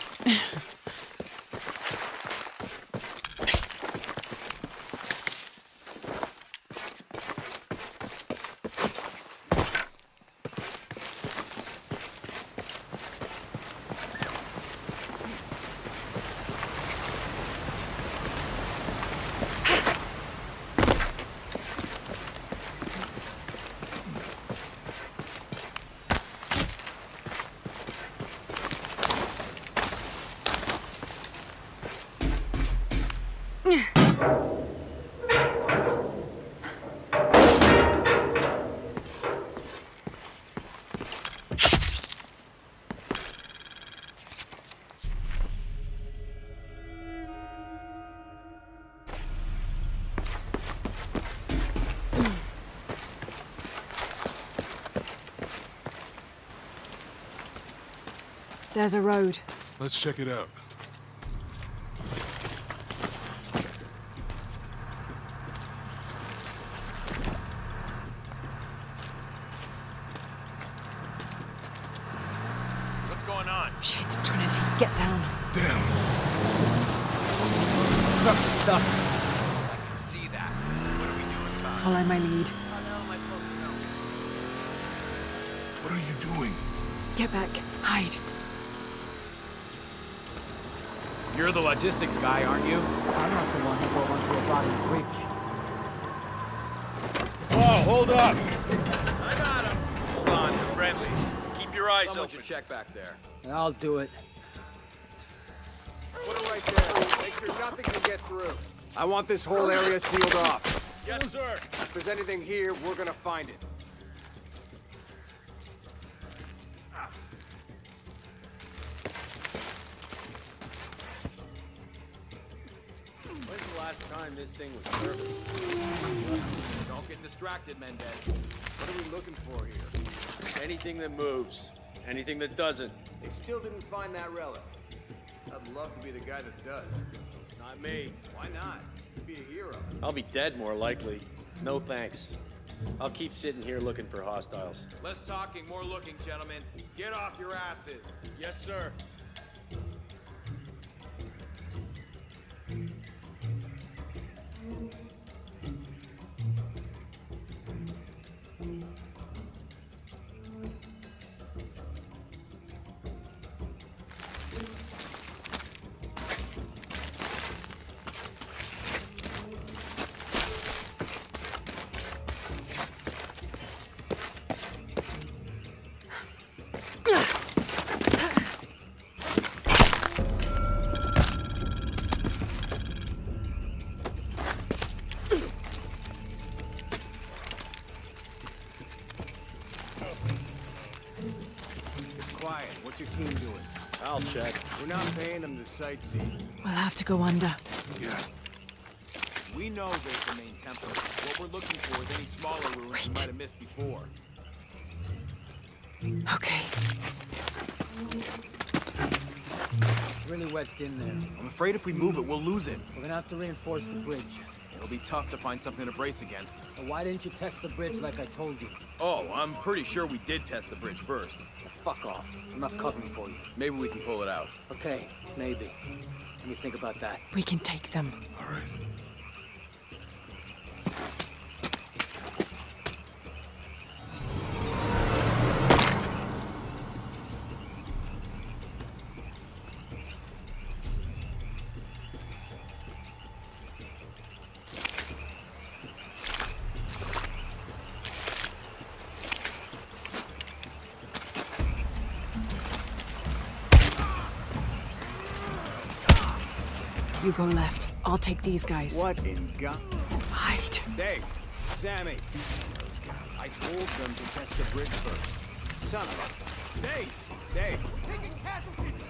Speaker 1: There's a road.
Speaker 3: Let's check it out.
Speaker 11: What's going on?
Speaker 1: Shit, Trinity, get down.
Speaker 3: Damn.
Speaker 13: Truck's stuck.
Speaker 11: I can see that. What are we doing about it?
Speaker 1: Follow my lead.
Speaker 11: How the hell am I supposed to know?
Speaker 3: What are you doing?
Speaker 1: Get back. Hide.
Speaker 13: You're the logistics guy, aren't you?
Speaker 5: I'm not the one who drove onto a bottom bridge.
Speaker 9: Whoa, hold up!
Speaker 11: I got him. Hold on, you're friendlies. Keep your eyes
Speaker 13: Someone
Speaker 11: open.
Speaker 13: should check back there.
Speaker 5: I'll do it.
Speaker 12: Put it right there. Make sure nothing can get through. I want this whole area sealed off.
Speaker 9: Yes, sir.
Speaker 12: If there's anything here, we're gonna find it.
Speaker 13: When's the last time this thing was serviced? Don't get distracted, Mendez.
Speaker 12: What are we looking for here?
Speaker 13: Anything that moves. Anything that doesn't.
Speaker 12: They still didn't find that relic. I'd love to be the guy that does.
Speaker 13: Not me.
Speaker 12: Why not? You'd be a hero.
Speaker 6: I'll be dead more likely. No thanks. I'll keep sitting here looking for hostiles.
Speaker 9: Less talking, more looking, gentlemen. Get off your asses. Yes, sir.
Speaker 12: Quiet. What's your team doing?
Speaker 6: I'll check.
Speaker 12: We're not paying them to sightsee.
Speaker 1: We'll have to go under.
Speaker 3: Yeah.
Speaker 9: We know there's the main temple. What we're looking for is any smaller ruins we might have missed before.
Speaker 1: Okay.
Speaker 5: It's really wedged in there.
Speaker 9: I'm afraid if we move it, we'll lose it.
Speaker 5: We're gonna have to reinforce the bridge.
Speaker 9: It'll be tough to find something to brace against.
Speaker 5: But why didn't you test the bridge like I told you?
Speaker 9: Oh, I'm pretty sure we did test the bridge first.
Speaker 5: Well, fuck off. I'm not covering for you.
Speaker 9: Maybe we can pull it out.
Speaker 5: Okay, maybe. Let me think about that.
Speaker 1: We can take them.
Speaker 3: All right.
Speaker 1: You go left. I'll take these guys.
Speaker 12: What in God?
Speaker 1: Hide.
Speaker 12: Dave, Sammy. Those guys, I told them to test the bridge first. Son of a... Dave!
Speaker 18: Taking casualties!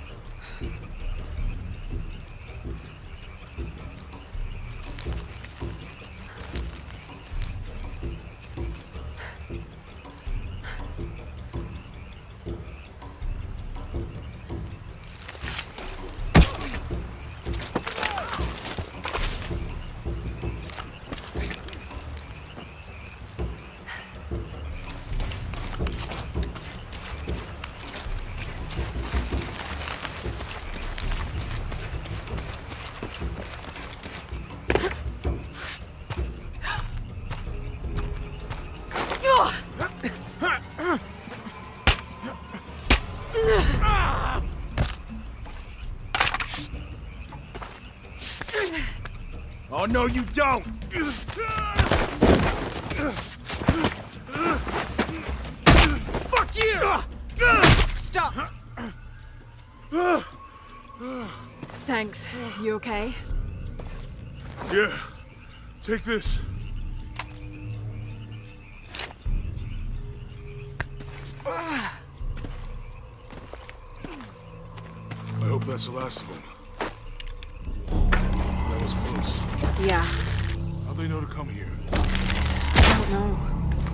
Speaker 3: Oh, no, you don't! Fuck you!
Speaker 1: Stop! Thanks. You okay?
Speaker 3: Yeah. Take this. I hope that's the last of them. That was close.
Speaker 1: Yeah.
Speaker 3: How'd they know to come here?
Speaker 1: I don't know.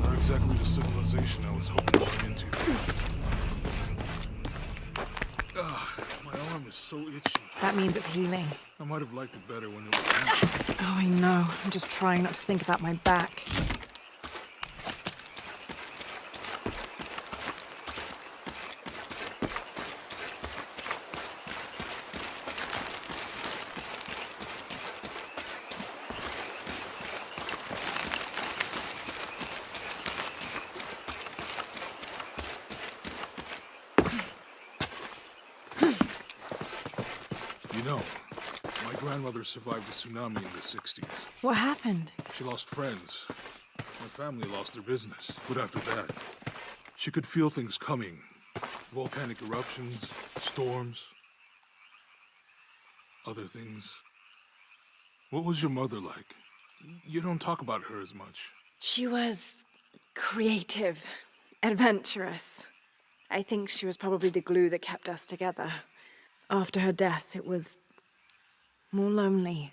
Speaker 3: Not exactly the civilization I was hoping to run into. My arm is so itchy.
Speaker 1: That means it's healing.
Speaker 3: I might have liked it better when it was
Speaker 1: Oh, I know. I'm just trying not to think about my back.
Speaker 3: You know, my grandmother survived a tsunami in the 60s.
Speaker 1: What happened?
Speaker 3: She lost friends. My family lost their business. But after that, she could feel things coming. Volcanic eruptions, storms, other things. What was your mother like? You don't talk about her as much.
Speaker 1: She was creative, adventurous. I think she was probably the glue that kept us together. After her death, it was more lonely.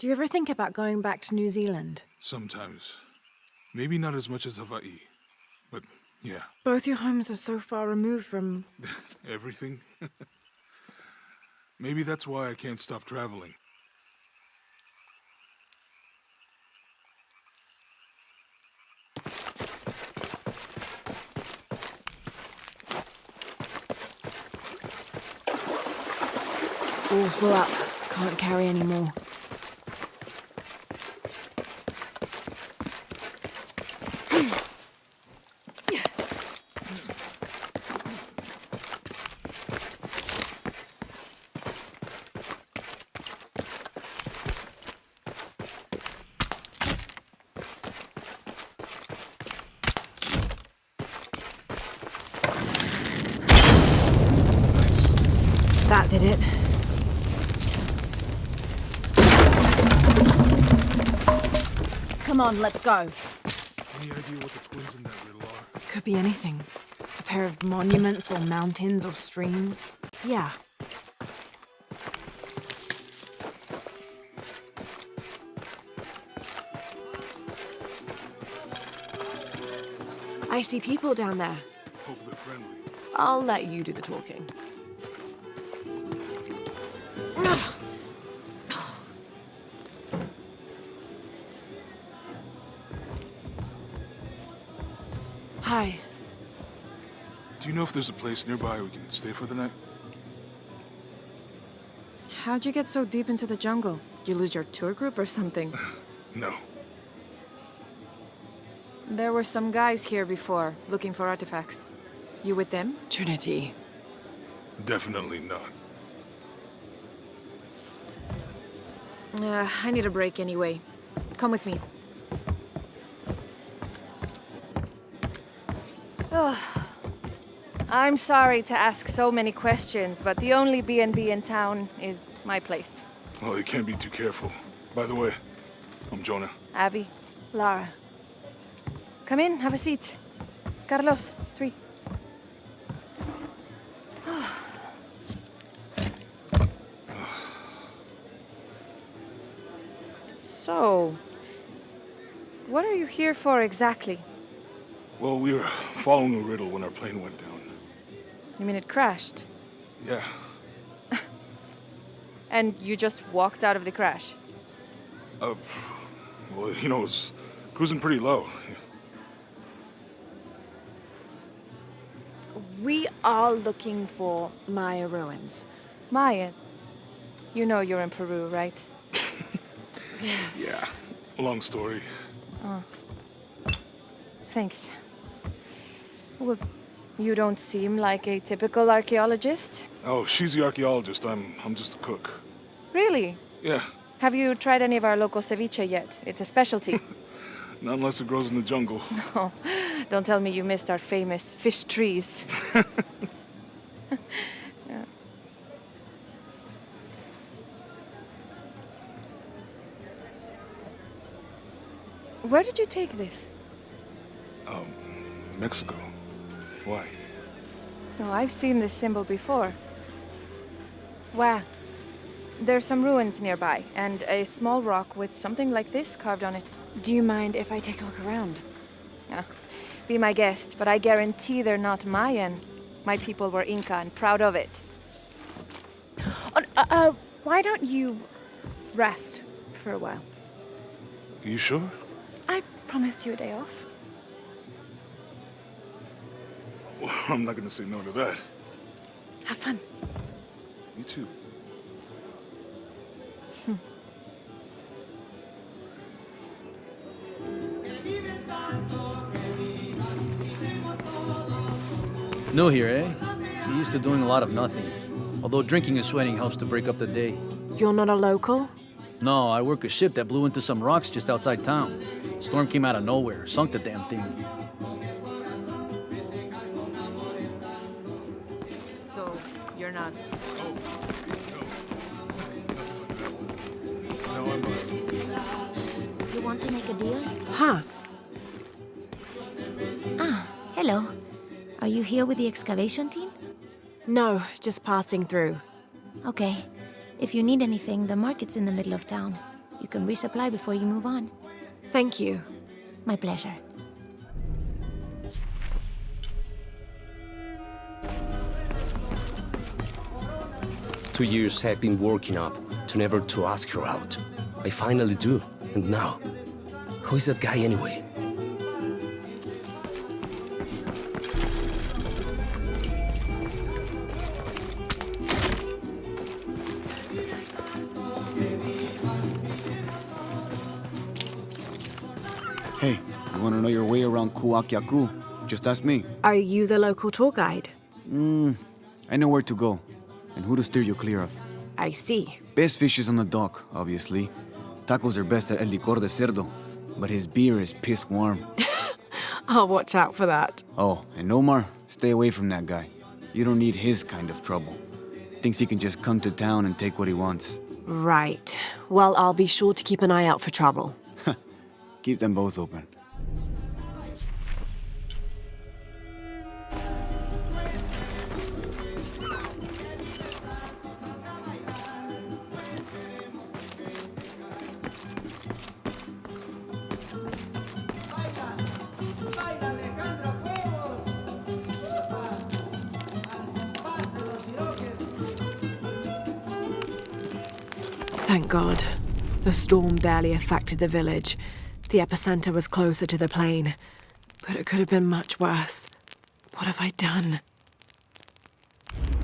Speaker 1: Do you ever think about going back to New Zealand?
Speaker 3: Sometimes. Maybe not as much as Hawaii, but yeah.
Speaker 1: Both your homes are so far removed from...
Speaker 3: Everything? Maybe that's why I can't stop traveling.
Speaker 1: All full up. Can't carry any more. That did it.
Speaker 15: Come on, let's go.
Speaker 3: Any idea what the twins in that riddle are?
Speaker 1: Could be anything. A pair of monuments or mountains or streams. Yeah. I see people down there.
Speaker 3: Hope they're friendly.
Speaker 1: I'll let you do the talking. Hi.
Speaker 3: Do you know if there's a place nearby we can stay for the night?
Speaker 4: How'd you get so deep into the jungle? You lose your tour group or something?
Speaker 3: No.
Speaker 4: There were some guys here before, looking for artifacts. You with them?
Speaker 1: Trinity.
Speaker 3: Definitely not.
Speaker 4: I need a break anyway. Come with me. Oh. I'm sorry to ask so many questions, but the only B&B in town is my place.
Speaker 3: Well, you can't be too careful. By the way, I'm Jonah.
Speaker 4: Abby. Lara. Come in, have a seat. Carlos, 3. So, what are you here for exactly?
Speaker 3: Well, we were following a riddle when our plane went down.
Speaker 4: You mean it crashed?
Speaker 3: Yeah.
Speaker 4: And you just walked out of the crash?
Speaker 3: Well, you know, it was cruising pretty low.
Speaker 1: We are looking for Maya ruins.
Speaker 4: Maya? You know you're in Peru, right?
Speaker 3: Yeah. Long story.
Speaker 4: Oh. Thanks. Well, you don't seem like a typical archaeologist.
Speaker 3: Oh, she's the archaeologist. I'm just a cook.
Speaker 4: Really?
Speaker 3: Yeah,
Speaker 4: Have you tried any of our local ceviche yet? It's a specialty.
Speaker 3: not unless it grows in the jungle.
Speaker 4: Oh, don't tell me you missed our famous fish trees. Yeah. Where did you take this?
Speaker 3: Mexico. Why?
Speaker 4: Oh, I've seen this symbol before.
Speaker 15: Where?
Speaker 4: There's some ruins nearby, and a small rock with something like this carved on it.
Speaker 15: Do you mind if I take a look around?
Speaker 4: Ah, be my guest, but I guarantee they're not Mayan. My people were Inca and proud of it.
Speaker 15: Why don't you rest for a while?
Speaker 3: You sure?
Speaker 15: I promised you a day off.
Speaker 3: Well, I'm not gonna say no to that.
Speaker 15: Have fun.
Speaker 3: You too.
Speaker 20: New here, eh? You're used to doing a lot of nothing. Although drinking and sweating helps to break up the day.
Speaker 15: You're not a local?
Speaker 20: No, I work a ship that blew into some rocks just outside town. Storm came out of nowhere, sunk the damn thing.
Speaker 15: So, you're not...
Speaker 3: No, I'm
Speaker 21: You want to make a deal?
Speaker 15: Huh.
Speaker 21: Ah, hello. Are you here with the excavation team?
Speaker 15: No, just passing through.
Speaker 21: Okay. If you need anything, the market's in the middle of town. You can resupply before you move on.
Speaker 15: Thank you.
Speaker 21: My pleasure.
Speaker 22: Two years I've been working up to never to ask her out. I finally do, and now, who is that guy anyway?
Speaker 12: Hey, you want to know your way around Kuakyaku? Just ask me.
Speaker 15: Are you the local tour guide?
Speaker 12: I know where to go, and who to steer you clear of.
Speaker 15: I see.
Speaker 12: Best fish is on the dock, obviously. Tacos are best at El Licor de Cerdo, but his beer is piss warm.
Speaker 15: I'll watch out for that.
Speaker 12: Oh, and Omar, stay away from that guy. You don't need his kind of trouble. Thinks he can just come to town and take what he wants.
Speaker 15: Right. Well, I'll be sure to keep an eye out for trouble.
Speaker 12: Keep them both open.
Speaker 15: Thank God. The storm barely affected the village. The epicenter was closer to the plain. But it could have been much worse. What have I done?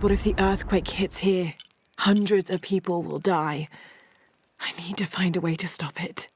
Speaker 15: What if the earthquake hits here? Hundreds of people will die. I need to find a way to stop it.